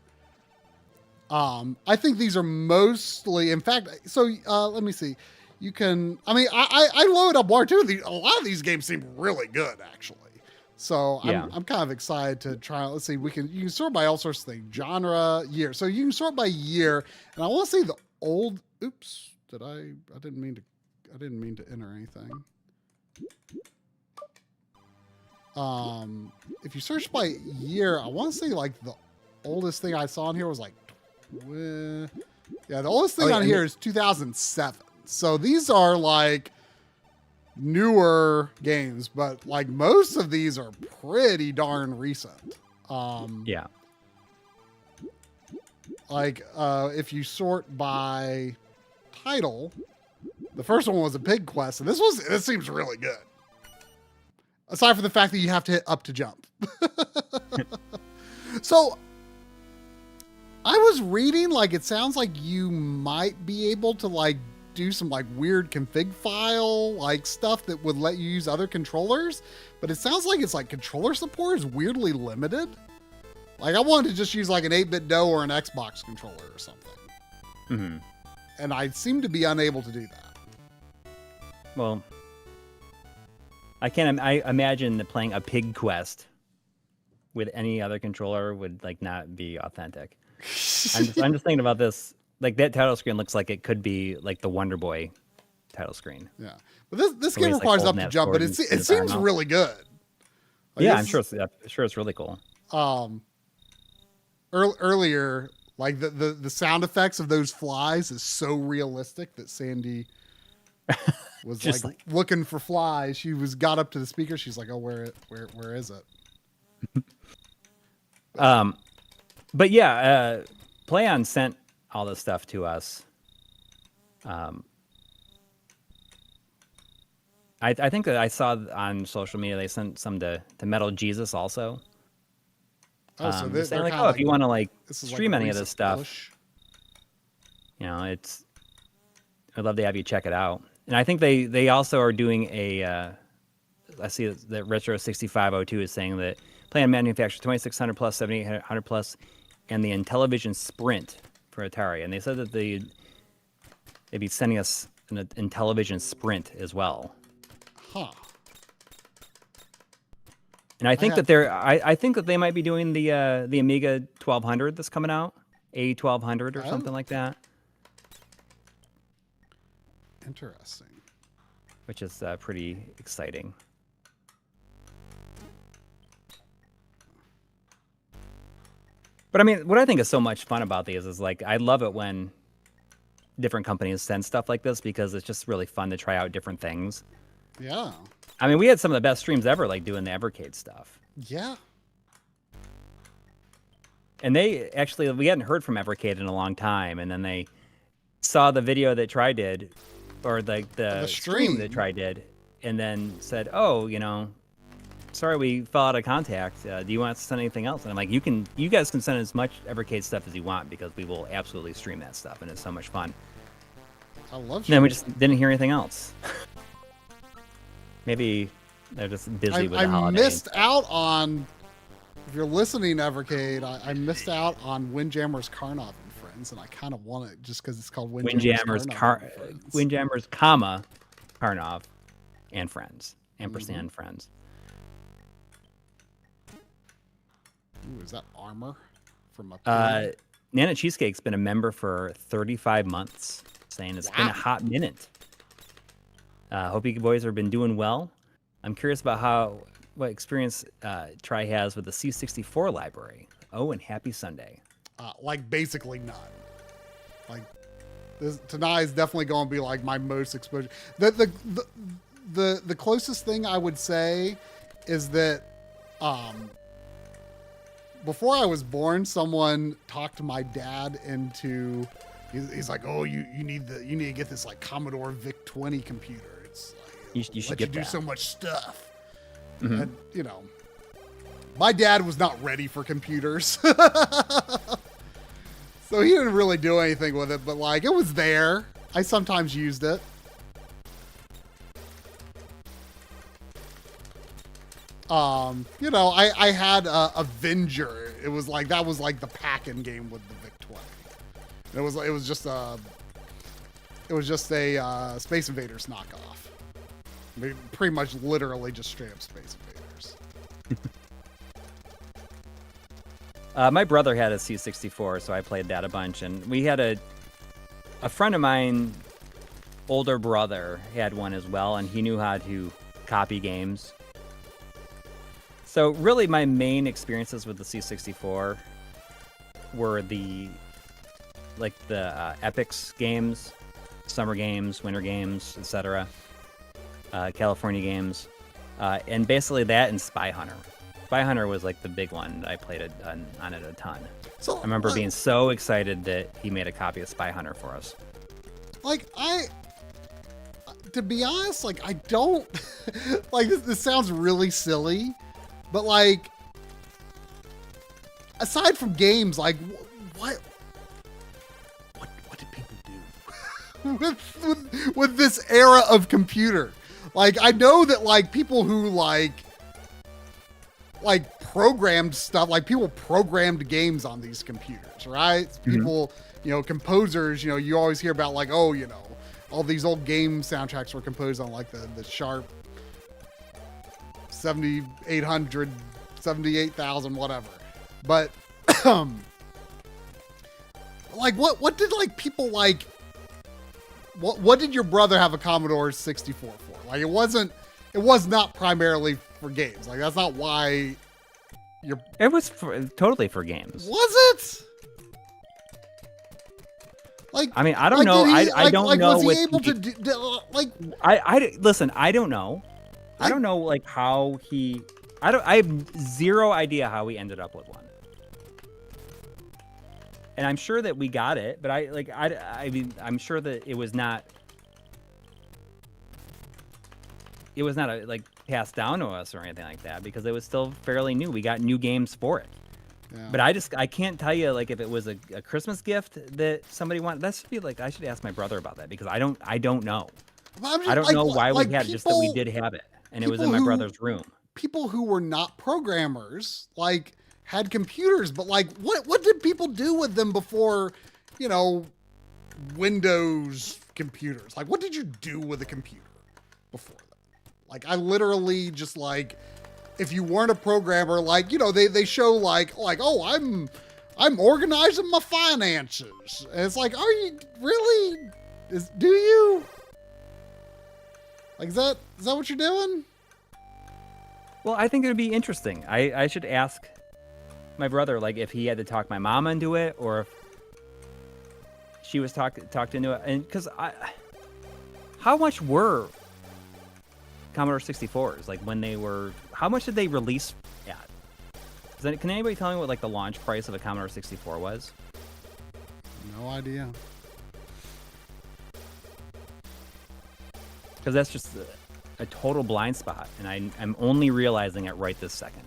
I think these are mostly, in fact, so let me see. You can, I mean, I load up one or two of these. A lot of these games seem really good, actually. So I'm kind of excited to try. Let's see, you can sort by all sorts of things, genre, year. So you can sort by year, and I want to see the old. Oops, I didn't mean to enter anything. If you search by year, I want to say like the oldest thing I saw in here was like, the oldest thing on here is 2007. So these are like newer games, but like most of these are pretty darn recent. Like if you sort by title, the first one was a Pig Quest, and this seems really good. Aside from the fact that you have to hit up to jump. So I was reading, like, it sounds like you might be able to like do some like weird config file like stuff that would let you use other controllers, but it sounds like it's like controller support is weirdly limited. Like I wanted to just use like an 8-bit DOE or an Xbox controller or something. And I seem to be unable to do that. Well, I imagine that playing a Pig Quest with any other controller would like not be authentic. I'm just thinking about this. Like that title screen looks like it could be like the Wonder Boy title screen. Yeah, but this game requires up to jump, but it seems really good. Like yeah, I'm sure it's really cool. Earlier, like the sound effects of those flies is so realistic that Sandy was like looking for flies. She got up to the speaker. She's like, "Oh, where is it?" But yeah, PLAION sent all this stuff to us. I think that I saw on social media they sent some to Metal Jesus also. Oh, so they're saying like, like if you want to like stream any of this stuff, you know, I'd love to have you check it out. And I think they also are doing a. I see that Retro 6502 is saying that PLAION manufactures 2600 plus, 7800 plus, and the Intellivision Sprint for Atari. And they said that they'd be sending us an Intellivision Sprint as well. Huh. And I think I think that they might be doing the Amiga 1200 that's coming out, A1200 or something like that. Interesting. Which is pretty exciting. But I mean, what I think is so much fun about these is like, I love it when different companies send stuff like this because it's just really fun to try out different things. Yeah. I mean, we had some of the best streams ever, like doing the Evercade stuff. Yeah. And we hadn't heard from Evercade in a long time. And then they saw the video that Tri did, or like the stream that Tri did, and then said, "Oh, you know, sorry, we fell out of contact. Do you want us to send anything else?" And I'm like, you guys can send as much Evercade stuff as you want because we will absolutely stream that stuff, and it's so much fun. I love. And then we just didn't hear anything else. Maybe they're just busy with the holiday. I missed out on. If you're listening, Evercade, I missed out on Windjammer's Karnov and Friends, and I kind of want it just because it's called Windjammer's comma, Karnov and Friends, ampersand Friends. Ooh, is that armor from up there? Nana Cheesecake's been a member for 35 months, saying it's been a hot minute. Hope you boys have been doing well. I'm curious about how what experience Tri has with the C64 library. Oh, and happy Sunday. Like basically none. Like Tanai is definitely going to be like my most exposure. The closest thing I would say is that before I was born, someone talked my dad into. He's like, oh, you need to get this like Commodore VIC-20 computer. It's like, You should let get you do that. so much stuff. Mm-hmm. And you know, my dad was not ready for computers. So he didn't really do anything with it, but like it was there. I sometimes used it. You know, I had Avenger. It was like that was like the Pac-MAN game with the VIC-20. It was just a Space Invaders knockoff. I mean, pretty much literally just straight up Space Invaders. My brother had a C64, so I played that a bunch. And we had a friend of mine, older brother, had one as well, and he knew how to copy games. So really my main experiences with the C64 were the Epics games, summer games, winter games, etc., California games, and basically that and Spy Hunter. Spy Hunter was like the big one that I played on it a ton. So I remember being so excited that he made a copy of Spy Hunter for us. Like to be honest, like I don't like this sounds really silly, but like aside from games, like what did people do with this era of computer? Like I know that like people who like programmed stuff, like people programmed games on these computers, right? People, you know, composers, you know, you always hear about like, oh, you know, all these old game soundtracks were composed on like the Sharp 7800, 78,000, whatever. But like what did like people like, what did your brother have a Commodore 64 for? Like it was not primarily for games. Like that's not why It was totally for games. Was it? Like I mean, I don't know. I don't know. Was he able to do, like? Listen. I don't know. I don't know like how he. I have zero idea how he ended up with one. And I'm sure that we got it, but I mean, I'm sure that it was not like passed down to us or anything like that because it was still fairly new. We got new games for it. Yeah. But I can't tell you like if it was a Christmas gift that somebody wanted. That should be like I should ask my brother about that because I don't know. I don't know why we had it, just that we did have it and it was in my brother's room. People who were not programmers like had computers, but like what did people do with them before, you know, Windows computers? Like what did you do with a computer before that? Like I literally just like, if you weren't a programmer, like, you know, they show like, oh, I'm organizing my finances. And it's like, are you really? Do you? Like, is that what you're doing? Well, I think it would be interesting. I should ask my brother, like, if he had to talk my mom into it or if she was talked into it. And because how much were Commodore 64s, like when they were, how much did they release at? Can anybody tell me what like the launch price of a Commodore 64 was? No idea. Because that's just a total blind spot, and I'm only realizing it right this second.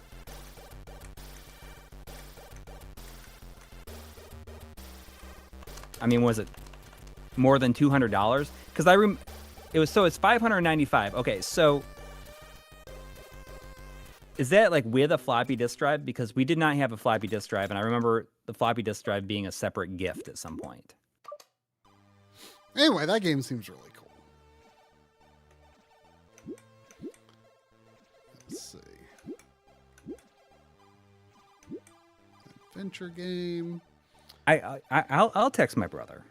I mean, was it more than $200? Because it's $595. Okay, so is that like with a floppy disk drive? Because we did not have a floppy disk drive, and I remember the floppy disk drive being a separate gift at some point. Anyway, that game seems really cool. Let's see. Adventure game. I'll text my brother.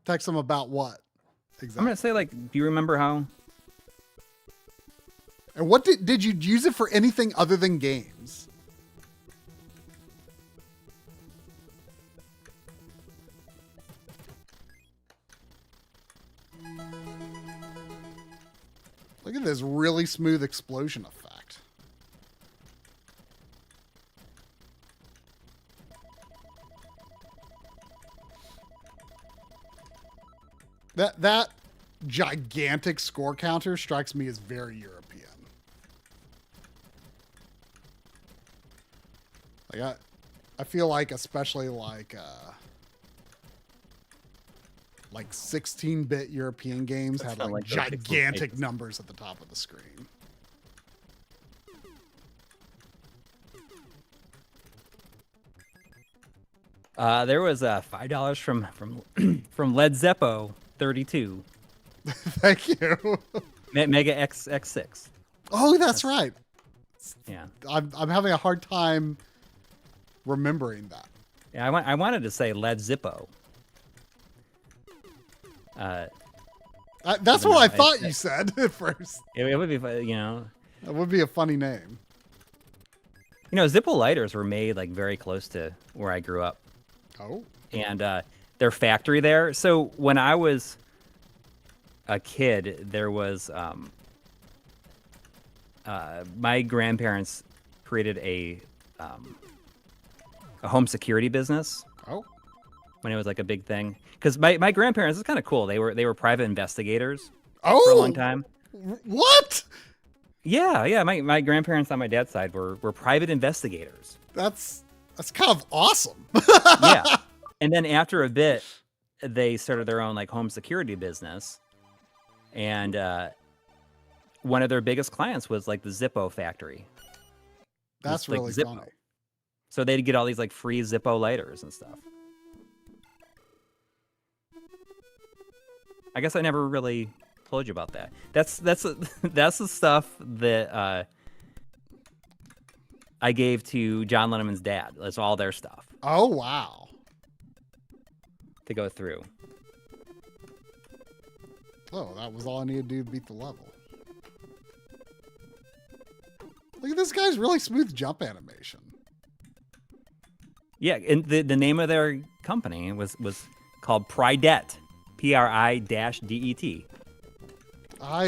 Text him about what? Exactly. I'm gonna say like, do you remember how And what did you use it for anything other than games? Look at this really smooth explosion effect. That gigantic score counter strikes me as very European. Like I feel like especially like 16-bit European games had like gigantic numbers at the top of the screen. There was $5 from Led Zeppo 32. Thank you. Mega X6. Oh, that's right. Yeah. I'm having a hard time remembering that. Yeah, I wanted to say Led Zippo. That's what I thought you said at first. It would be, you know. That would be a funny name. You know, Zippo lighters were made like very close to where I grew up. Oh. And their factory there. So when I was a kid, there was my grandparents created a home security business. Oh. When it was like a big thing, because my grandparents, it's kind of cool. They were private investigators for a Oh, long time. what? Yeah. My grandparents on my dad's side were private investigators. That's kind of awesome. Yeah. And then after a bit, they started their own like home security business. And one of their biggest clients was like the Zippo factory. That's like really Zippo. funny. So they'd get all these like free Zippo lighters and stuff. I guess I never really told you about that. That's the stuff that I gave to John Lennon's dad. That's all their stuff. Oh, wow. To go through. Oh, that was all I needed to do to beat the level. Look at this guy's really smooth jump animation. Yeah, and the name of their company was called Pridet. P-R-I-D-E-T. I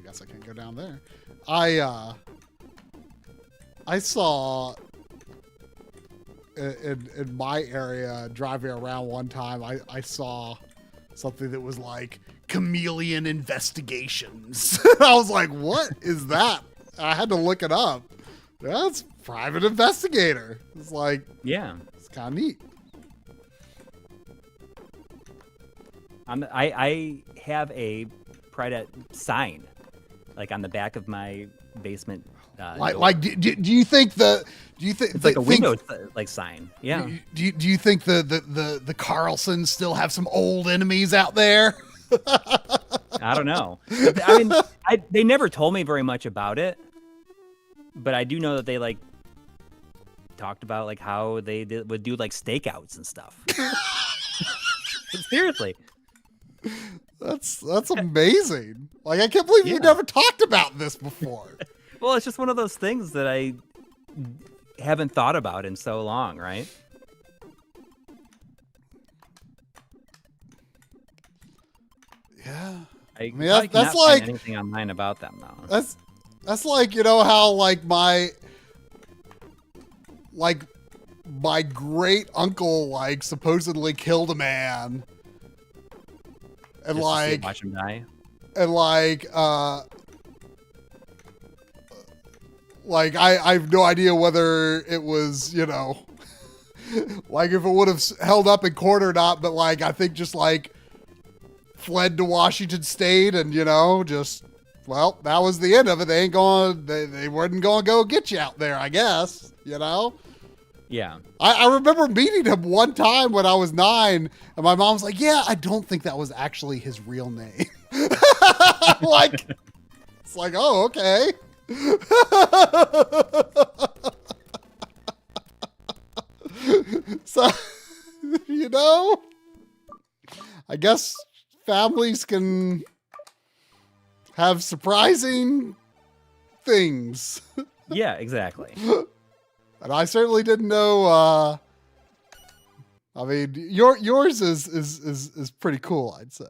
guess I can't go down there. I saw in my area driving around one time, I saw something that was like Chameleon Investigations. I was like, what is that? I had to look it up. That's private investigator. It's like, yeah, it's kind of neat. I have a Pridet sign, like on the back of my basement. Do you think it's like a Windows like sign? Yeah. Do you think the Carlsons still have some old enemies out there? I don't know. I mean, they never told me very much about it, but I do know that they like talked about like how they would do like stakeouts and stuff. Seriously. That's amazing. Like, I can't believe you never talked about this before. Well, it's just one of those things that I haven't thought about in so long, right? Yeah. I mean, that's like anything online about them though. That's like, you know how like my great uncle like supposedly killed a man. And just like watch him die. And like I have no idea whether it was, you know, like if it would have held up in court or not, but like I think just like fled to Washington State and, you know, just, well, that was the end of it. They ain't going, they weren't going to go get you out there, I guess, you know? Yeah. I remember meeting him one time when I was 9, and my mom was like, yeah, I don't think that was actually his real name. Like, it's like, oh, okay. So, you know, I guess families can have surprising things. Yeah, exactly. And I certainly didn't know. I mean, yours is pretty cool, I'd say.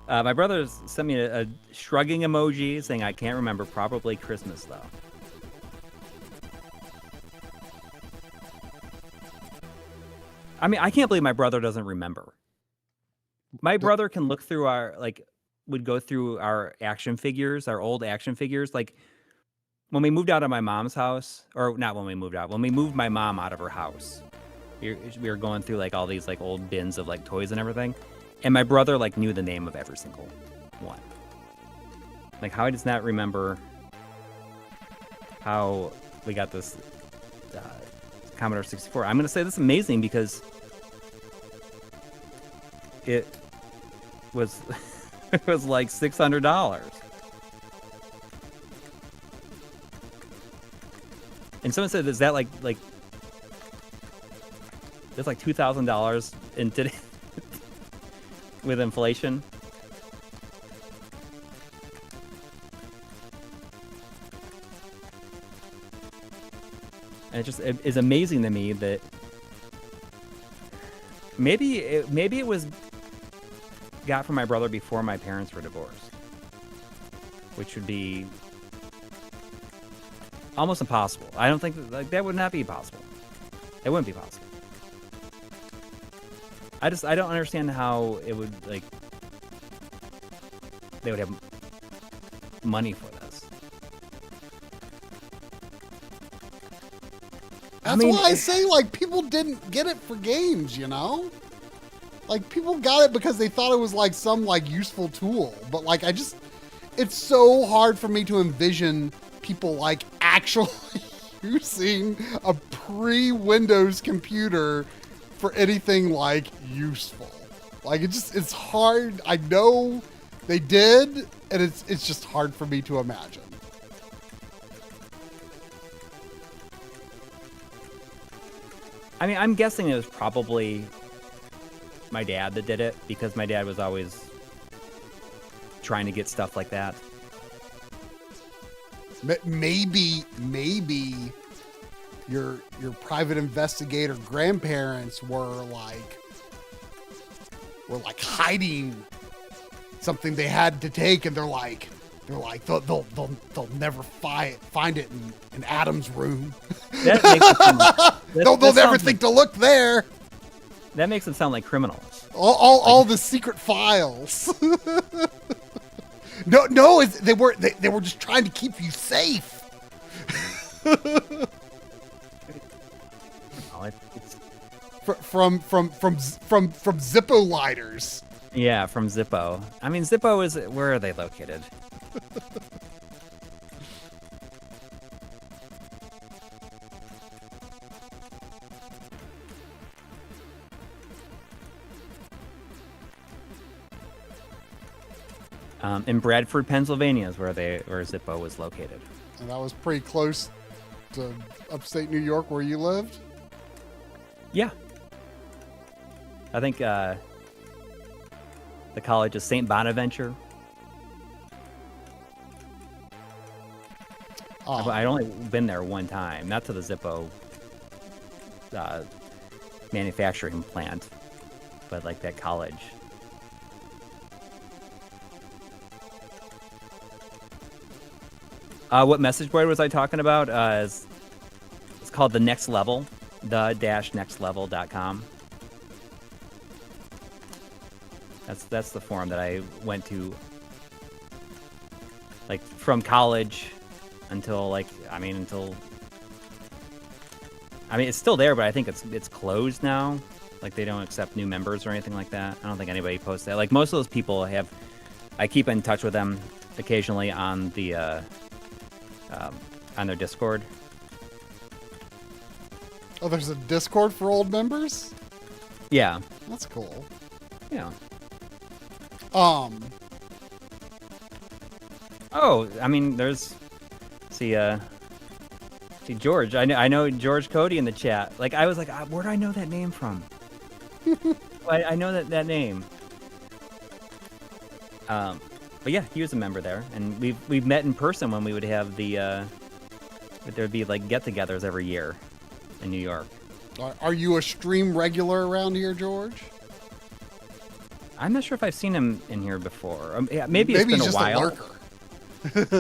My brother sent me a shrugging emoji saying, I can't remember. Probably Christmas, though. I mean, I can't believe my brother doesn't remember. My brother can look through would go through our action figures, our old action figures. Like, when we moved out of my mom's house, or not when we moved out, when we moved my mom out of her house, we were going through, like, all these, like, old bins of, like, toys and everything. And my brother, like, knew the name of every single one. Like, how he does not remember how we got this Commodore 64. I'm going to say this is amazing because it was it was like $600. And someone said, is that like that's like $2,000 in today with inflation? And it is amazing to me that maybe it was got from my brother before my parents were divorced, which would be almost impossible. I don't think that would not be possible. It wouldn't be possible. I don't understand how it would, like, they would have money for this. That's why I say, like, people didn't get it for games, you know? Like, people got it because they thought it was, like, some, like, useful tool. But, like, it's so hard for me to envision people, like, actually using a pre-Windows computer for anything, like, useful. Like, it's hard. I know they did, and it's just hard for me to imagine. I mean, I'm guessing it was probably my dad that did it, because my dad was always trying to get stuff like that. Maybe your private investigator grandparents were like hiding something they had to take, and they're like they'll never find it in Adam's room. They'll never think to look there. That makes them sound like criminals. All the secret files. No, they were just trying to keep you safe. From Zippo lighters. Yeah, from Zippo. I mean, Zippo is, where are they located? In Bradford, Pennsylvania is where Zippo was located. And that was pretty close to upstate New York where you lived? Yeah. I think the college is St. Bonaventure. Oh. I'd only been there one time, not to the Zippo manufacturing plant, but like that college. What message board was I talking about? It's called The Next Level, the-nextlevel.com. That's the forum that I went to, like, from college until it's still there, but I think it's closed now. Like, they don't accept new members or anything like that. I don't think anybody posts that. Like, most of those people I keep in touch with them occasionally on the on their Discord. Oh, there's a Discord for old members? Yeah. That's cool. Yeah. Oh, I mean, there's see George. I know George Cody in the chat. Like, I was like, where do I know that name from? I know that name. But yeah, he was a member there, and we've met in person when we would have there'd be like get-togethers every year in New York. Are you a stream regular around here, George? I'm not sure if I've seen him in here before. Yeah, maybe it's been he's a just while. A lurker.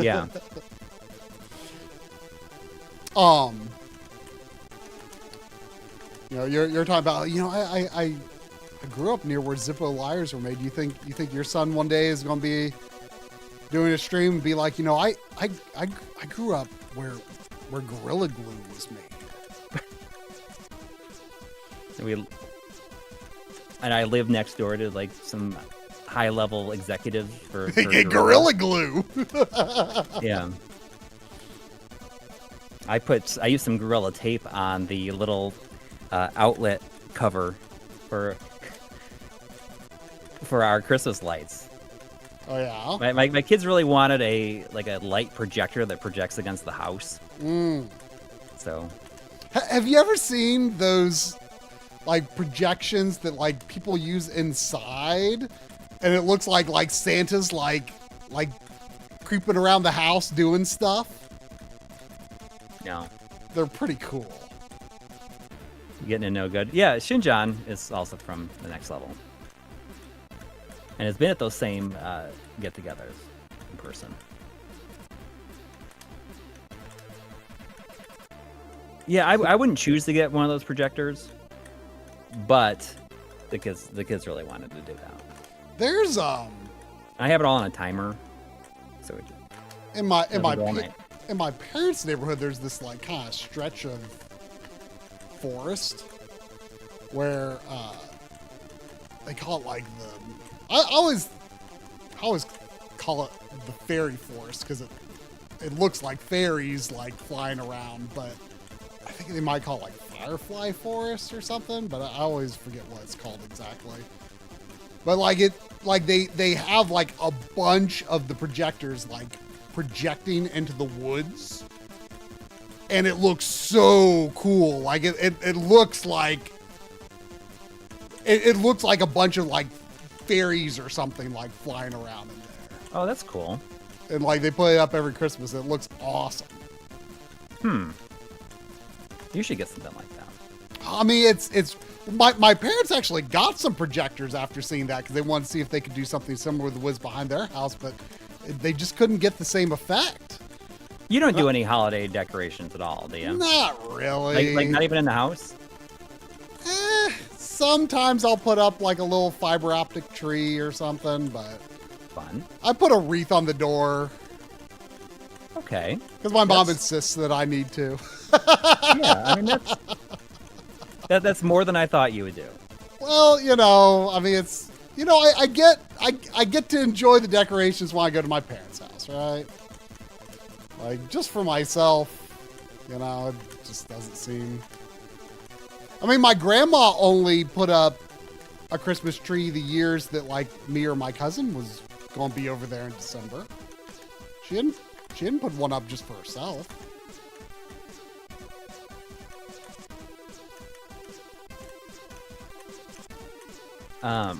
Yeah. You know, you're talking about, you know, I grew up near where Zippo lyres were made. You think your son one day is going to be doing a stream and be like, you know, I grew up where Gorilla Glue was made. And I live next door to like some high-level executives for Gorilla Glue. Yeah. I used some Gorilla Tape on the little outlet cover for our Christmas lights. Oh yeah. My kids really wanted a light projector that projects against the house. So, have you ever seen those like projections that like people use inside, and it looks like Santa's like creeping around the house doing stuff? No. They're pretty cool. Getting to know good. Yeah, Shinjan is also from the next level. And has been at those same get-togethers in person. Yeah, I wouldn't choose to get one of those projectors, but the kids really wanted to do that. There's I have it all on a timer, so it in my parents' neighborhood, there's this like kind of stretch of forest where they call it like I always call it the fairy forest because it looks like fairies like flying around, but I think they might call it like firefly forest or something, but I always forget what it's called exactly. But they have like a bunch of the projectors like projecting into the woods, and it looks so cool. Like it looks like it looks like a bunch of like fairies or something like flying around in there. Oh, that's cool. And like they put it up every Christmas. It looks awesome. You should get something like that. I mean, it's my parents actually got some projectors after seeing that because they wanted to see if they could do something similar with the woods behind their house, but they just couldn't get the same effect. You don't do any holiday decorations at all, do you? Not really. Like not even in the house? Sometimes I'll put up like a little fiber optic tree or something, but fun. I put a wreath on the door. Okay. Because my mom insists that I need to. Yeah, I mean that's more than I thought you would do. Well, you know, I mean it's I get to enjoy the decorations when I go to my parents' house, right? Like just for myself, you know, it just doesn't seem. I mean, my grandma only put up a Christmas tree the years that like me or my cousin was going to be over there in December. She didn't put one up just for herself. I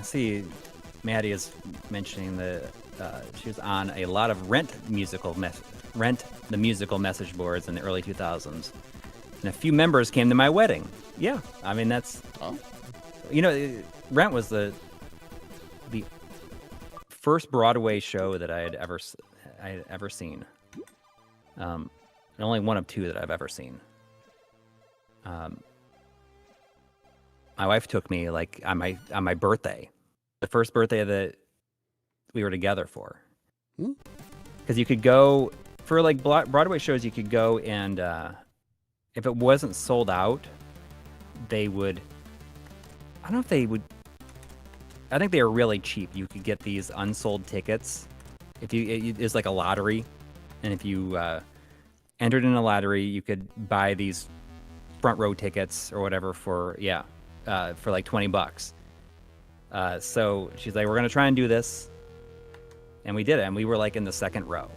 see Maddie is mentioning that she was on a lot of Rent the musical message boards in the early 2000s. And a few members came to my wedding. Yeah, I mean that's, Rent was the first Broadway show that I had ever seen. And only one of two that I've ever seen. My wife took me like on my birthday, the first birthday that we were together for. Because you could go for like Broadway shows, you could go and if it wasn't sold out, they would. I don't know if they would. I think they were really cheap. You could get these unsold tickets. It's like a lottery, and if you entered in a lottery, you could buy these front row tickets or whatever for like $20. So she's like, we're gonna try and do this, and we did it, and we were like in the second row.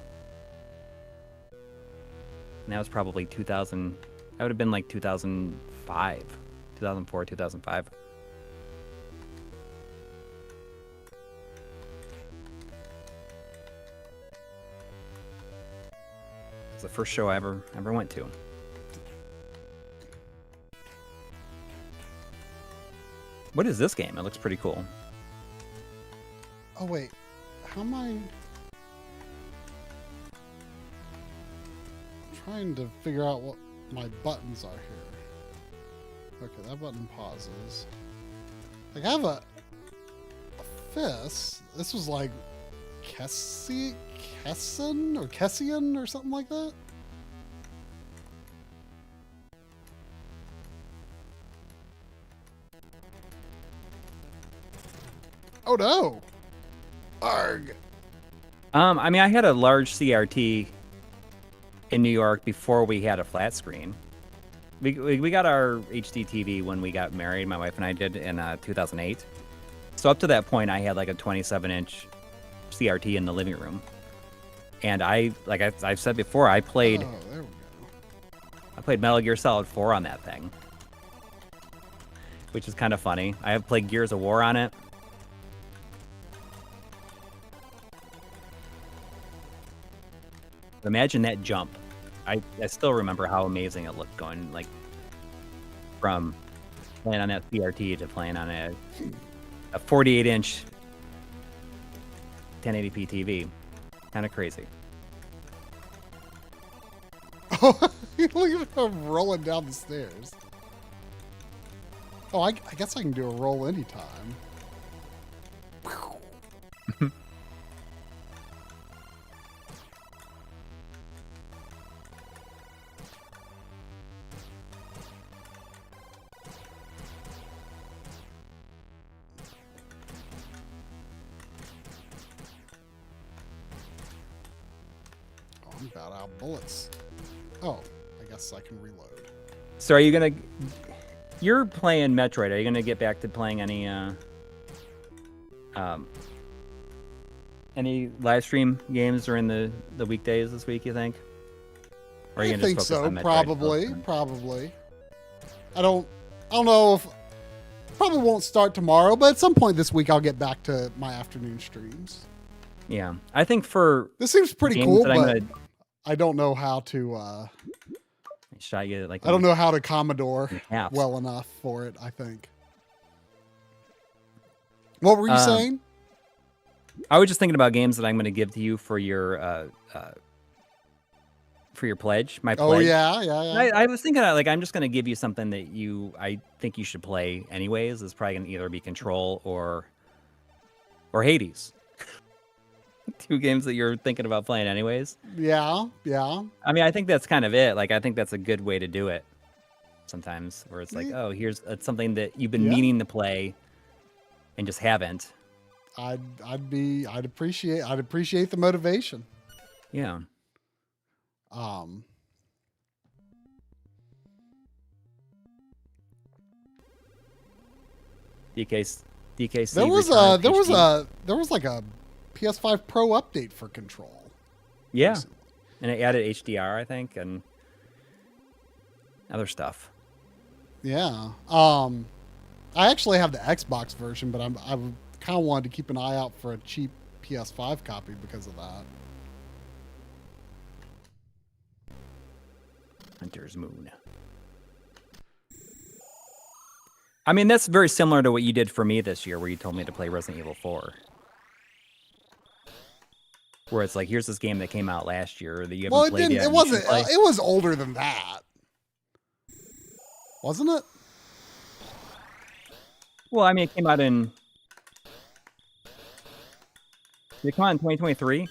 And that was probably 2000. That would have been like 2005, 2004, 2005. the first show I ever went to. What is this game? It looks pretty cool. Oh wait, how am I trying to figure out what my buttons are here? Okay, that button pauses. Like I have a fist. This was like Kessian or something like that. Oh no! Arg! I mean, I had a large CRT in New York before we had a flat screen. We got our HD TV when we got married. My wife and I did in 2008. So up to that point, I had like a 27-inch CRT in the living room, and I've said before, I played. Oh, there we go. I played Metal Gear Solid 4 on that thing, which is kind of funny. I have played Gears of War on it. Imagine that jump. I still remember how amazing it looked going like from playing on that CRT to playing on a 48-inch 1080p TV. Kind of crazy. Oh, look at him rolling down the stairs. Oh, I guess I can do a roll anytime. I'm about out of bullets. Oh, I guess I can reload. So are you gonna? You're playing Metroid. Are you gonna get back to playing any live stream games during the weekdays this week? You think? Or are you I gonna think just focus so. on Metroid Probably. I don't know if. Probably won't start tomorrow, but at some point this week I'll get back to my afternoon streams. Yeah, I think for this seems pretty games cool, that but I don't know how to. Shot you like I don't know how to Commodore halves. well enough for it. I think. What were you saying? I was just thinking about games that I'm going to give to you for your pledge. My pledge. Oh yeah. I was thinking like I'm just going to give you something that I think you should play anyways. It's probably going to either be Control or Hades. Two games that you're thinking about playing anyways. Yeah. I mean, I think that's kind of it. Like, I think that's a good way to do it. Sometimes, where it's like, oh, here's something that you've been meaning to play, and just haven't. I'd appreciate the motivation. Yeah. DKC. There was like a PS5 Pro update for Control. Yeah. Recently. And it added HDR, I think, and other stuff. Yeah. I actually have the Xbox version, but I kind of wanted to keep an eye out for a cheap PS5 copy because of that. Hunter's Moon. I mean, that's very similar to what you did for me this year, where you told me to play Resident Evil 4. Where it's like, here's this game that came out last year that you haven't played yet. It wasn't. It was older than that, wasn't it? Well, I mean, it came out in. Did it come out in 2023?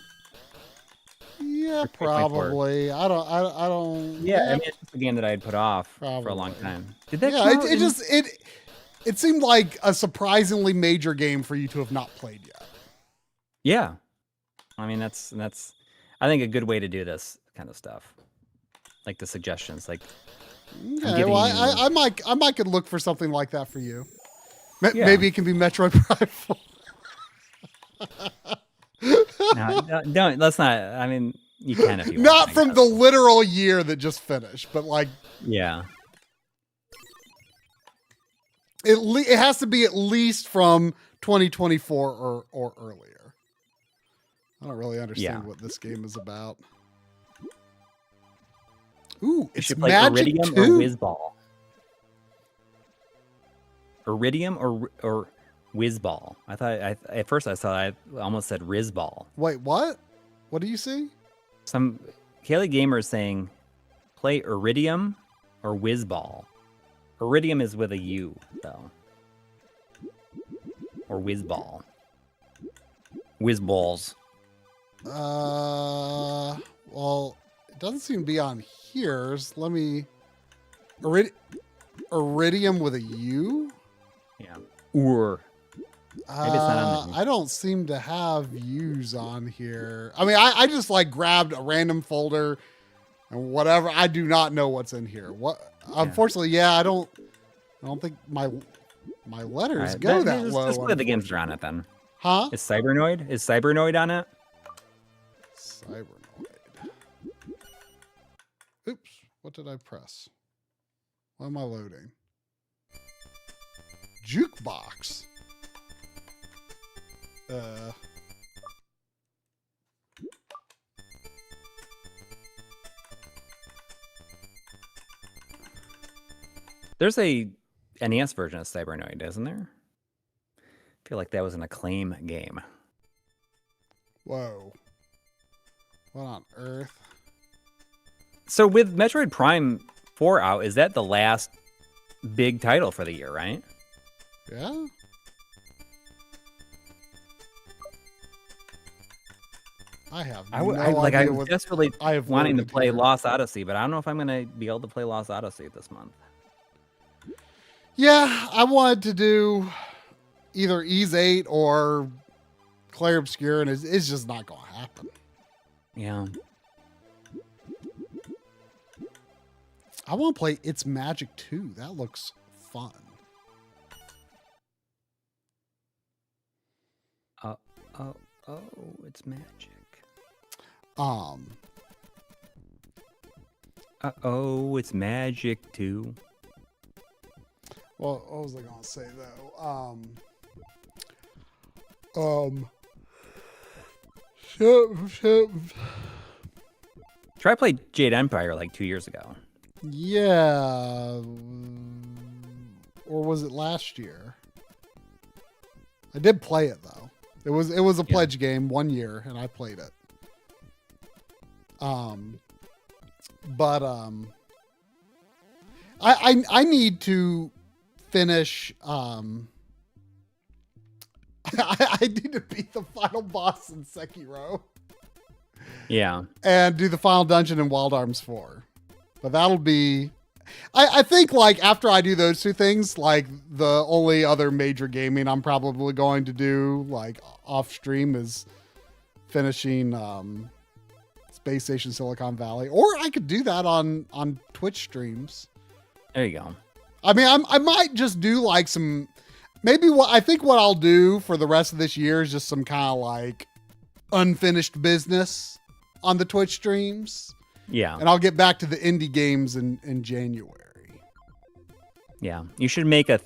Yeah, probably. I don't. Yeah, I mean, it's just a game that I had put off for a long time. Did that? Yeah, it seemed like a surprisingly major game for you to have not played yet. Yeah. I mean, that's I think a good way to do this kind of stuff, like the suggestions. Like, okay, well, I might could look for something like that for you. Maybe it can be Metroid Prime 4. No, don't. Let's not. I mean, you can if you want. Not from the literal year that just finished, but like, yeah. It has to be at least from 2024 or earlier. I don't really understand what this game is about. Ooh, You it's should play Magic Iridium or 2. Whizball. Iridium or Whizball. At first I almost said Rizball. Wait, what? What do you see? Some Kaylee Gamer is saying play Iridium or Whizball. Iridium is with a U though. Or Whizball. Whizballs. Well, it doesn't seem to be on here. So let me. Iridium with a U? Yeah. Or maybe it's not on there. I don't seem to have U's on here. I mean, I just like grabbed a random folder and whatever. I do not know what's in here. What? Yeah. Unfortunately, yeah, I don't think my letters Right, go that low. Just play the games that are on it then. Huh? Is Cybernoid on it? Cybernoid. Oops. What did I press? What am I loading? Jukebox. There's a NES version of Cybernoid, isn't there? I feel like that was an Acclaim game. Whoa. What on earth? So with Metroid Prime 4 out, is that the last big title for the year, right? Yeah. I have no idea. I'm desperately wanting to play here. Lost Odyssey, but I don't know if I'm going to be able to play Lost Odyssey this month. Yeah, I wanted to do either Ease 8 or Clair Obscur, and it's just not going to happen. Yeah. I want to play It's Magic 2. That looks fun. It's magic. It's magic too. Well, what was I going to say though? Try play Jade Empire like 2 years ago. Yeah. Or was it last year? I did play it though. It was a pledge game 1 year and I played it. But I need to finish I need to beat the final boss in Sekiro. Yeah. And do the final dungeon in Wild Arms 4. But that'll be I think like after I do those two things, like the only other major gaming I'm probably going to do like off stream is finishing Space Station Silicon Valley, or I could do that on Twitch streams. There you go. I mean, I might just do like some, maybe what I'll do for the rest of this year is just some kind of like unfinished business on the Twitch streams. Yeah. And I'll get back to the indie games in January. Yeah. You should make a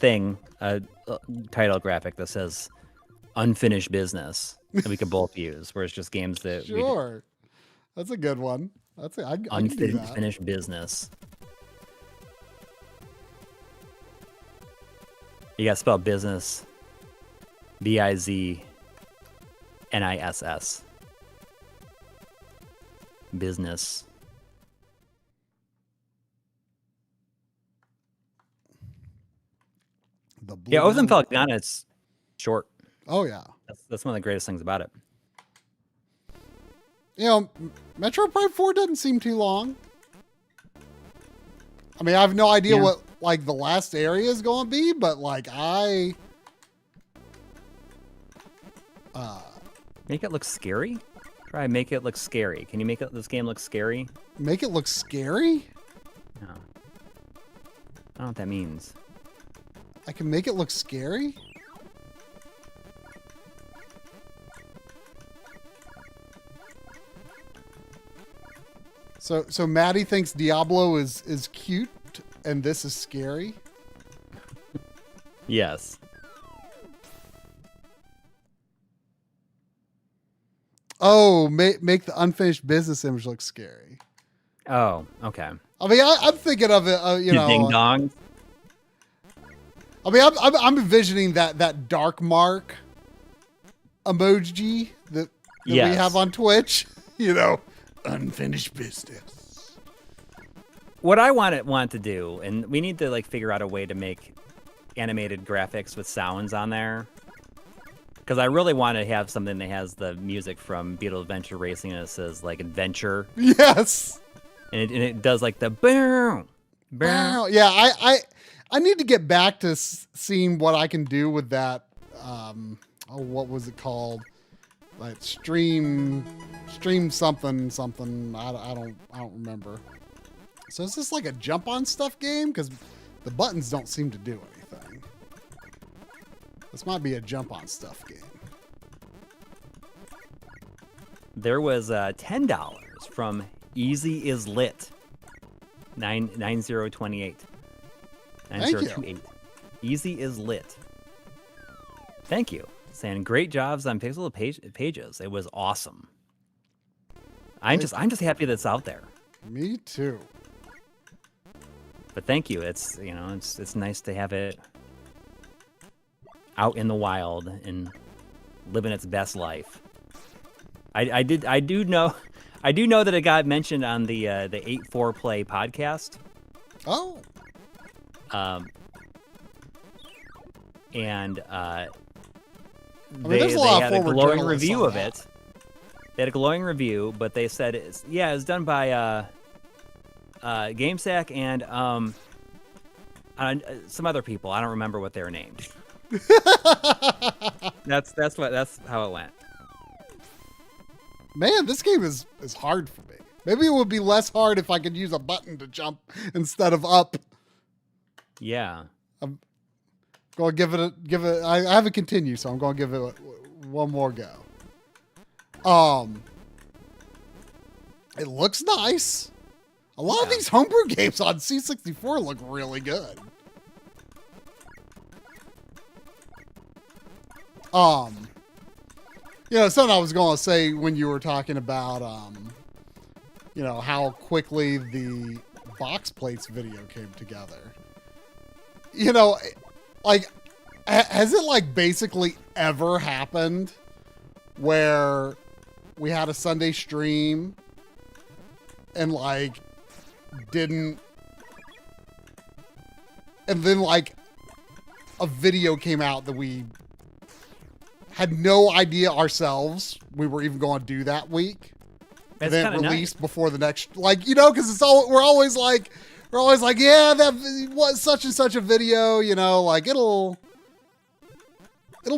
title graphic that says unfinished business that we could both use, where it's just games that Sure. That's a good one. I can do that. Unfinished business. You got to spell business BIZNISS. Business. Yeah, Oath and Felgana, it's short. Oh, yeah. That's one of the greatest things about it. You know, Metroid Prime 4 doesn't seem too long. I mean, I have no idea what like the last area is going to be, but like make it look scary. Try make it look scary. Can you make this game look scary? Make it look scary? No. I don't know what that means. I can make it look scary? So Maddie thinks Diablo is cute and this is scary? Yes. Oh, make the unfinished business image look scary. Oh, okay. I mean, I'm thinking of it, you know. Ding dong. I mean, I'm envisioning that dark mark emoji that we have on Twitch. You know, unfinished business. What I want to do, and we need to like figure out a way to make animated graphics with sounds on there, because I really want to have something that has the music from Beetle Adventure Racing and it says like adventure. Yes. And it does like the boom, boom. Yeah, I need to get back to seeing what I can do with that. What was it called? Like stream something. I don't remember. So is this like a jump on stuff game? Because the buttons don't seem to do anything. This might be a jump on stuff game. There was $10 from Easy is Lit 9028. 9028. Easy is Lit. Thank you. Saying great jobs on Pixel pages. It was awesome. I'm just happy that it's out there. Me too. But thank you. It's, you know, it's nice to have it out in the wild and living its best life. I do know that it got mentioned on the 8-4 Play podcast. Oh. And they had a glowing review of it. They had a glowing review, but they said it's done by GameSack and some other people. I don't remember what they were named. That's how it went. Man, this game is hard for me. Maybe it would be less hard if I could use a button to jump instead of up. Yeah. I'm going to give it. I haven't continued, so I'm going to give it one more go. It looks nice. A lot of these homebrew games on C64 look really good. You know, something I was going to say when you were talking about, you know, how quickly the box plates video came together. You know, like, has it like basically ever happened where we had a Sunday stream and like didn't, and then like a video came out that we had no idea ourselves we were even going to do that week, and then released before the next, like, you know, because we're always like, yeah, that was such and such a video, you know, like it'll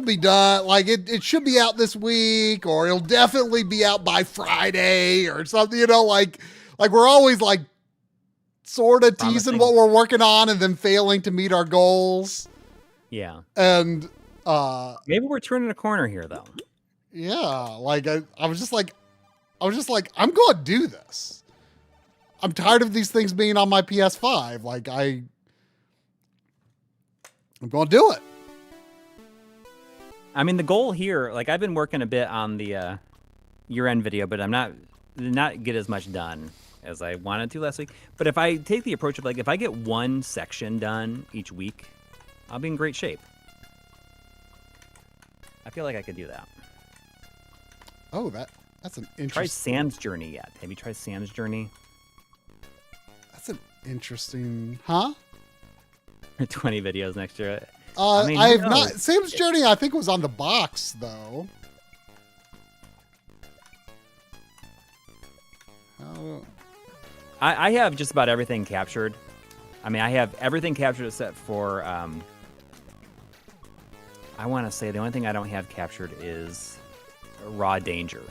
be done, like it should be out this week, or it'll definitely be out by Friday or something, you know, like we're always like sort of teasing what we're working on and then failing to meet our goals. Yeah. And maybe we're turning a corner here though. Yeah, like I was just like I'm going to do this. I'm tired of these things being on my PS5. Like I'm going to do it. I mean, the goal here, like I've been working a bit on the year-end video, but I'm not get as much done as I wanted to last week. But if I take the approach of like, if I get one section done each week, I'll be in great shape. I feel like I could do that. Oh, that's an interesting. Try Sam's Journey yet? Have you tried Sam's Journey? That's an interesting, huh? 20 videos next year. I mean, I have not. Sam's Journey, I think, was on the box though. I have just about everything captured. I mean, I have everything captured except for. I want to say the only thing I don't have captured is Raw Danger.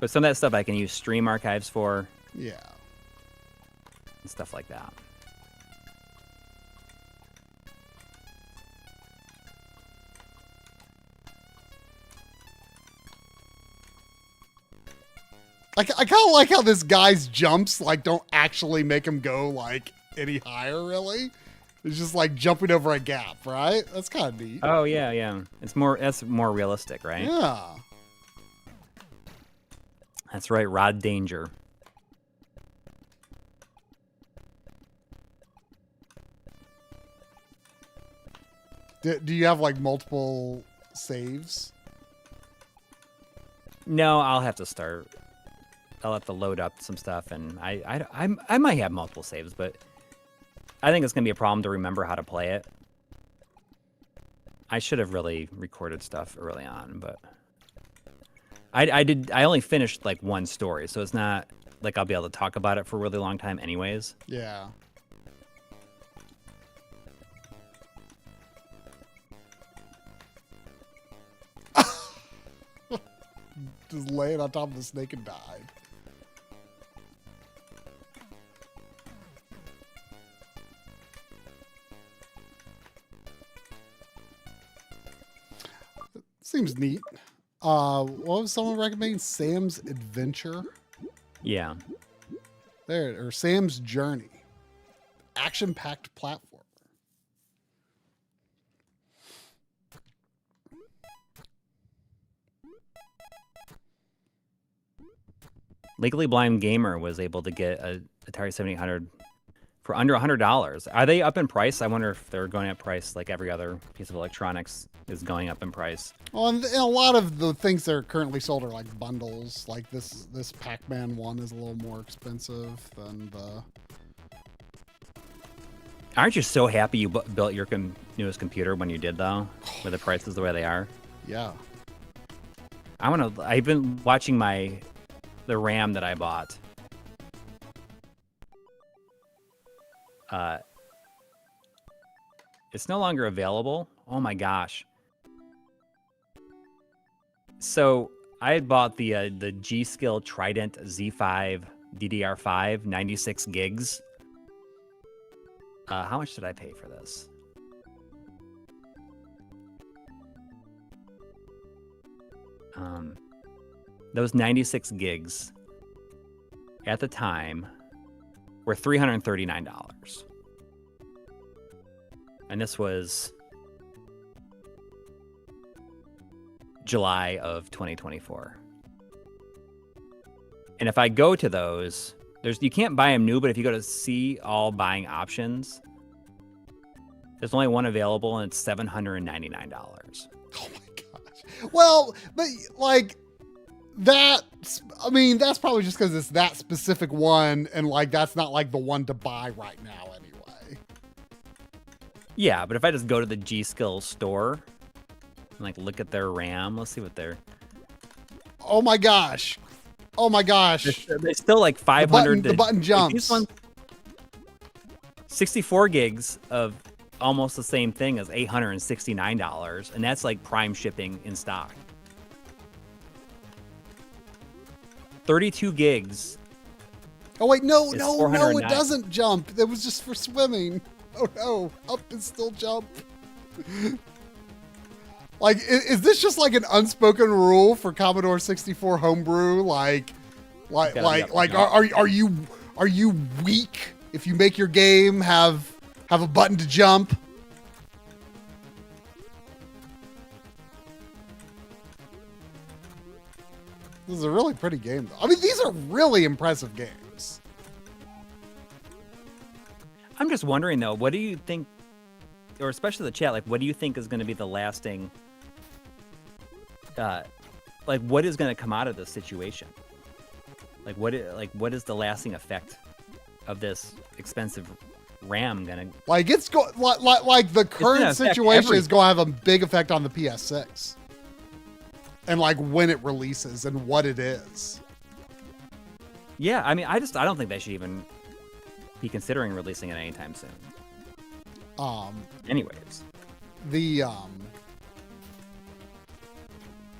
But some of that stuff I can use stream archives for. Yeah. And stuff like that. I kind of like how this guy's jumps like don't actually make him go like any higher, really. It's just like jumping over a gap, right? That's kind of neat. Oh yeah, yeah. That's more realistic, right? Yeah. That's right, Rod Danger. Do you have like multiple saves? No, I'll have to start. I'll have to load up some stuff, and I might have multiple saves, but I think it's gonna be a problem to remember how to play it. I should have really recorded stuff early on, but I only finished like one story, so it's not like I'll be able to talk about it for a really long time anyways. Yeah. Just lay it on top of the snake and die. Seems neat. What was someone recommending? Sam's Adventure? Yeah. There, or Sam's Journey. Action-packed platform. Legally Blind Gamer was able to get a Atari 7800 for under $100. Are they up in price? I wonder if they're going up price like every other piece of electronics is going up in price. Well, and a lot of the things that are currently sold are like bundles. Like this PAC-MAN one is a little more expensive than the... Aren't you so happy you built your newest computer when you did, though, with the prices the way they are? Yeah. I've been watching the RAM that I bought. It's no longer available. Oh my gosh. So I had bought the G-Skill Trident Z5 DDR5 96 gigs. How much did I pay for this? Those 96 gigs at the time were $339. And this was July of 2024. And if I go to those, you can't buy them new, but if you go to see all buying options, there's only one available and it's $799. Oh my gosh. Well, but like that's probably just because it's that specific one, and like that's not like the one to buy right now anyway. Yeah, but if I just go to the G-Skill store and like look at their RAM, let's see what they're... Oh my gosh. Oh my gosh. They're still like 500. The button jumps. 64 gigs of almost the same thing as $869, and that's like prime shipping in stock. 32 gigs. Oh wait, no, it doesn't jump. It was just for swimming. Oh no, up and still jump. Like, is this just like an unspoken rule for Commodore 64 homebrew? Are you weak if you make your game have a button to jump? This is a really pretty game, though. I mean, these are really impressive games. I'm just wondering, though, what do you think, or especially the chat, like, what do you think is going to be the lasting, like, what is going to come out of this situation? Like, what is the lasting effect of this expensive RAM going to... Like, like the current situation is going to have a big effect on the PS6. And like when it releases and what it is. Yeah, I mean, I don't think they should even be considering releasing it anytime soon. Anyways,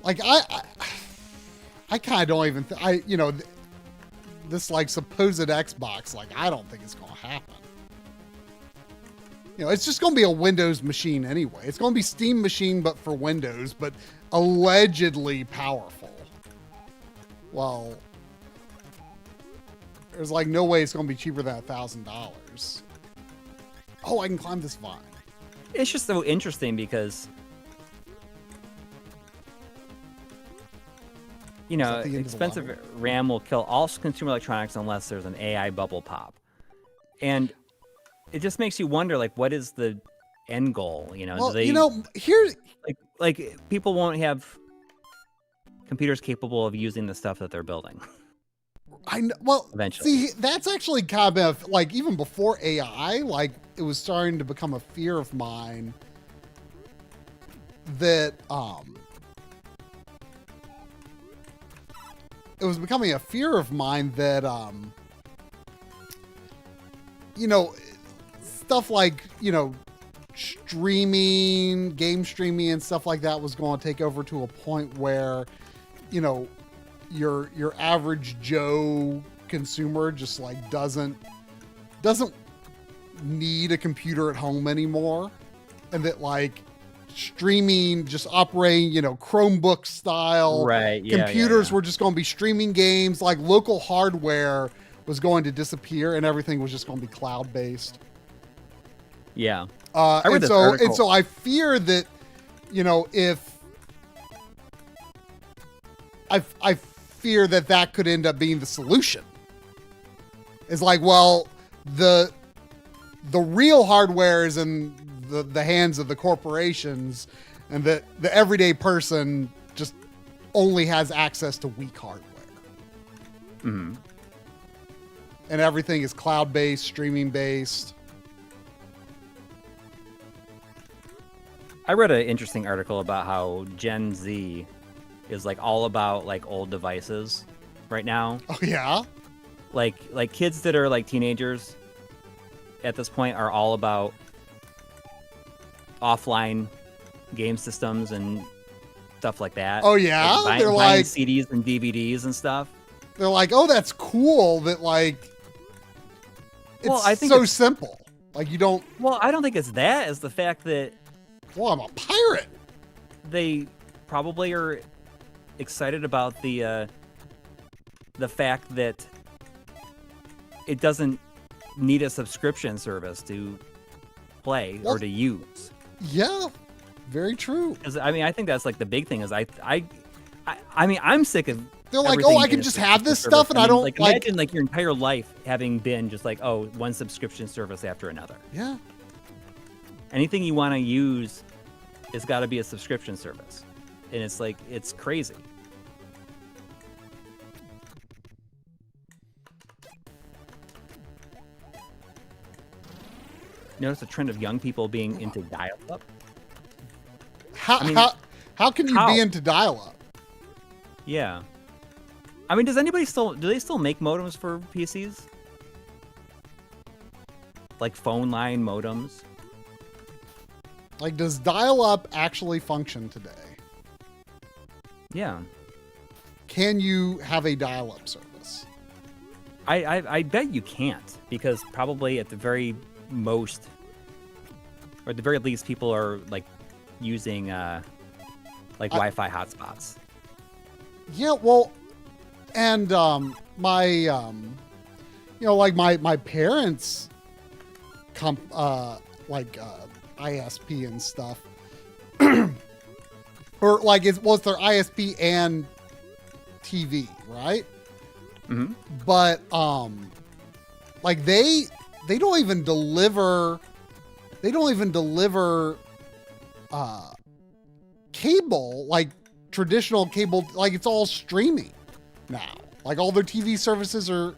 like I kind of don't even this like supposed Xbox, like I don't think it's gonna happen. It's just gonna be a Windows machine anyway. It's gonna be Steam machine, but for Windows, but allegedly powerful. Well, there's like no way it's gonna be cheaper than $1,000. Oh, I can climb this vine. It's just so interesting because expensive RAM will kill all consumer electronics unless there's an AI bubble pop. And it just makes you wonder, like, what is the end goal? You know, do Well, they here's like people won't have computers capable of using the stuff that they're building well, eventually. see, that's actually kind of like even before AI, like it was starting to become a fear of mine that it was becoming a fear of mine that stuff like, streaming, game streaming and stuff like that was going to take over to a point where, your average Joe consumer just like doesn't need a computer at home anymore, and that like streaming just operating, Chromebook style computers were just going to be streaming games, like local hardware was going to disappear and everything was just going to be cloud based. Yeah. And so I fear that, if I fear that could end up being the solution. It's like, well, the real hardware is in the hands of the corporations, and that the everyday person just only has access to weak hardware. Mm-hmm. And everything is cloud-based, streaming-based. I read an interesting article about how Gen Z is like all about like old devices right now. Oh yeah? Like kids that are like teenagers at this point are all about offline game systems and stuff like that. Oh yeah? Like They're buying like CDs and DVDs and stuff. They're like, oh, that's cool that like it's well, I think so simple. Like you don't Well, I don't think it's that. It's the fact that well, I'm a pirate. They probably are excited about the fact that it doesn't need a subscription service to play or to use. Yeah, very true. Because I mean, I think that's like the big thing is I mean, I'm sick of. They're like, oh, I can just have this stuff, and I don't like. Imagine like your entire life having been just like, oh, one subscription service after another. Yeah. Anything you want to use, it's got to be a subscription service, and it's like it's crazy. Notice a trend of young people being into dial-up. How can you be into dial-up? Yeah. I mean, do they still make modems for PCs? Like phone line modems? Like, does dial-up actually function today? Yeah. Can you have a dial-up service? I bet you can't, because probably at the very most, or at the very least, people are like using like Wi-Fi hotspots. Yeah, well, and my like my parents like ISP and stuff, or like it's their ISP and TV, right? Mm-hmm. But like they don't even deliver cable, like traditional cable. Like it's all streaming now. Like all their TV services are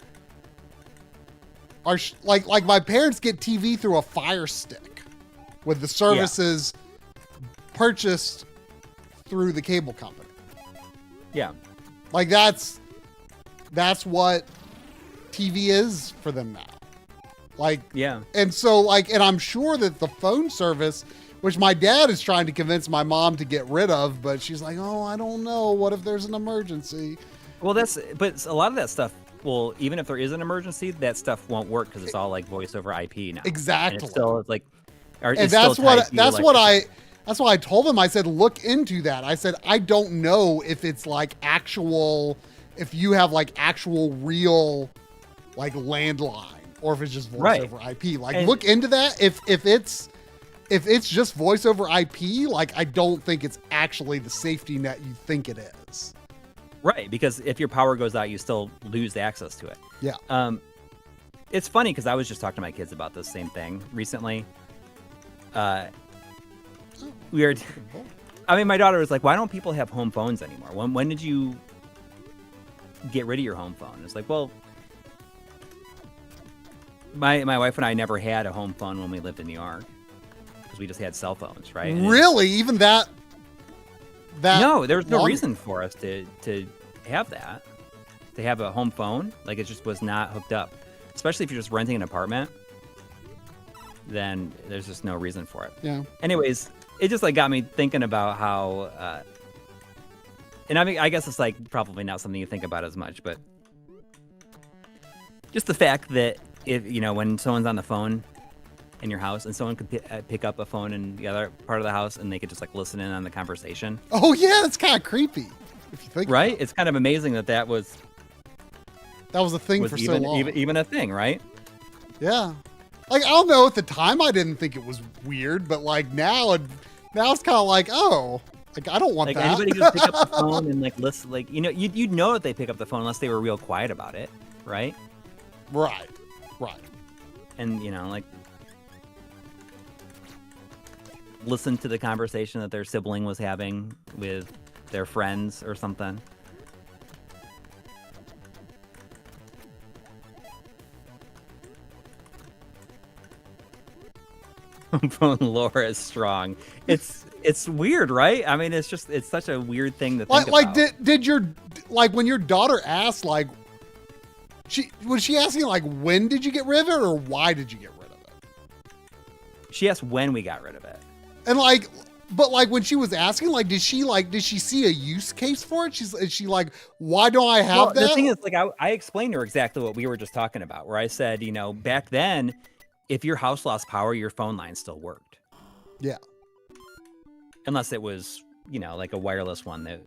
like my parents get TV through a Fire Stick with the services purchased through the cable company. Yeah. Like that's what TV is for them now. Like, yeah. And so like, and I'm sure that the phone service, which my dad is trying to convince my mom to get rid of, but she's like, oh, I don't know. What if there's an emergency? Well, but a lot of that stuff, well, even if there is an emergency, that stuff won't work because it's all like voice over IP now. Exactly. And it's still like, and that's why I told him, I said, look into that. I said, I don't know if it's like if you have like actual real like landline or if it's just voice over IP. Like look into that. If it's just voice over IP, like I don't think it's actually the safety net you think it is. Right, because if your power goes out, you still lose access to it. Yeah. It's funny because I was just talking to my kids about this same thing recently. we were. I mean, my daughter was like, "Why don't people have home phones anymore? When did you get rid of your home phone?" It's like, well, my wife and I never had a home phone when we lived in New York because we just had cell phones, right? And really, even that. No, there's no reason for us to have that. To have a home phone, like it just was not hooked up. Especially if you're just renting an apartment, then there's just no reason for it. Yeah. Anyways, it just like got me thinking about how, and I mean, I guess it's like probably not something you think about as much, but just the fact that if when someone's on the phone in your house and someone could pick up a phone in the other part of the house and they could just like listen in on the conversation. Oh yeah, that's kind of creepy if you think. Right? About it. It's kind of amazing that was a thing for so long. Even a thing, right? Yeah. Like, I don't know, at the time I didn't think it was weird, but like now it's kind of like, oh, like I don't want that. Anybody could just pick up the phone and like listen, like, you'd know that they pick up the phone unless they were real quiet about it, right? Right. And like listen to the conversation that their sibling was having with their friends or something. Phone lore is strong. It's weird, right? I mean, it's such a weird thing to think about. Did your when your daughter asked, like, was she asking like when did you get rid of it or why did you get rid of it? She asked when we got rid of it. And but when she was asking, like, did she see a use case for it? Is she like, why don't I have that? The thing is, like, I explained to her exactly what we were just talking about, where I said, back then, if your house lost power, your phone line still worked. Yeah. Unless it was, like a wireless one that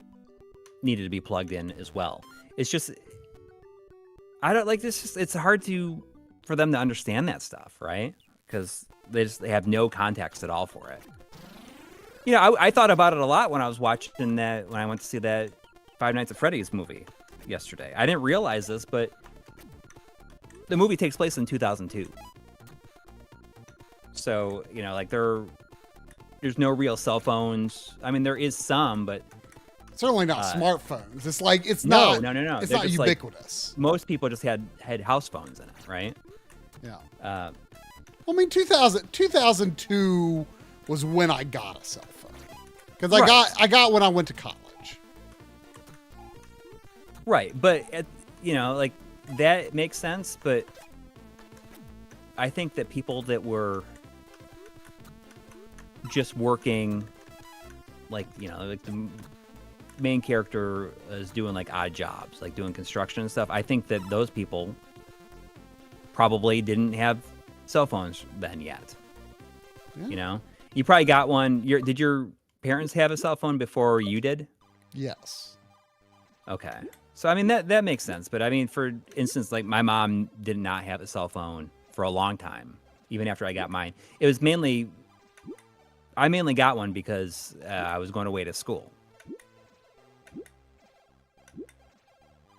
needed to be plugged in as well. It's just, I don't like this. It's hard for them to understand that stuff, right? Because they have no context at all for it. I thought about it a lot when I was watching when I went to see that Five Nights at Freddy's movie yesterday. I didn't realize this, but the movie takes place in 2002. So, like there's no real cell phones. I mean, there is some, but certainly not smartphones. It's like, no. It's They're not ubiquitous. Like, most people just had house phones in it, right? Yeah. I mean, 2002 was when I got a cell phone. Because I got when I went to college. Right, but like that makes sense. But I think that people that were just working, like like the main character is doing like odd jobs, like doing construction and stuff. I think that those people probably didn't have cell phones then yet. Yeah. You probably got one. Did your parents have a cell phone before you did? Yes. Okay. So, I mean, that makes sense. But, I mean, for instance, like my mom did not have a cell phone for a long time, even after I got mine. It was I mainly got one because I was going away to school.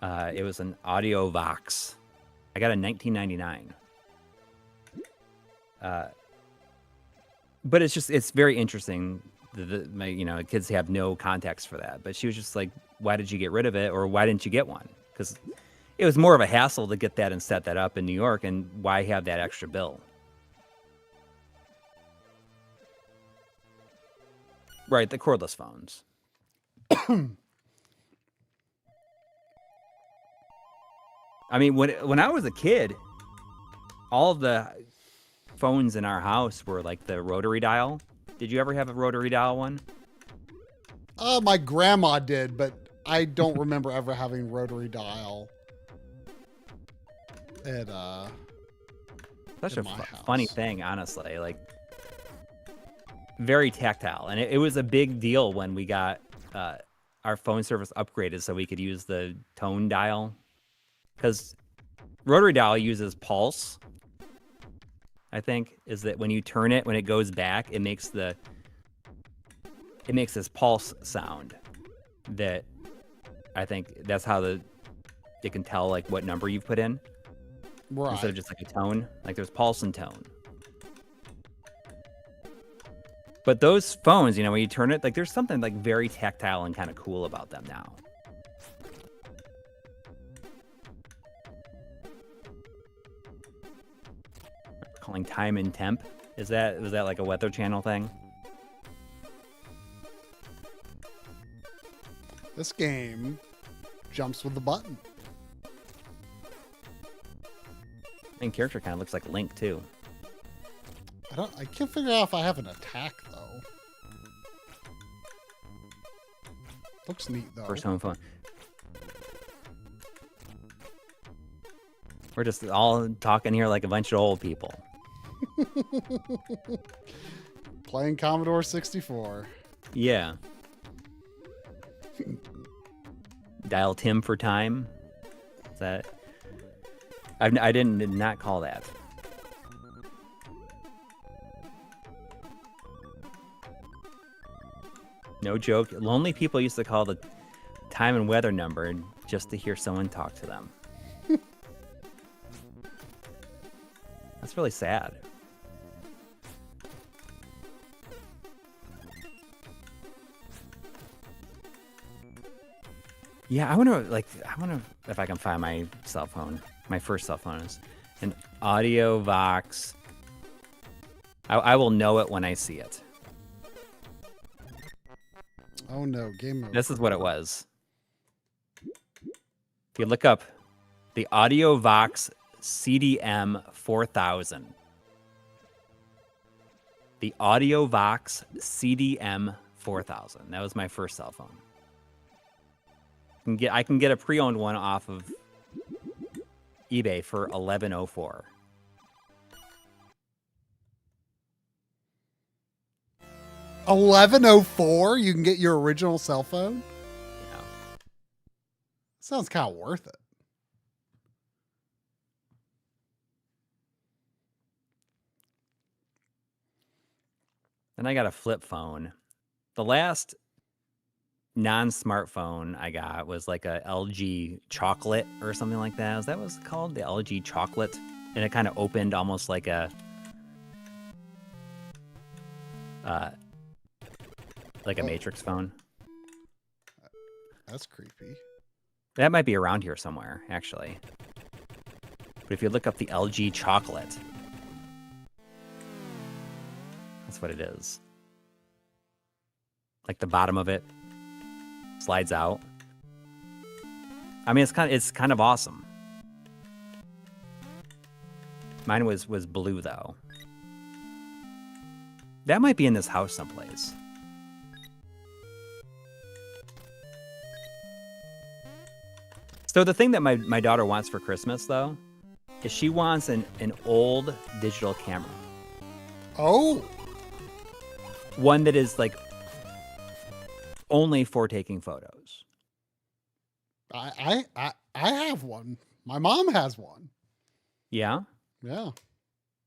It was an Audio Vox. I got it in 1999. But it's very interesting. My kids have no context for that. But she was just like, why did you get rid of it? Or why didn't you get one? Because it was more of a hassle to get that and set that up in New York. And why have that extra bill? Right, the cordless phones. I mean, when I was a kid, all of the phones in our house were like the rotary dial. Did you ever have a rotary dial one? My grandma did, but I don't remember ever having rotary dial at such a funny thing, honestly. Like, very tactile, and it was a big deal when we got our phone service upgraded so we could use the tone dial, because rotary dial uses pulse. I think is that when you turn it, when it goes back, it makes this pulse sound. That I think that's how it can tell like what number you've put in, right? Instead of just like a tone. Like there's pulse and tone. But those phones, you know, when you turn it, like there's something like very tactile and kind of cool about them now. Calling time and temp. Was that like a Weather Channel thing? This game jumps with the button. Main character kind of looks like Link too. I can't figure out if I have an attack though. Looks neat though. First home phone. We're just all talking here like a bunch of old people. Playing Commodore 64. Yeah. Dial Tim for time. Is that? I did not call that. No joke. Lonely people used to call the time and weather number just to hear someone talk to them. That's really sad. Yeah, I wonder if I can find my cell phone. My first cell phone is an Audio Vox. I will know it when I see it. Oh no, game over. This is what it was. If you look up the Audio Vox CDM 4000. The Audio Vox CDM 4000. That was my first cell phone. I can get a pre-owned one off of eBay for $11.04. $11.04? You can get your original cell phone? Yeah. Sounds kind of worth it. Then I got a flip phone. The last non-smartphone I got was like a LG Chocolate or something like that. Is that what it's called? The LG Chocolate? And it kind of opened almost like a Matrix phone. That's creepy. That might be around here somewhere, actually. But if you look up the LG Chocolate, that's what it is. Like the bottom of it slides out. I mean, it's kind of awesome. Mine was blue though. That might be in this house someplace. So the thing that my daughter wants for Christmas though is she wants an old digital camera. Oh. One that is like only for taking photos. I have one. My mom has one. Yeah? Yeah.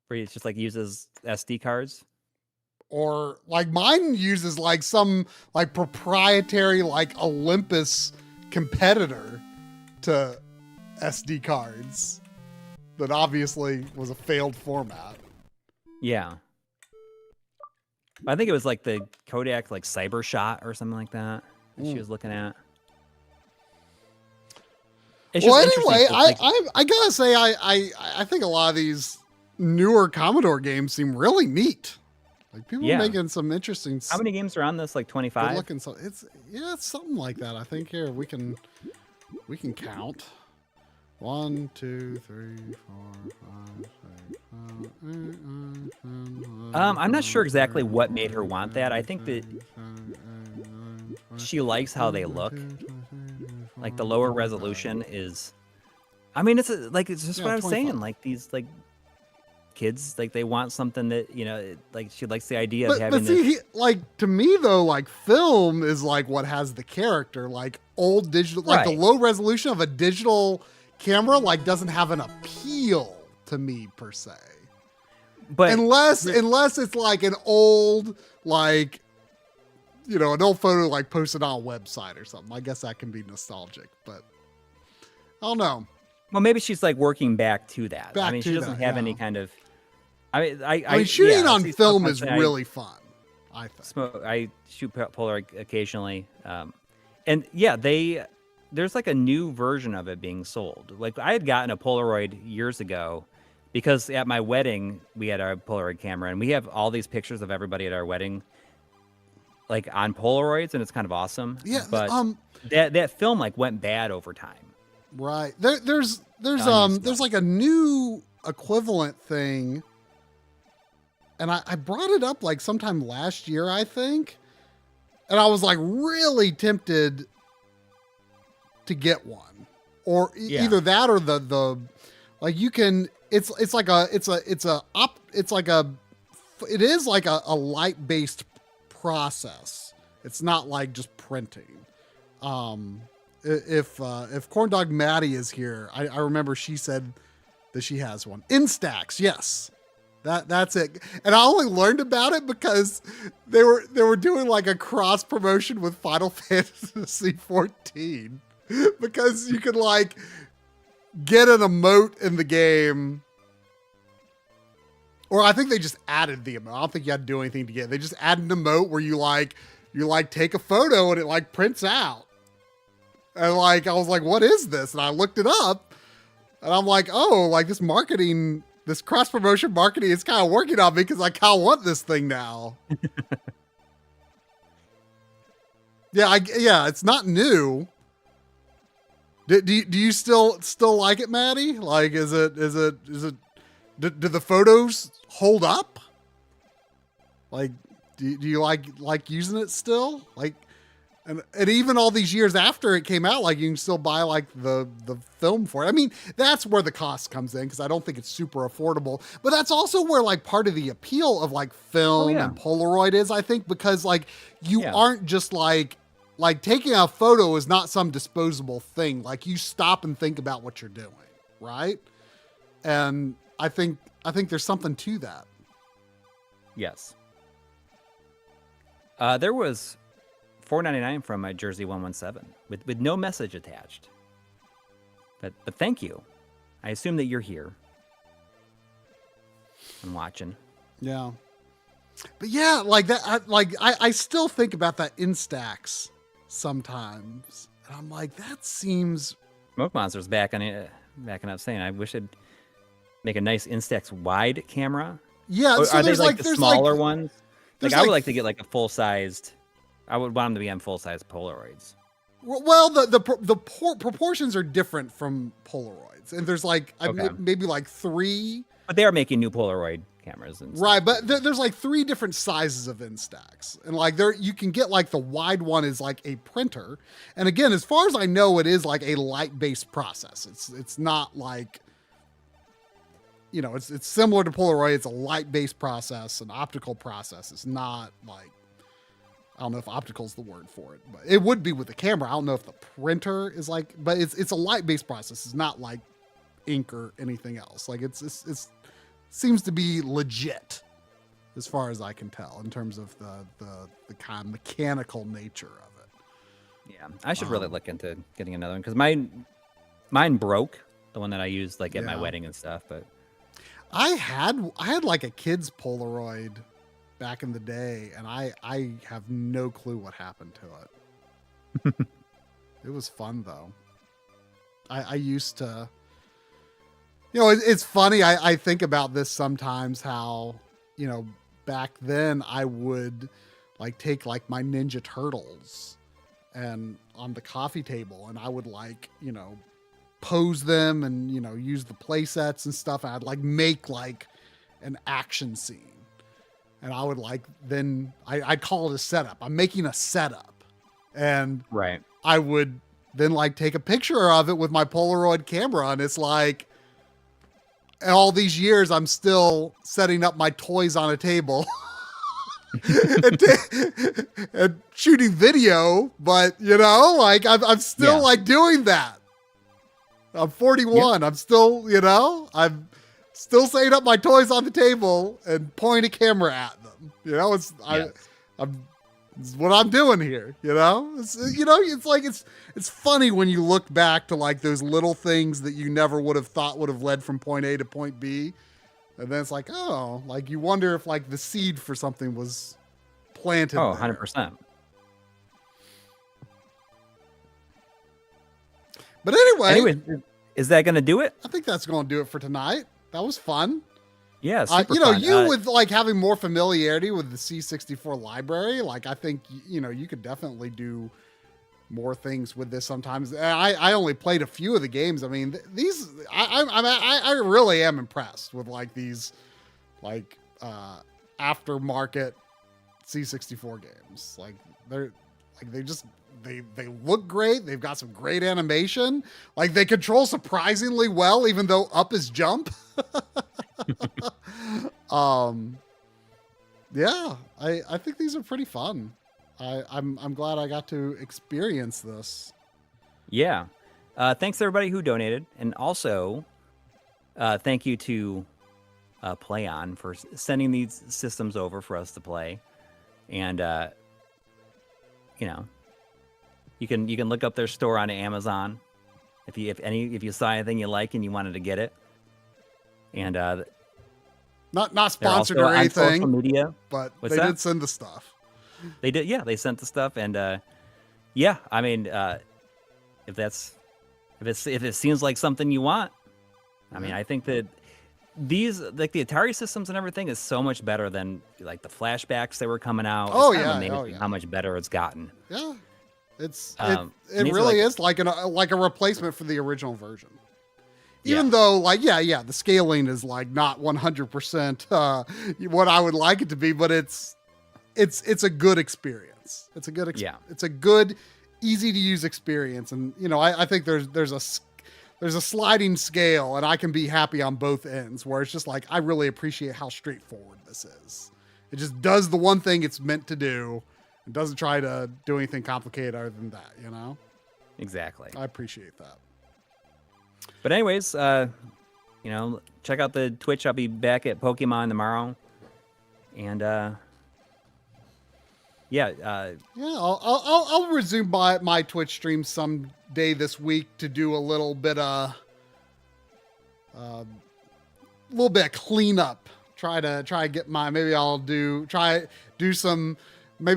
Where it's just like uses SD cards? Or like mine uses like some like proprietary like Olympus competitor to SD cards that obviously was a failed format. Yeah. I think it was like the Kodak like Cyber Shot or something like that she was looking at. It's well, just anyway, like, I gotta say I think a lot of these newer Commodore games seem really neat. Like people are making some interesting. How many games are on this? Like 25. Looking, so it's something like that. I think here we can count. 1, 2, 3, 4, 5, 6, 7, 8, 9, 10, I'm not sure exactly what made her want that. I think that she likes how they look. Like the lower resolution is. I mean, it's just what I was 25. saying. Like these like kids, like they want something that like she likes the idea of having. But see, like to me though, like film is like what has the character. Like old digital, like the low resolution of a digital camera, like doesn't have an appeal to me per se. But unless it's like an old like an old photo like posted on a website or something. I guess that can be nostalgic, but I don't know. Well, maybe she's like working back to that. I mean, she doesn't have any kind of. I mean, shooting on film is really fun. I think. I shoot Polaroid occasionally, and yeah, there's like a new version of it being sold. Like I had gotten a Polaroid years ago because at my wedding we had our Polaroid camera, and we have all these pictures of everybody at our wedding, like on Polaroids, and it's kind of awesome. Yeah. But that film like went bad over time. Right. There's like a new equivalent thing. And I brought it up like sometime last year, I think. And I was like really tempted to get one. Or either that or the like you can it is like a light-based process. It's not like just printing. If Corn Dog Maddie is here, I remember she said that she has one. Instax, yes. That's it. And I only learned about it because they were doing like a cross promotion with Final Fantasy 14 because you could like get an emote in the game. Or I think they just added the emote. I don't think you had to do anything to get it. They just added an emote where you take a photo and it like prints out. And like, I was like, what is this? And I looked it up and I'm like, oh, like this marketing, this cross promotion marketing is kind of working on me because I kind of want this thing now. Yeah, it's not new. Do you still like it, Maddie? Like, is it, do the photos hold up? Like, do you like using it still? Like, and even all these years after it came out, like you can still buy like the film for it. I mean, that's where the cost comes in because I don't think it's super affordable. But that's also where like part of the appeal of like film and Polaroid is, I think, because like you aren't just like taking a photo is not some disposable thing. Like you stop and think about what you're doing, right? And I think there's something to that. Yes. There was $4.99 from my Jersey 117 with no message attached. But thank you. I assume that you're here. I'm watching. Yeah. But yeah, like that. I still think about that Instax sometimes, and I'm like, that seems. Smoke Monster's backing up, saying, "I wish I'd make a nice Instax wide camera." Yeah. So are they like the smaller ones? Like I would like to get like a full sized. I would want them to be on full-size Polaroids. Well, the proportions are different from Polaroids, and there's like maybe like 3. But they are making new Polaroid cameras, and right? But there's like 3 different sizes of Instax, and like you can get like the wide one is like a printer, and again, as far as I know, it is like a light-based process. It's not like, you know, it's similar to Polaroid. It's a light-based process, an optical process. It's not like. I don't know if optical is the word for it, but it would be with the camera. I don't know if the printer is like, but it's a light-based process. It's not like ink or anything else. Like it's seems to be legit as far as I can tell in terms of the kind of mechanical nature of it. Yeah, I should really look into getting another one because mine broke, the one that I used like at my wedding and stuff. But I had like a kid's Polaroid back in the day, and I have no clue what happened to it. It was fun though. I used to, you know, it's funny. I think about this sometimes how, you know, back then I would like take like my Ninja Turtles and on the coffee table, and I would like, you know, pose them and, you know, use the play sets and stuff. And I'd like make like an action scene. And I would like, then I'd call it a setup. I'm making a setup. And I would then like take a picture of it with my Polaroid camera. And it's like, all these years, I'm still setting up my toys on a table and shooting video. But, you know, like I'm still like doing that. I'm 41. I'm still, you know, I'm still setting up my toys on the table and pointing a camera at them. You know, it's what I'm doing here. You know, it's funny when you look back to like those little things that you never would have thought would have led from point A to point B, and then it's like, oh, like you wonder if like the seed for something was planted Oh, there. 100%. But anyway, is that going to do it? I think that's going to do it for tonight. That was fun. Yeah, super you know, fun. you with like having more familiarity with the C64 library, like I think you know you could definitely do more things with this sometimes. I only played a few of the games. I mean, these I really am impressed with like these like aftermarket C64 games. Like they look great. They've got some great animation. Like they control surprisingly well, even though up is jump. Yeah, I think these are pretty fun. I'm glad I got to experience this. Yeah. Thanks to everybody who donated. And also, thank you to PLAION for sending these systems over for us to play. And, you know, you can look up their store on Amazon if you saw anything you like and you wanted to get it. And not sponsored or anything, on social media, but they did send the stuff. They did, yeah. They sent the stuff, and yeah. I mean, if it seems like something you want, I mean, I think that these like the Atari systems and everything is so much better than like the flashbacks that were coming out. Oh it's yeah, amazing how much better it's gotten. Yeah, it really is like a replacement for the original version. Even though, like, the scaling is like not 100% what I would like it to be, but it's a good experience. It's a good, easy to use experience, and you know, I think there's a sliding scale, and I can be happy on both ends. Where it's just like I really appreciate how straightforward this is. It just does the one thing it's meant to do, and doesn't try to do anything complicated other than that. You know? Exactly. I appreciate that. But anyways, you know, check out the Twitch. I'll be back at Pokemon tomorrow, and I'll resume my Twitch stream someday this week to do a little bit of cleanup. Try to get maybe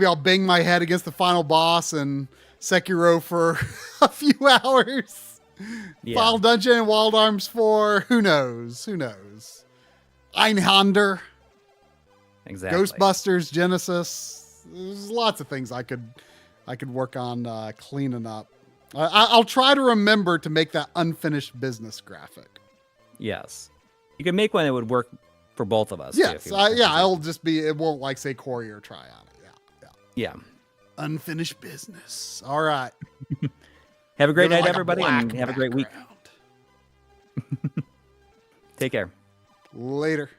I'll bang my head against the final boss and Sekiro for a few hours. Yeah. Final Dungeon, Wild Arms 4, who knows? Einhander. Exactly. Ghostbusters, Genesis. There's lots of things I could work on cleaning up. I'll try to remember to make that unfinished business graphic. Yes. You can make one that would work for both of us. Yes. It won't like say Corey or try on it. Yeah. Unfinished business. All right. Have a great night, everybody, and have a great week. Take care. Later.